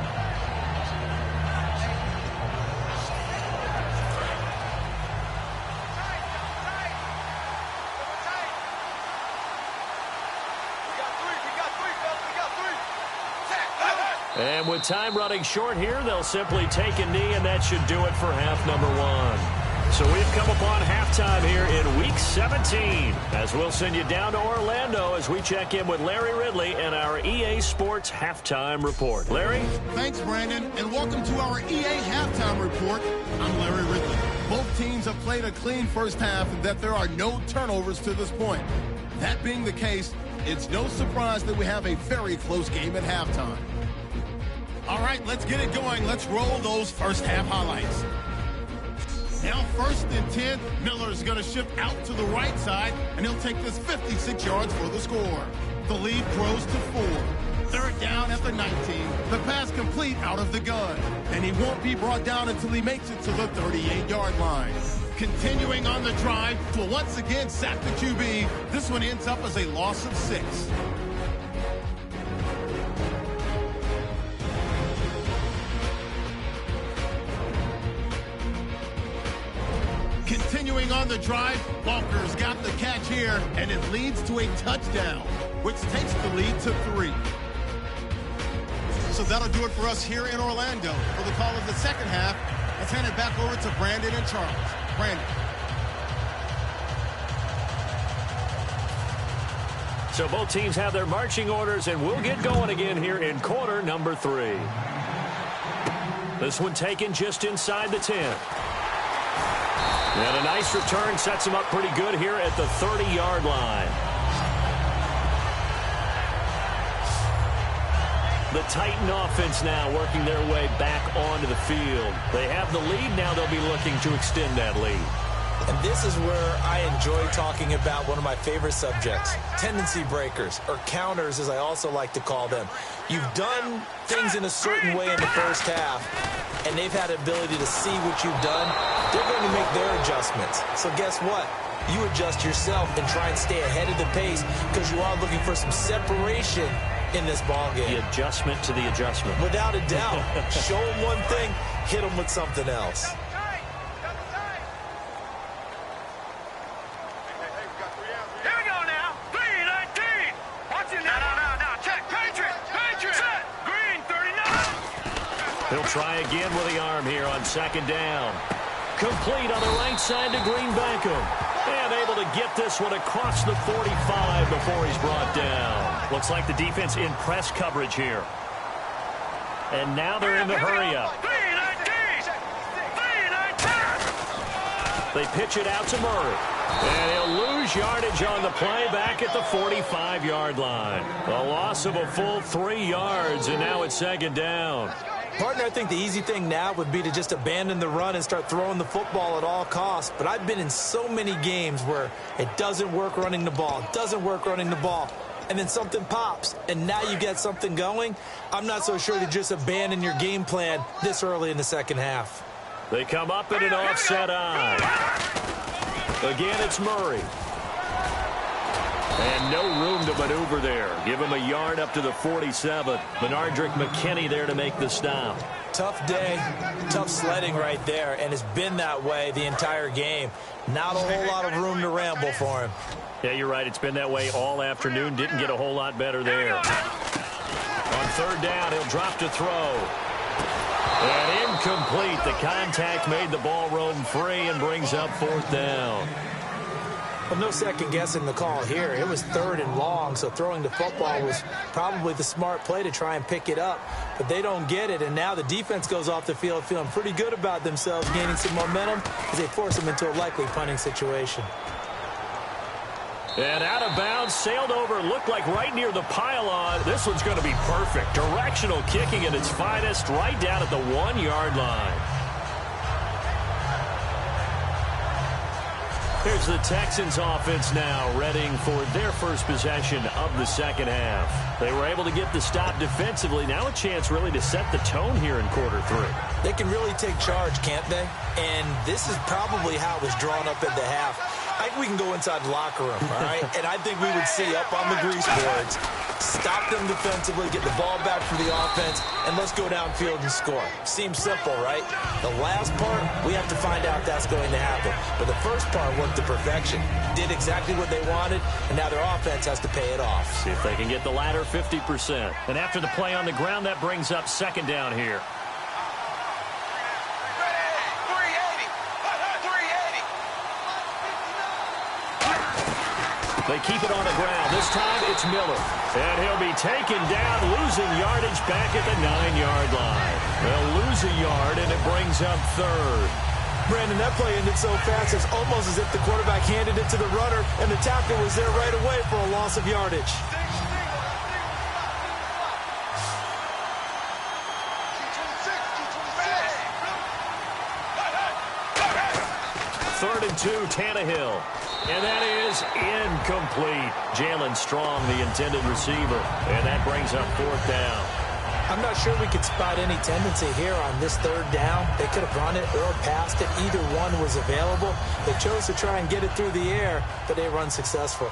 And with time running short here, they'll simply take a knee, and that should do it for half number 1. So we've come upon halftime here in Week 17, as we'll send you down to Orlando as we check in with Larry Ridley and our EA Sports Halftime Report. Larry? Thanks, Brandon, and welcome to our EA Halftime Report. I'm Larry Ridley. Both teams have played a clean first half and that there are no turnovers to this point. That being the case, it's no surprise that we have a very close game at halftime. All right, let's get it going. Let's roll those first half highlights. Now 1st and 10, Miller's going to shift out to the right side, and he'll take this 56 yards for the score. The lead grows to 4. 3rd down at the 19. The pass complete out of the gun, and he won't be brought down until he makes it to the 38-yard line. Continuing on the drive, will once again sack the QB. This one ends up as a loss of 6. Continuing on the drive, Walker's got the catch here, and it leads to a touchdown, which takes the lead to 3. So that'll do it for us here in Orlando. For the call of the second half, let's hand it back over to Brandon and Charles. Brandon. So both teams have their marching orders, and we'll get going again here in quarter number 3. This one taken just inside the 10. And a nice return sets him up pretty good here at the 30-yard line. The Titan offense now working their way back onto the field. They have the lead. Now they'll be looking to extend that lead. And this is where I enjoy talking about one of my favorite subjects, tendency breakers, or counters as I also like to call them. You've done things in a certain way in the first half, and they've had the ability to see what you've done. They're going to make their adjustments. So guess what? You adjust yourself and try and stay ahead of the pace because you are looking for some separation in this ball game. The adjustment to the adjustment. Without a doubt. Show them one thing, hit them with something else. He'll try again with the arm here on 2nd down. Complete on the right side to Green Beckham. And able to get this one across the 45 before he's brought down. Looks like the defense in press coverage here. And now they're in the hurry-up. They pitch it out to Murray. And he'll lose yardage on the play back at the 45-yard line. A loss of a full 3 yards, and now it's 2nd down. Partner, I think the easy thing now would be to just abandon the run and start throwing the football at all costs. But I've been in so many games where it doesn't work running the ball, and then something pops, and now you get something going. I'm not so sure to just abandon your game plan this early in the second half. They come up in an offset eye. Again, it's Murray. And no room to maneuver there. Give him a yard up to the 47. Benardrick McKinney there to make the stop. Tough day, tough sledding right there, and it's been that way the entire game. Not a whole lot of room to ramble for him. Yeah, you're right. It's been that way all afternoon. Didn't get a whole lot better there. On 3rd down, he'll drop to throw. And incomplete. The contact made the ball roam free and brings up 4th down. Well, no second guessing the call here. It was 3rd and long, so throwing the football was probably the smart play to try and pick it up. But they don't get it, and now the defense goes off the field feeling pretty good about themselves, gaining some momentum as they force them into a likely punting situation. And out of bounds, sailed over, looked like right near the pylon. This one's going to be perfect. Directional kicking at its finest, right down at the 1-yard line. Here's the Texans offense now, readying for their first possession of the second half. They were able to get the stop defensively. Now a chance really to set the tone here in quarter 3. They can really take charge, can't they? And this is probably how it was drawn up at the half. I think we can go inside the locker room, all right? And I think we would see up on the grease boards, Stop them defensively, get the ball back for the offense, and let's go downfield and score. Seems simple, right? The last part, we have to find out if that's going to happen. But the first part worked to perfection. Did exactly what they wanted, and now their offense has to pay it off. See if they can get the latter 50%. And after the play on the ground, that brings up second down here. They keep it on the ground. This time it's Miller. And he'll be taken down, losing yardage back at the 9-yard line. They'll lose a yard, and it brings up third. Brandon, that play ended so fast, it's almost as if the quarterback handed it to the runner, and the tackle was there right away for a loss of yardage. Third and 2, Tannehill. And that is incomplete. Jalen Strong, the intended receiver. And that brings up fourth down. I'm not sure we could spot any tendency here on this third down. They could have run it or passed it. Either one was available. They chose to try and get it through the air, but they run successful.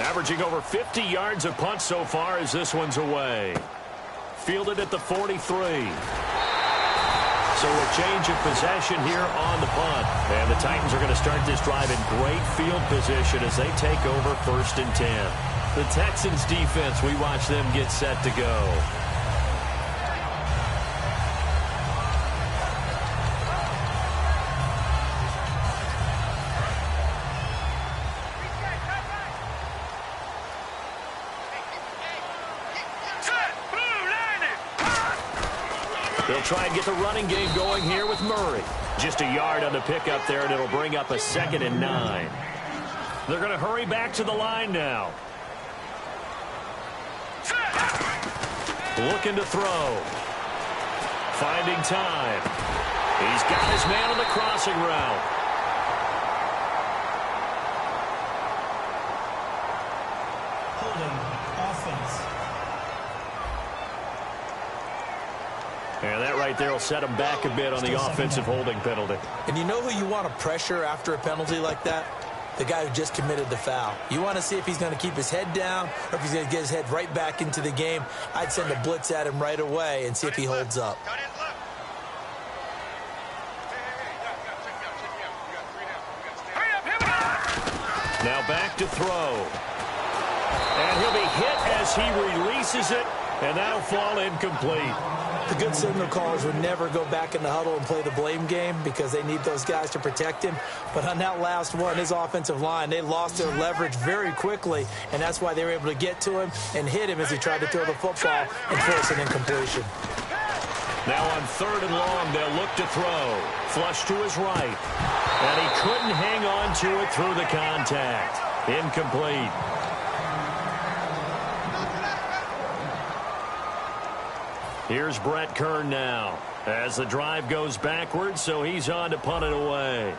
Averaging over 50 yards a punt so far as this one's away. Fielded at the 43. So a change of possession here on the punt. And the Titans are going to start this drive in great field position as they take over 1st and 10. The Texans defense, we watch them get set to go. They'll try and get the running game going here with Murray. Just a yard on the pickup there, and it'll bring up a 2nd and 9. They're going to hurry back to the line now. Looking to throw. Finding time. He's got his man on the crossing route. Holding offense. And that right there will set him back a bit on the offensive holding penalty. And you know who you want to pressure after a penalty like that? The guy who just committed the foul. You want to see if he's going to keep his head down or if he's going to get his head right back into the game. I'd send a blitz at him right away and see if he holds up. Now back to throw. And he'll be hit as he releases it, and that'll fall incomplete. The good signal callers would never go back in the huddle and play the blame game because they need those guys to protect him. But on that last one, his offensive line, they lost their leverage very quickly, and that's why they were able to get to him and hit him as he tried to throw the football and force an incompletion. Now on 3rd and long, they'll look to throw. Flush to his right. And he couldn't hang on to it through the contact. Incomplete. Here's Brett Kern now as the drive goes backwards, so he's on to punt it away.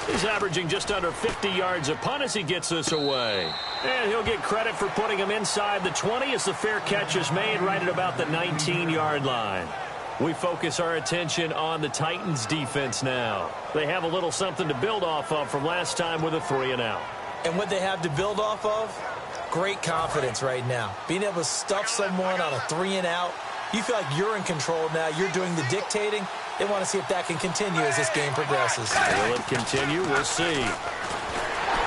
He's averaging just under 50 yards a punt as he gets this away. And he'll get credit for putting him inside the 20 as the fair catch is made right at about the 19-yard line. We focus our attention on the Titans defense now. They have a little something to build off of from last time with a 3-and-out. And what they have to build off of? Great confidence right now. Being able to stuff someone on a 3-and-out. You feel like you're in control now. You're doing the dictating. They want to see if that can continue as this game progresses. Will it continue? We'll see.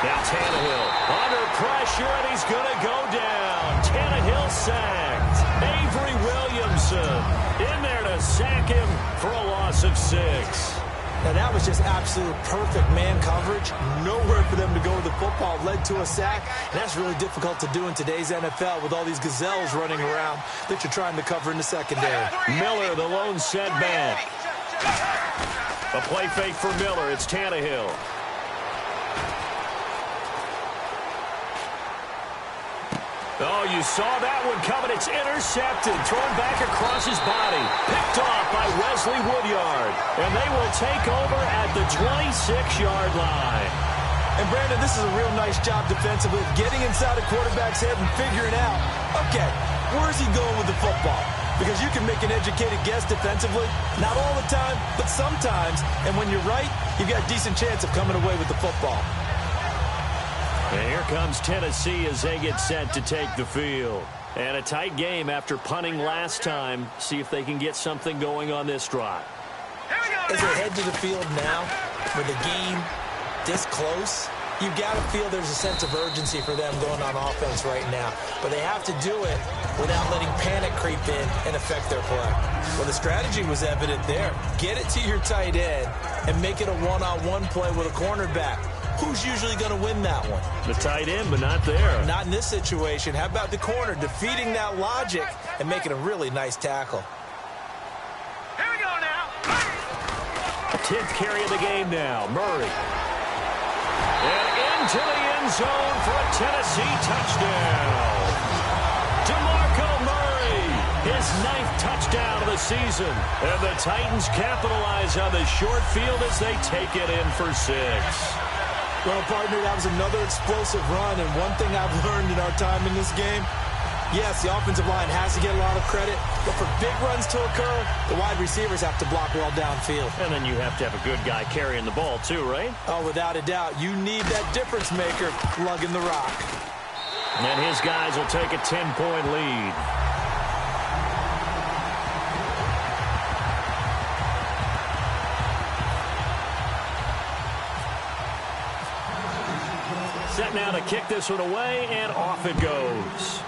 Now Tannehill under pressure, and he's going to go down. Tannehill sacked. Avery Williamson in there to sack him for a loss of 6. Now, that was just absolute perfect man coverage. Nowhere for them to go with the football. Led to a sack. And that's really difficult to do in today's NFL with all these gazelles running around that you're trying to cover in the secondary. Miller, the lone setback. A play fake for Miller. It's Tannehill. Oh, you saw that one coming. It's intercepted. Thrown back across his body. Picked off by Wesley Woodyard. And they will take over at the 26-yard line. And, Brandon, this is a real nice job defensively, getting inside a quarterback's head and figuring out, okay, where's he going with the football? because you can make an educated guess defensively. Not all the time, but sometimes. And when you're right, you've got a decent chance of coming away with the football. And here comes Tennessee as they get set to take the field. And a tight game after punting last time. See if they can get something going on this drive. As they head to the field now, with the game this close, you've got to feel there's a sense of urgency for them going on offense right now. But they have to do it without letting panic creep in and affect their play. Well, the strategy was evident there. Get it to your tight end and make it a one-on-one play with a cornerback. Who's usually going to win that one? The tight end, but not there. Not in this situation. How about the corner defeating that logic and making a really nice tackle? Here we go now. 10th carry of the game now. Murray. And into the end zone for a Tennessee touchdown. DeMarco Murray, his 9th touchdown of the season. And the Titans capitalize on the short field as they take it in for 6. Well, partner, that was another explosive run, and one thing I've learned in our time in this game, yes, the offensive line has to get a lot of credit, but for big runs to occur, the wide receivers have to block well downfield. And then you have to have a good guy carrying the ball too, right? Oh, without a doubt. You need that difference maker lugging the rock. And his guys will take a 10-point lead. Set now to kick this one away, and off it goes.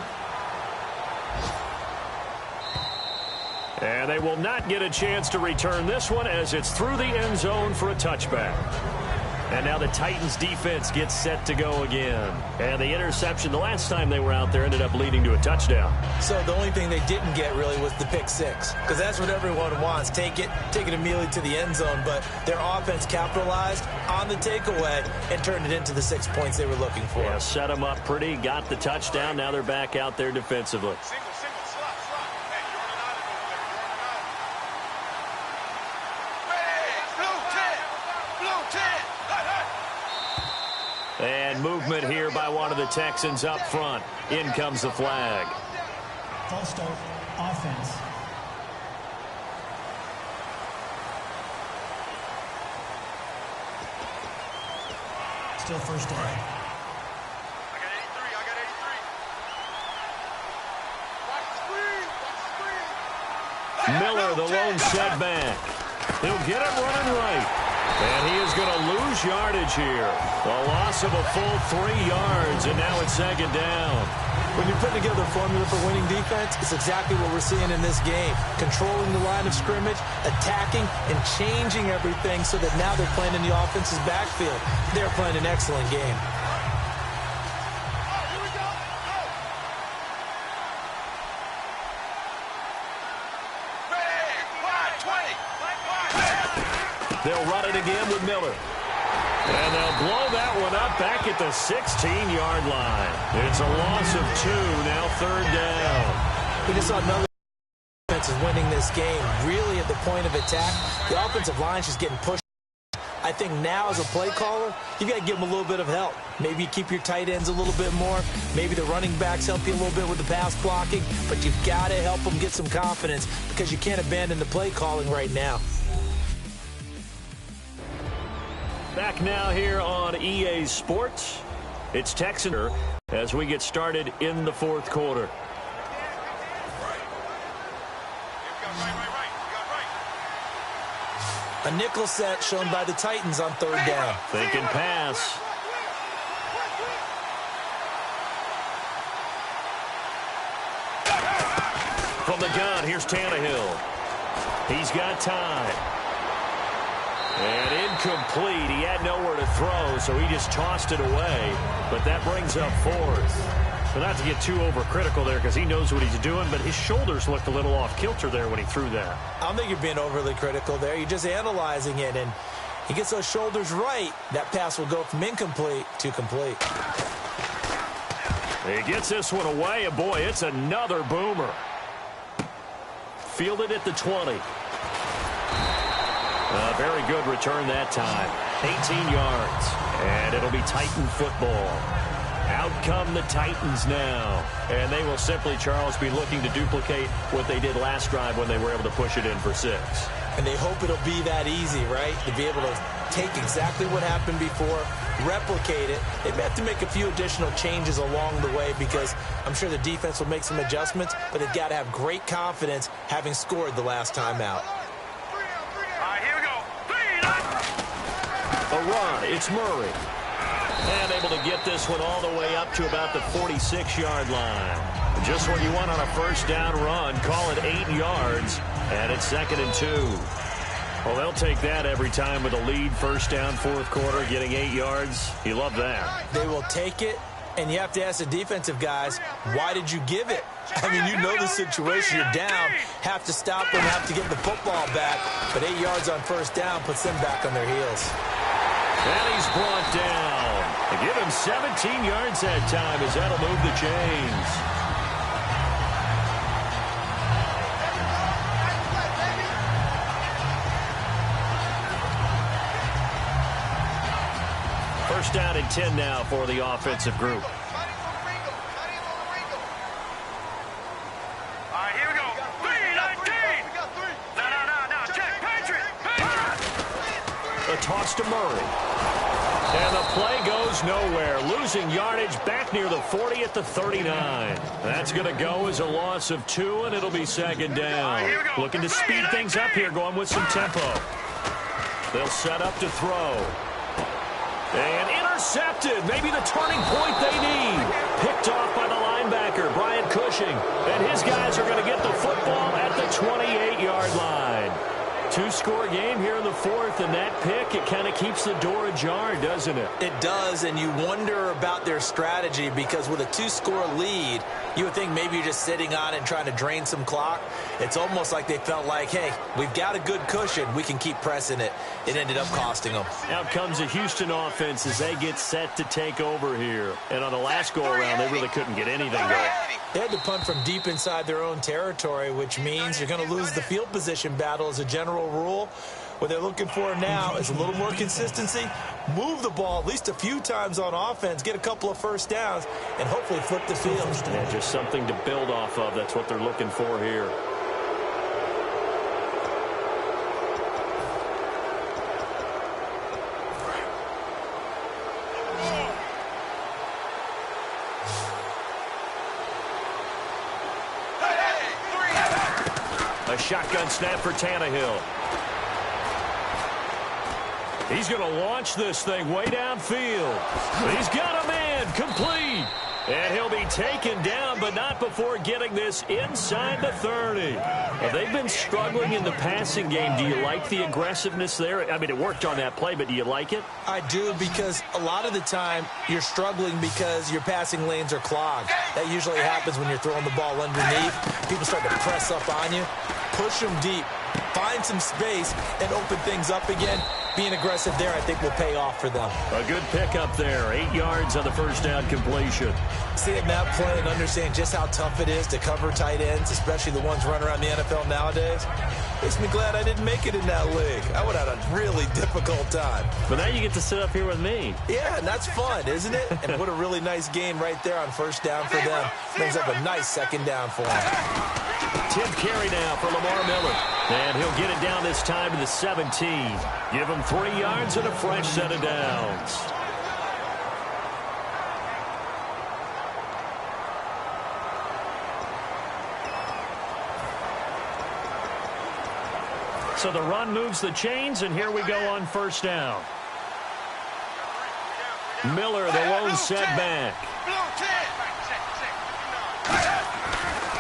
And they will not get a chance to return this one as it's through the end zone for a touchback. And now the Titans defense gets set to go again. And the interception the last time they were out there ended up leading to a touchdown. So the only thing they didn't get really was the pick 6, because that's what everyone wants. Take it immediately to the end zone, but their offense capitalized on the takeaway and turned it into the 6 points they were looking for. Yeah, set them up pretty, got the touchdown. Now they're back out there defensively. Single, slot. Hey, you're on an island over there. You're on an island. Hey, blue 10. And movement here by one of the Texans up front. In comes the flag. False start, offense. Still first down. I got 83. Watch the screen. Miller, the lone setback. He'll get it running right. And he is going to lose yardage here. A loss of a full 3 yards, and now it's 2nd down. When you're putting together a formula for winning defense, it's exactly what we're seeing in this game. Controlling the line of scrimmage, attacking, and changing everything so that now they're playing in the offense's backfield. They're playing an excellent game. They'll run it again with Miller. And they'll blow that one up back at the 16-yard line. It's a loss of 2, now 3rd down. We just saw another defense is winning this game. Really at the point of attack, the offensive line's just getting pushed. I think now as a play caller, you got to give them a little bit of help. Maybe you keep your tight ends a little bit more. Maybe the running backs help you a little bit with the pass blocking. But you've got to help them get some confidence because you can't abandon the play calling right now. Back now here on EA Sports. It's Texaner as we get started in the 4th quarter. A nickel set shown by the Titans on 3rd down. Thinking pass. From the gun, here's Tannehill. He's got time. And incomplete. He had nowhere to throw, so he just tossed it away. But that brings up 4th. So not to get too overcritical there because he knows what he's doing, but his shoulders looked a little off kilter there when he threw that. I don't think you're being overly critical there. You're just analyzing it, and he gets those shoulders right. That pass will go from incomplete to complete. He gets this one away, and boy, it's another boomer. Fielded at the 20. A very good return that time. 18 yards. And it'll be Titan football. Out come the Titans now. And they will simply, Charles, be looking to duplicate what they did last drive when they were able to push it in for 6. And they hope it'll be that easy, right? To be able to take exactly what happened before, replicate it. They may have to make a few additional changes along the way because I'm sure the defense will make some adjustments, but they've got to have great confidence having scored the last time out. All right, here we go. A run, it's Murray. And able to get this one all the way up to about the 46-yard line. Just what you want on a first down run. Call it 8 yards, and it's 2nd and 2. Well, they'll take that every time with a lead, first down, fourth quarter, getting 8 yards. You love that. They will take it, and you have to ask the defensive guys, why did you give it? I mean, you know the situation. You're down, have to stop them, have to get the football back, but 8 yards on first down puts them back on their heels. And he's brought down. They give him 17 yards that time as that'll move the chains. First down and 10 now for the offensive group. A toss to Murray. And the play goes nowhere. Losing yardage back near the 40 at the 39. That's going to go as a loss of 2, and it'll be 2nd down. Looking to speed things up here, going with some tempo. They'll set up to throw. And intercepted. Maybe the turning point they need. Picked off by the linebacker, Brian Cushing. And his guys are going to get the football at the 28-yard line. 2-score game here in the 4th, and that pick, it kind of keeps the door ajar, doesn't it? It does, and you wonder about their strategy because with a 2-score lead, you would think maybe you're just sitting on it and trying to drain some clock. It's almost like they felt like, hey, we've got a good cushion. We can keep pressing it. It ended up costing them. Out comes the Houston offense as they get set to take over here. And on the last go-around, they really couldn't get anything going. They had to punt from deep inside their own territory, which means you're going to lose the field position battle as a general rule. What they're looking for now is a little more consistency, move the ball at least a few times on offense, get a couple of first downs, and hopefully flip the field. Yeah, just something to build off of. That's what they're looking for here. A shotgun snap for Tannehill. He's going to launch this thing way downfield. He's got a man complete. And he'll be taken down, but not before getting this inside the 30. Well, they've been struggling in the passing game. Do you like the aggressiveness there? I mean, it worked on that play, but do you like it? I do, because a lot of the time you're struggling because your passing lanes are clogged. That usually happens when you're throwing the ball underneath. People start to press up on you. Push them deep. Find some space and open things up again. Being aggressive there, I think, will pay off for them. A good pickup there. 8 yards on the first down completion. Seeing that play and understand just how tough it is to cover tight ends, especially the ones running around the NFL nowadays, makes me glad I didn't make it in that league. I would have had a really difficult time. But now you get to sit up here with me. Yeah, and that's fun, isn't it? And what a really nice gain right there on first down for them. Brings up a nice second down for them. 10th carry now for Lamar Miller. And he'll get it down this time to the 17. Give him 3 yards and a fresh set of downs. So the run moves the chains, and here we go on first down. Miller, the lone setback.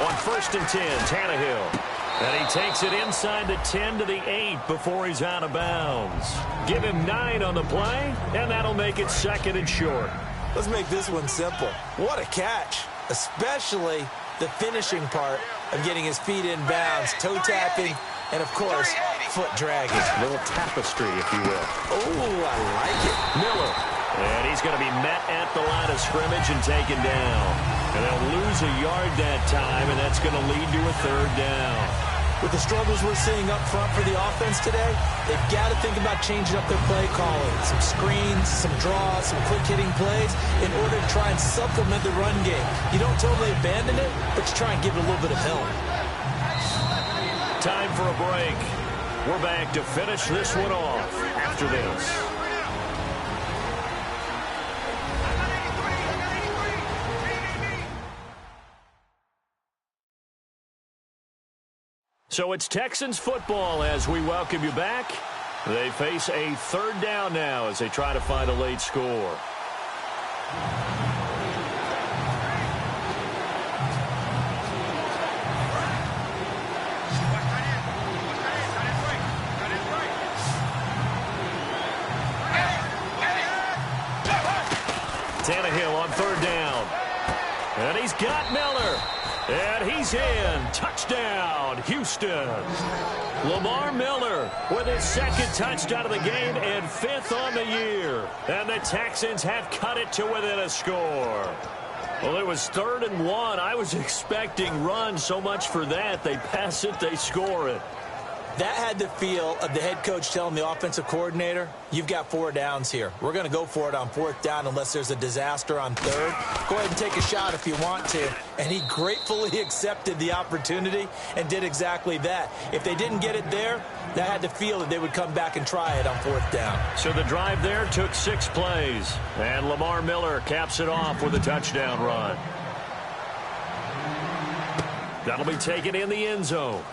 On first and 10, Tannehill. And he takes it inside the 10 to the 8 before he's out of bounds. Give him 9 on the play, and that'll make it second and short. Let's make this one simple. What a catch, especially the finishing part of getting his feet in bounds, toe tapping, and, of course, foot dragging. A little tapestry, if you will. Oh, I like it. Miller. And he's going to be met at the line of scrimmage and taken down. And they'll lose a yard that time, and that's going to lead to a third down. with the struggles we're seeing up front for the offense today, they've got to think about changing up their play calling. Some screens, some draws, some quick-hitting plays in order to try and supplement the run game. You don't totally abandon it, but you try and give it a little bit of help. Time for a break. We're back to finish this one off after this. So it's Texans football as we welcome you back. They face a third down now as they try to find a late score. Tannehill on third down. And he's got Miller. And he's in. Touchdown, Houston. Lamar Miller with his second touchdown of the game and fifth on the year. And the Texans have cut it to within a score. Well, it was 3rd and 1. I was expecting run, so much for that. They pass it, they score it. That had the feel of the head coach telling the offensive coordinator, you've got 4 downs here. We're going to go for it on 4th down unless there's a disaster on 3rd. Go ahead and take a shot if you want to. And he gratefully accepted the opportunity and did exactly that. If they didn't get it there, that had the feel that they would come back and try it on 4th down. So the drive there took 6 plays. And Lamar Miller caps it off with a touchdown run. That'll be taken in the end zone.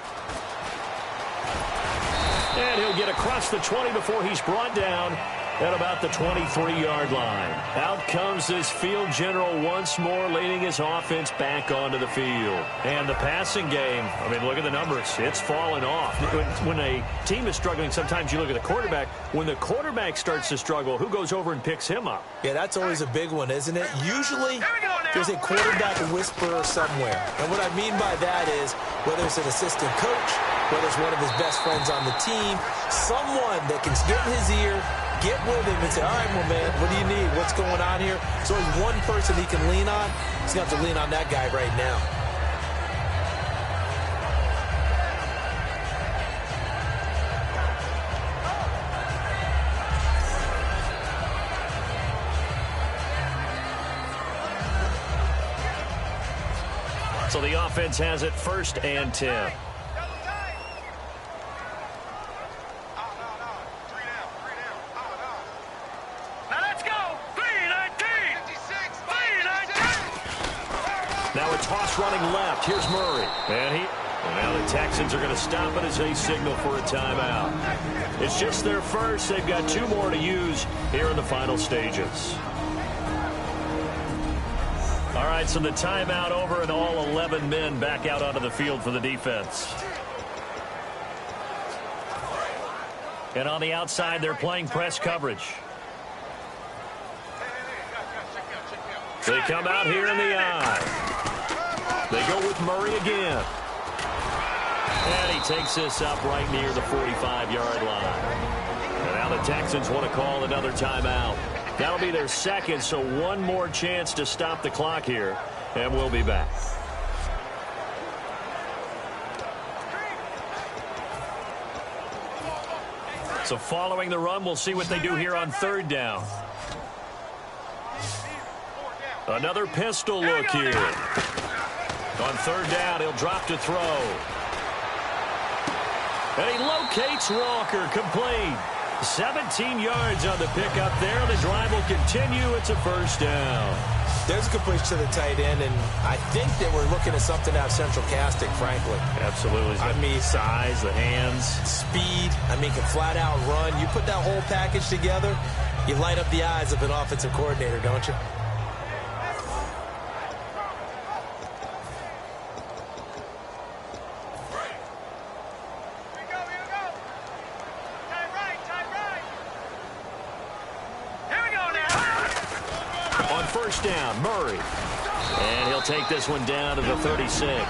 And he'll get across the 20 before he's brought down at about the 23-yard line. Out comes this field general once more, leading his offense back onto the field. And the passing game, I mean, look at the numbers. It's fallen off. When a team is struggling, sometimes you look at the quarterback. When the quarterback starts to struggle, who goes over and picks him up? Yeah, that's always a big one, isn't it? Usually, there's a quarterback whisperer somewhere. And what I mean by that is, whether it's an assistant coach, whether it's one of his best friends on the team, someone that can get in his ear, get with him and say, all right, well, man, what do you need? What's going on here? So there's one person he can lean on. He's going to have to lean on that guy right now. So the offense has it 1st and 10. Toss running left. Here's Murray. And now the Texans are going to stop it as they signal for a timeout. It's just their first. They've got 2 more to use here in the final stages. All right, so the timeout over and all 11 men back out onto the field for the defense. And on the outside, they're playing press coverage. They come out here in the eye. They go with Murray again. And he takes this up right near the 45-yard line. And now the Texans want to call another timeout. That'll be their second, so one more chance to stop the clock here. And we'll be back. So following the run, we'll see what they do here on 3rd down. Another pistol look here. On 3rd down, he'll drop to throw. And he locates Walker, complete. 17 yards on the pickup there. The drive will continue. It's a 1st down. There's a completion to the tight end, and I think that we're looking at something out of central casting, frankly. Absolutely. I mean, size, the hands. Speed. I mean, can flat out run. You put that whole package together, you light up the eyes of an offensive coordinator, don't you? Down, Murray. And he'll take this one down to the 36. Now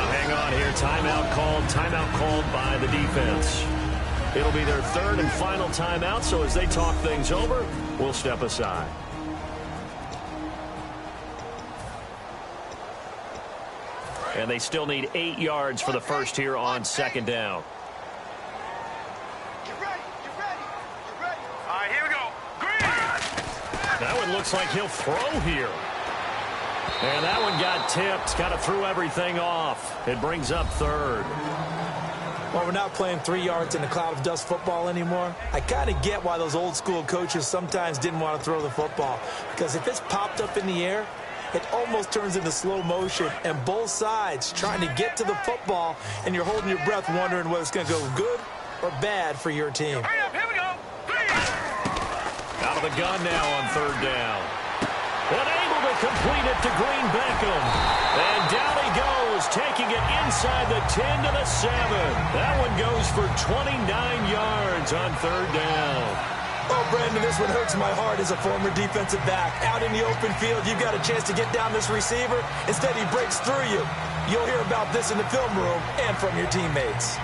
hang on here. Timeout called by the defense. It'll be their 3rd and final timeout, so as they talk things over, we'll step aside. And they still need 8 yards for the first here on second down. Get ready. Get ready. Get ready. All right, here we go. Green. That one looks like he'll throw here. And that one got tipped. Kind of threw everything off. It brings up third. Well, we're not playing 3 yards in a cloud of dust football anymore. I kind of get why those old school coaches sometimes didn't want to throw the football. Because if it's popped up in the air, it almost turns into slow motion. And both sides trying to get to the football, and you're holding your breath wondering whether it's going to go good or bad for your team. Hurry up, here we go. Green. Out of the gun now on third down. Unable to complete it to Green Beckham. And down he goes, taking it inside the 10 to the 7. That one goes for 29 yards on third down. Oh, Brandon, this one hurts my heart as a former defensive back. Out in the open field, you've got a chance to get down this receiver. Instead, he breaks through you. You'll hear about this in the film room and from your teammates.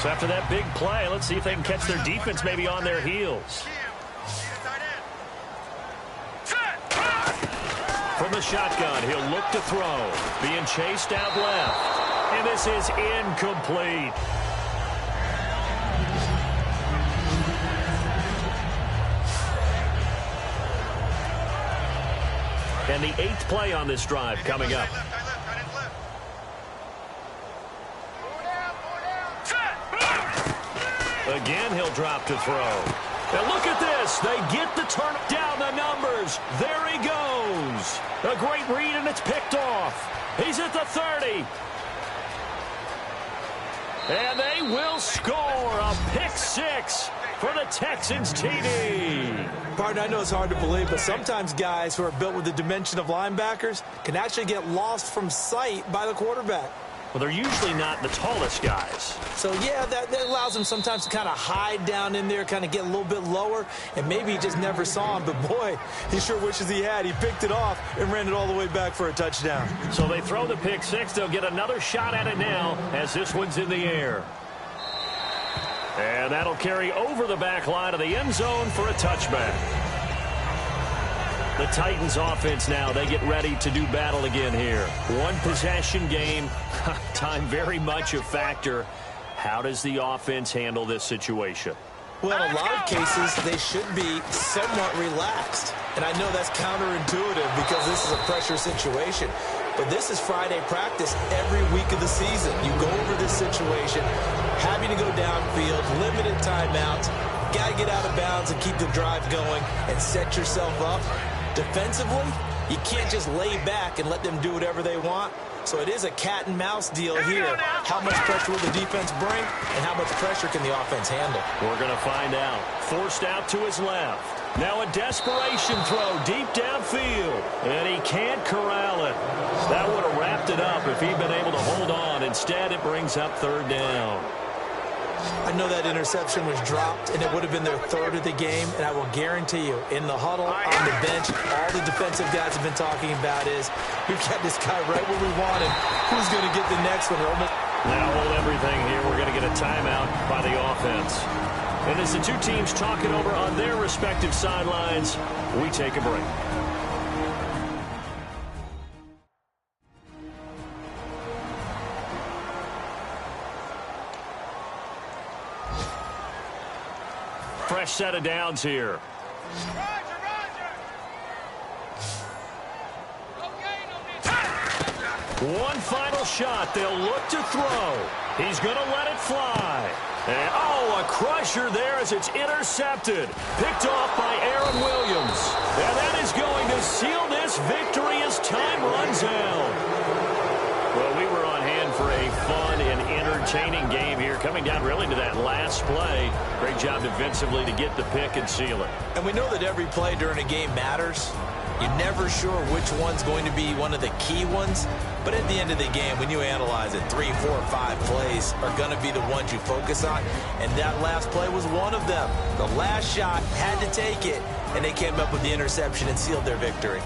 So after that big play, let's see if they can catch their defense maybe on their heels. From the shotgun, he'll look to throw. Being chased out left. And this is incomplete. And the 8th play on this drive coming up. Again, he'll drop to throw. And look at this. They get the turn down the numbers. There he goes. A great read, and it's picked off. He's at the 30. And they will score a pick 6 for the Texans TD. Partner, I know it's hard to believe, but sometimes guys who are built with the dimension of linebackers can actually get lost from sight by the quarterback. Well, they're usually not the tallest guys. So, yeah, that allows them sometimes to kind of hide down in there, kind of get a little bit lower, and maybe he just never saw him. But, boy, he sure wishes he had. He picked it off and ran it all the way back for a touchdown. So they throw the pick 6. They'll get another shot at it now as this one's in the air. And that'll carry over the back line of the end zone for a touchback. The Titans offense now, they get ready to do battle again here. One possession game, time very much a factor. How does the offense handle this situation? Well, in a lot of cases, they should be somewhat relaxed. And I know that's counterintuitive because this is a pressure situation. But this is Friday practice every week of the season. You go over this situation, having to go downfield, limited timeouts, got to get out of bounds and keep the drive going and set yourself up. Defensively, you can't just lay back and let them do whatever they want. So it is a cat and mouse deal here. How much pressure will the defense bring and how much pressure can the offense handle? We're going to find out. Forced out to his left. Now a desperation throw deep downfield. And he can't corral it. That would have wrapped it up if he'd been able to hold on. Instead, it brings up third down. I know that interception was dropped, and it would have been their third of the game, and I will guarantee you, in the huddle, on the bench, all the defensive guys have been talking about is, we've got this guy right where we want him. Who's going to get the next one? Now hold everything here. We're going to get a timeout by the offense. And as the two teams talk it over on their respective sidelines, we take a break. Fresh set of downs here. One final shot. They'll look to throw. He's going to let it fly. And, oh, a crusher there as it's intercepted. Picked off by Aaron Williams. And that is going to seal this victory as time runs out. Well, we were on hand for a fun and entertaining game here, coming down really to that last play. Great job defensively to get the pick and seal it. And we know that every play during a game matters. You're never sure which one's going to be one of the key ones. But at the end of the game, when you analyze it, 3, 4, 5 plays are going to be the ones you focus on. And that last play was one of them. The last shot had to take it, and they came up with the interception and sealed their victory.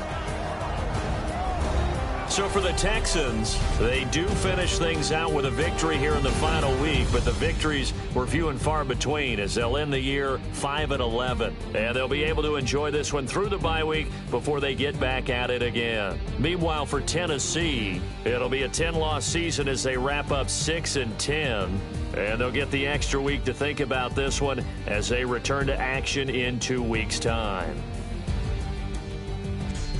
So for the Texans, they do finish things out with a victory here in the final week, but the victories were few and far between as they'll end the year 5-11. And they'll be able to enjoy this one through the bye week before they get back at it again. Meanwhile, for Tennessee, it'll be a 10-loss season as they wrap up 6-10. And they'll get the extra week to think about this one as they return to action in 2 weeks' time.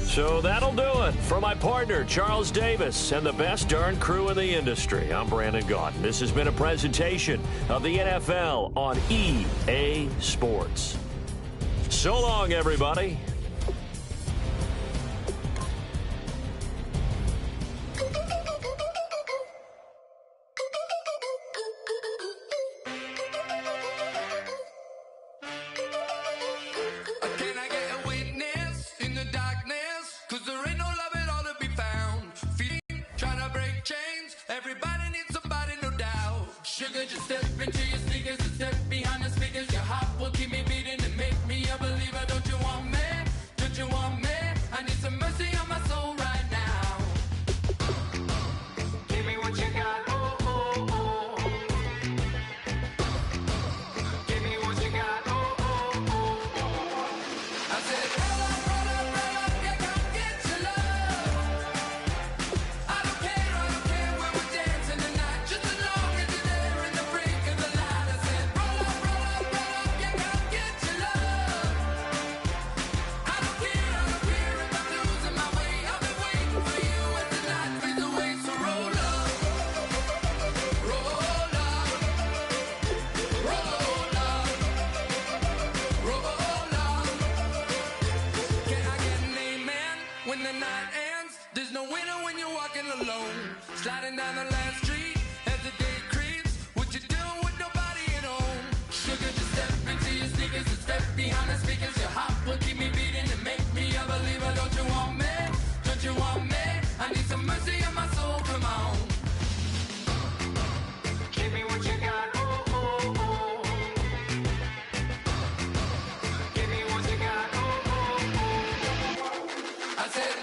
So that'll do it. For my partner, Charles Davis, and the best darn crew in the industry, I'm Brandon Gaudin. This has been a presentation of the NFL on EA Sports. So long, everybody. Sliding down the last street as the day creeps. What you doing with nobody at home? Sugar, just step into your sneakers and step behind the speakers. Your heart will keep me beating and make me a believer. Don't you want me? Don't you want me? I need some mercy on my soul. Come on. Give me what you got. Oh, oh, oh. Give me what you got. Oh, oh, oh. I said,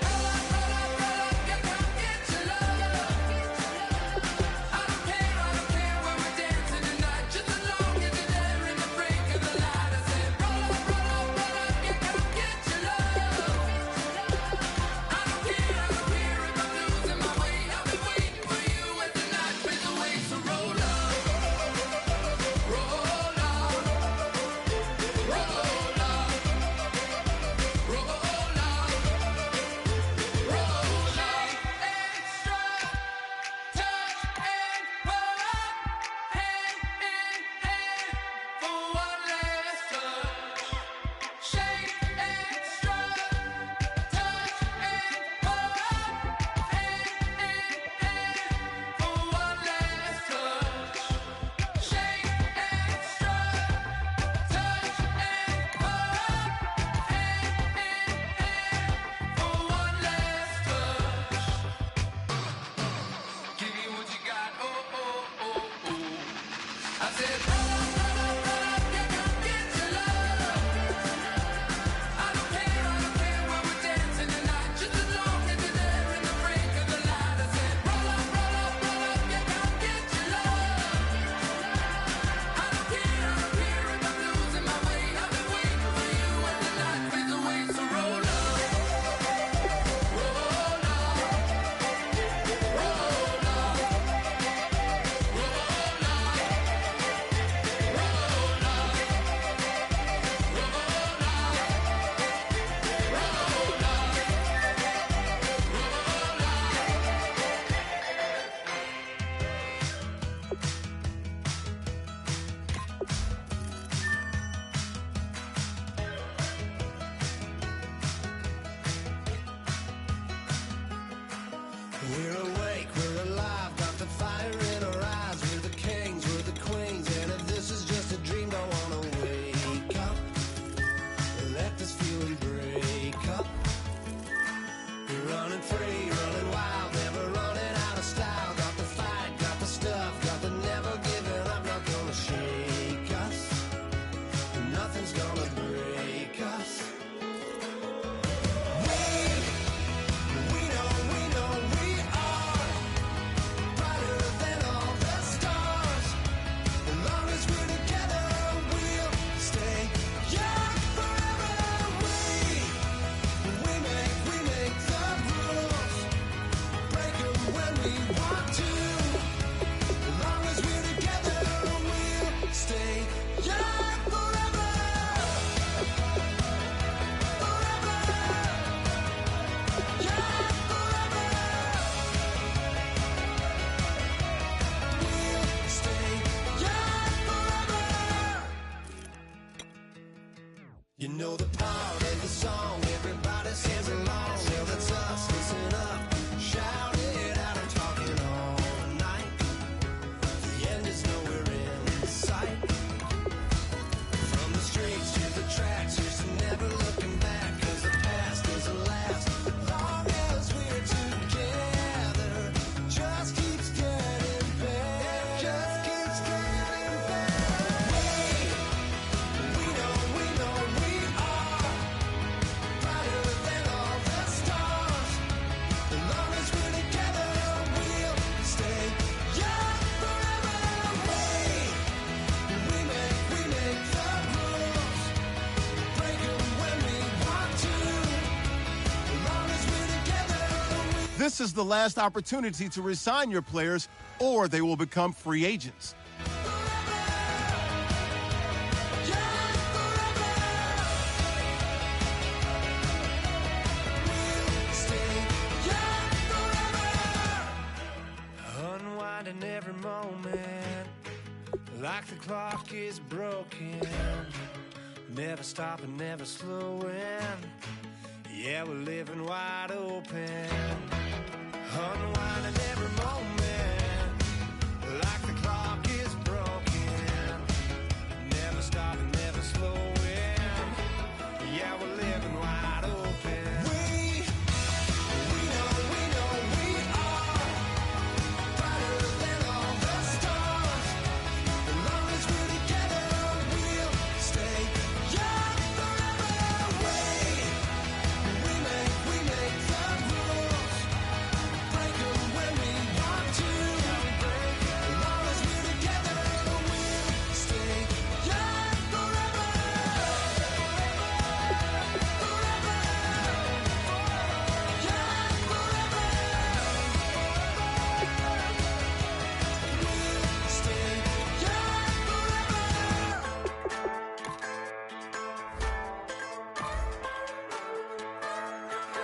we're awake, we're alive, got the fire in our eyes. We're the kings, we're the queens, and if this is just a dream, don't wanna wake up. Let this feeling break up. We're running free, running wild, never running out of style. Got the fight, got the stuff, got the never giving up. Not gonna shake us, nothing's gonna break us. We know this is the last opportunity to resign your players, or they will become free agents. Unwinding every moment, like the clock is broken. Never stopping, never slowing. Yeah, we're living wide open. Unwinding every moment, like the clock is broken. Never stopping, never slowing. Yeah, we're living wide open. We know we are brighter than all the stars. As long as we're together, we'll stay young forever. We make the rules, break them when we want to. As long as we're together, we'll stay young forever.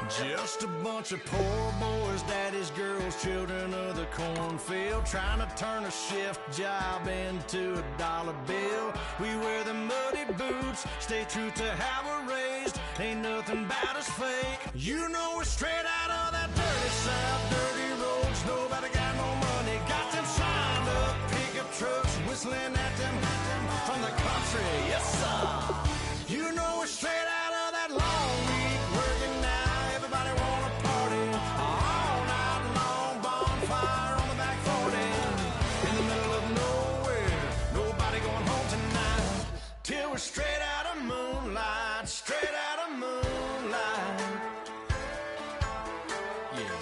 Just a bunch of poor boys, daddies, girls, children of the cornfield, trying to turn a shift job into a dollar bill. We wear the muddy boots, stay true to how we're raised. Ain't nothing about us fake. You know we're straight out of that dirty south, dirty roads. Nobody got no money, got them signed up pickup trucks, whistling at them from the country. Yes, sir. You know we're straight out of that long week working now. Everybody wanna party all night long, bonfire on the back 40, in the middle of nowhere. Nobody going home tonight till we're straight out of moonlight, straight out of moonlight. Yeah.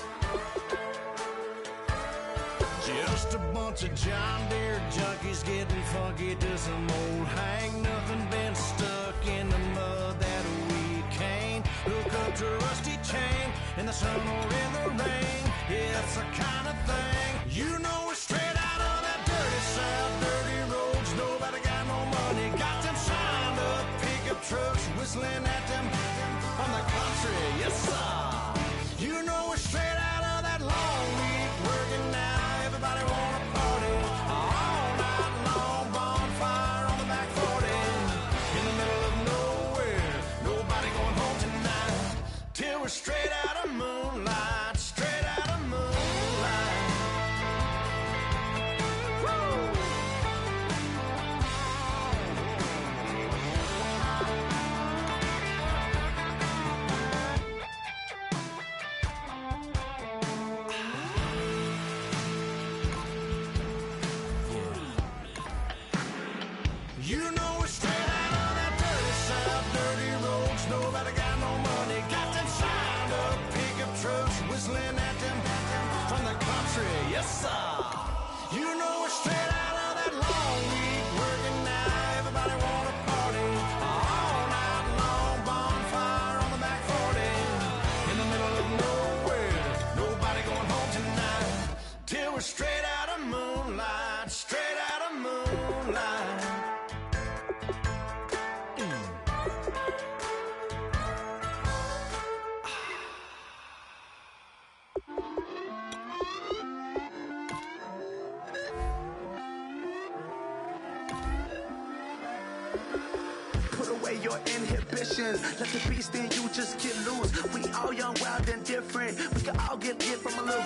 Just a bunch of John Deere junkies getting funky to some old hang. Nothing been stuck in the mud that we can't hook up to a rusty chain in the sun or in the rain. Yeah, it's the kind of thing. You know we're straight out of that dirty south, dirty roads. Nobody got no money, got them signed up pickup trucks, whistling at them from the country. Yes, sir. You know we're straight out of that long week working now. Everybody wanna party all night long, bonfire on the back 40, in the middle of nowhere. Nobody going home tonight till we're straight out of moonlight, straight out of moonlight. Woo! You know we're straight out of that dirty south, dirty roads. Nobody got no money, got them signed up pickup trucks, whistling at them from the country. Yes, sir. You know we're straight out of that long week working now. Everybody wanna party all night long, bonfire on the back 40, in the middle of nowhere. Nobody going home tonight till we're straight out of moonlight, straight out of moonlight. Put away your inhibitions. Let the beast in you just get loose. We all young, wild, and different. We can all get hit from a little.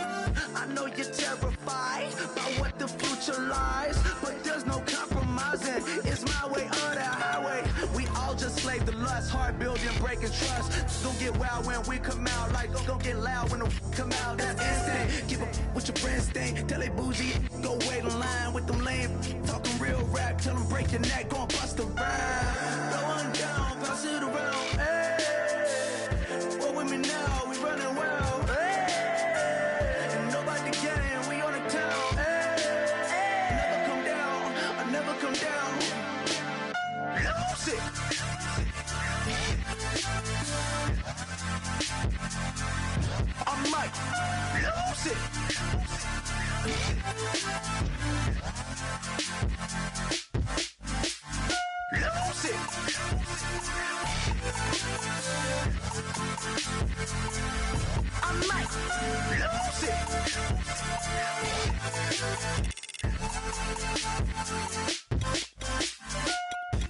I know you're terrified by what the future lies, but there's no compromising. It's my way or the highway. We all just slave the lust, heart building, breaking trust. Don't get wild when we come out. Like, don't get loud when the come out. That's instant. Keep up with your friends thing. Tell they bougie, go wait in line with them lame. Talking real rap, tell them break your neck, go and bust a rhyme. Going down, pass it around. Hey, what with me now? We running wild. Hey, and nobody can. We on the town. Hey, never come down. I never come down. Lose it. I'm Mike.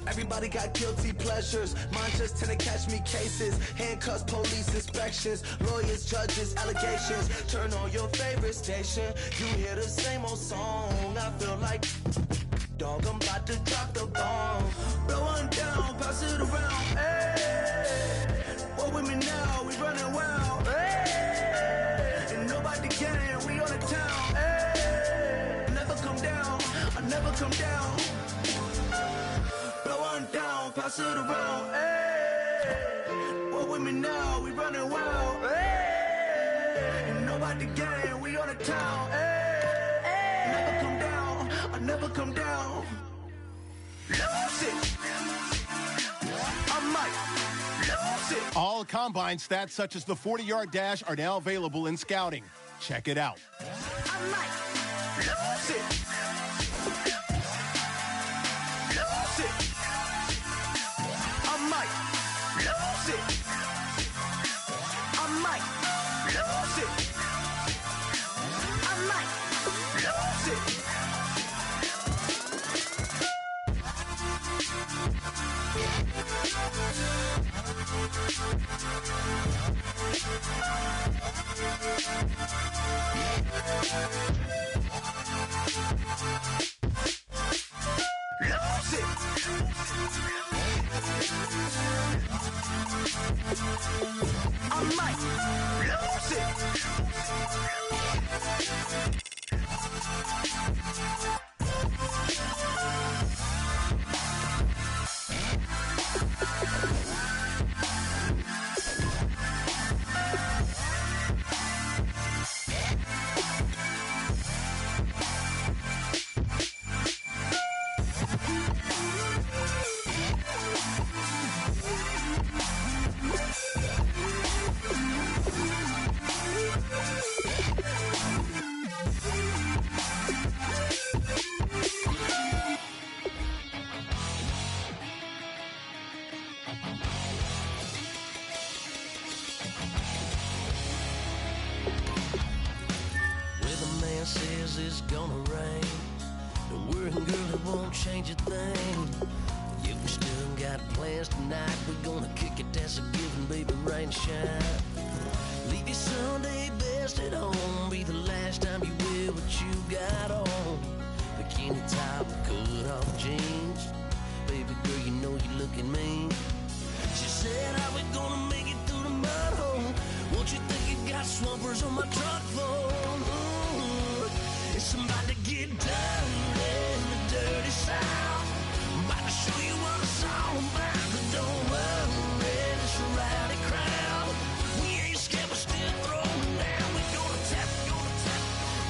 Everybody got guilty pleasures. Mine just tend to catch me cases. Handcuffs, police inspections, lawyers, judges, allegations. Turn on your favorite station. You hear the same old song. I feel like, dog, I'm about to drop the bomb. Blow one down, pass it around. Hey, what with me now? We running wild. Hey, and nobody can. We on the town. Hey, never come down. I never come down. Down, pass it around, hey. What with me now? We running wild, hey. And nobody gang, we on the town, hey. Never come down, I never come down. Lose it. I might lose it. All combine stats such as the 40-yard dash are now available in scouting. Check it out. I might lose it. Says it's gonna rain. Don't worry, girl, it won't change a thing. Yeah, we still got plans tonight. We're gonna kick it, that's a given, baby, rain and shine. Leave your Sunday best at home. Be the last time you wear what you got on. Bikini top, cut off jeans. Baby girl, you know you're looking mean. She said, how we gonna make it through the mud hole? Won't you think you got swampers on my truck floor? It's about to get dirty in the dirty South. I'm about to show you what it's all about. But don't worry, it's a rowdy crowd. We ain't scared, we're still throwing down. We're gonna tap,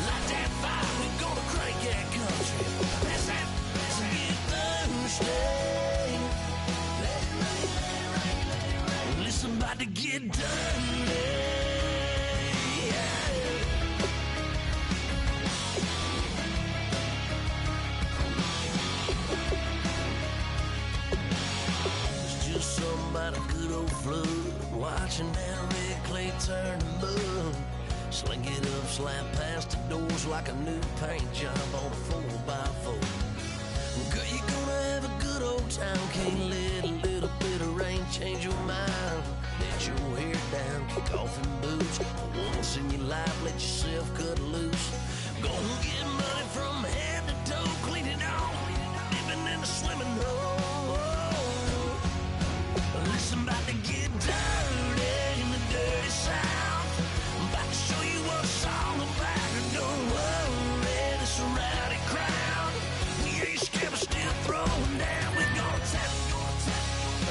light that fire. We're gonna crank that country. That's that, let's get Thursday. Let it rain, let it rain, let it rain. Listen, about to get dirty. About a good old flood, watching that red clay turn to mud. Sling it up, slap past the doors like a new paint job on a 4x4. Girl, you're gonna have a good old time. Can't let a little bit of rain change your mind. Let your hair down, kick off in boots. Once in your life, let yourself cut loose. Gonna get money from head to toe, clean it off, living in a swimming hole. Listen, about to get dirty in the dirty South. I'm about to show you what it's all about. Don't worry, it's a rowdy crowd. We ain't scared, we're still throwing down. We're gonna tap,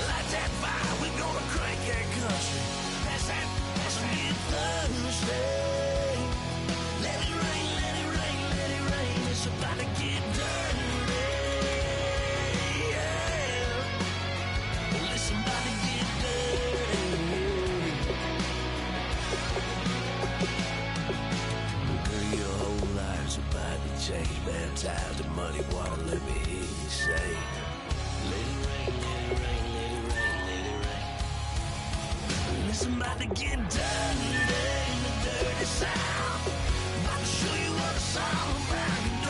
light that fire. We're gonna crank that country. That's that, let's get Thursday. Let it rain, let it rain, let it rain. It's about to get dirty. Change, baptized in muddy water, let me hear you say, let it rain, let it rain, let it rain, let it rain. Listen, about to get dirty in the dirty South. About to show you what it's all about.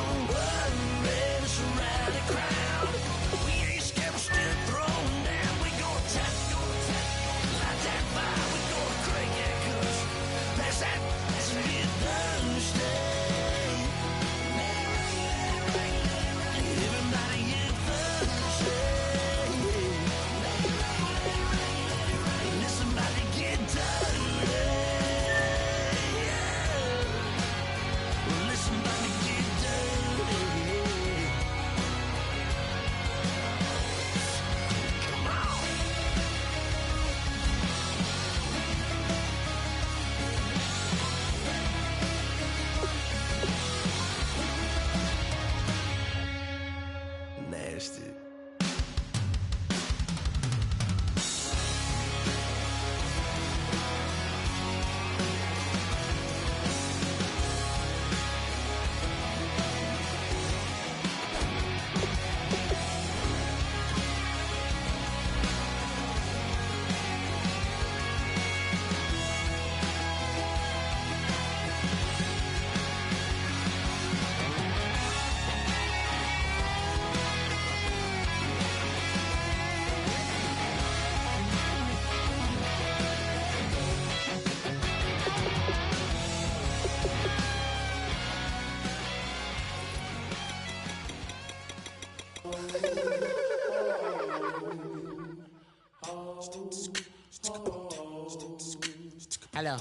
Hello,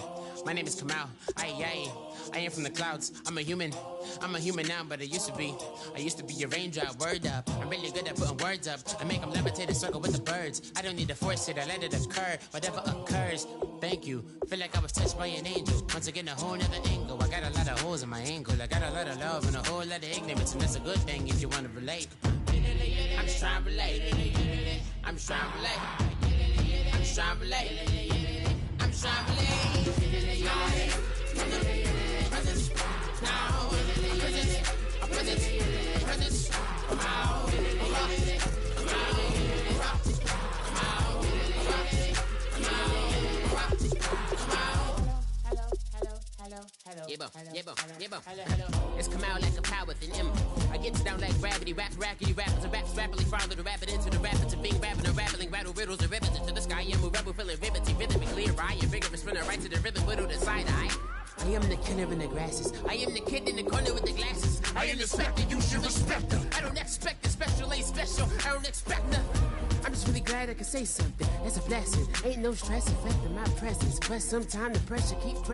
my name is Kamal. I am from the clouds. I'm a human now, but I used to be a raindrop. Word up, I'm really good at putting words up. I make them levitate and circle with the birds. I don't need to force it, I let it occur. Whatever occurs, thank you. Feel like I was touched by an angel. Once again, a whole nother angle. I got a lot of holes in my angle. I got a lot of love and a whole lot of ignorance, and that's a good thing if you want to relate. I'm just trying to relate. I'm just trying to relate. I'm just trying to relate. I'm just trying to relate. It's come out like a power with an M. I get down like gravity, raps, rackety rappers, and raps rapidly follow the rapid into the rapids of being rapping and rattling, rattle riddles and rivets into the sky. I'm a rebel feeling rivety, rhythm, clear eye, and vigorous spinner right to the rhythm, widow the side eye. I am the killer in the grasses. I am the kid in the corner with the glasses. I am the spectre, you should respect her. I don't expect the special, ain't special. I don't expect nothing. I'm just really glad I can say something. That's a blessing. Ain't no stress affecting my presence, but sometimes the pressure keeps.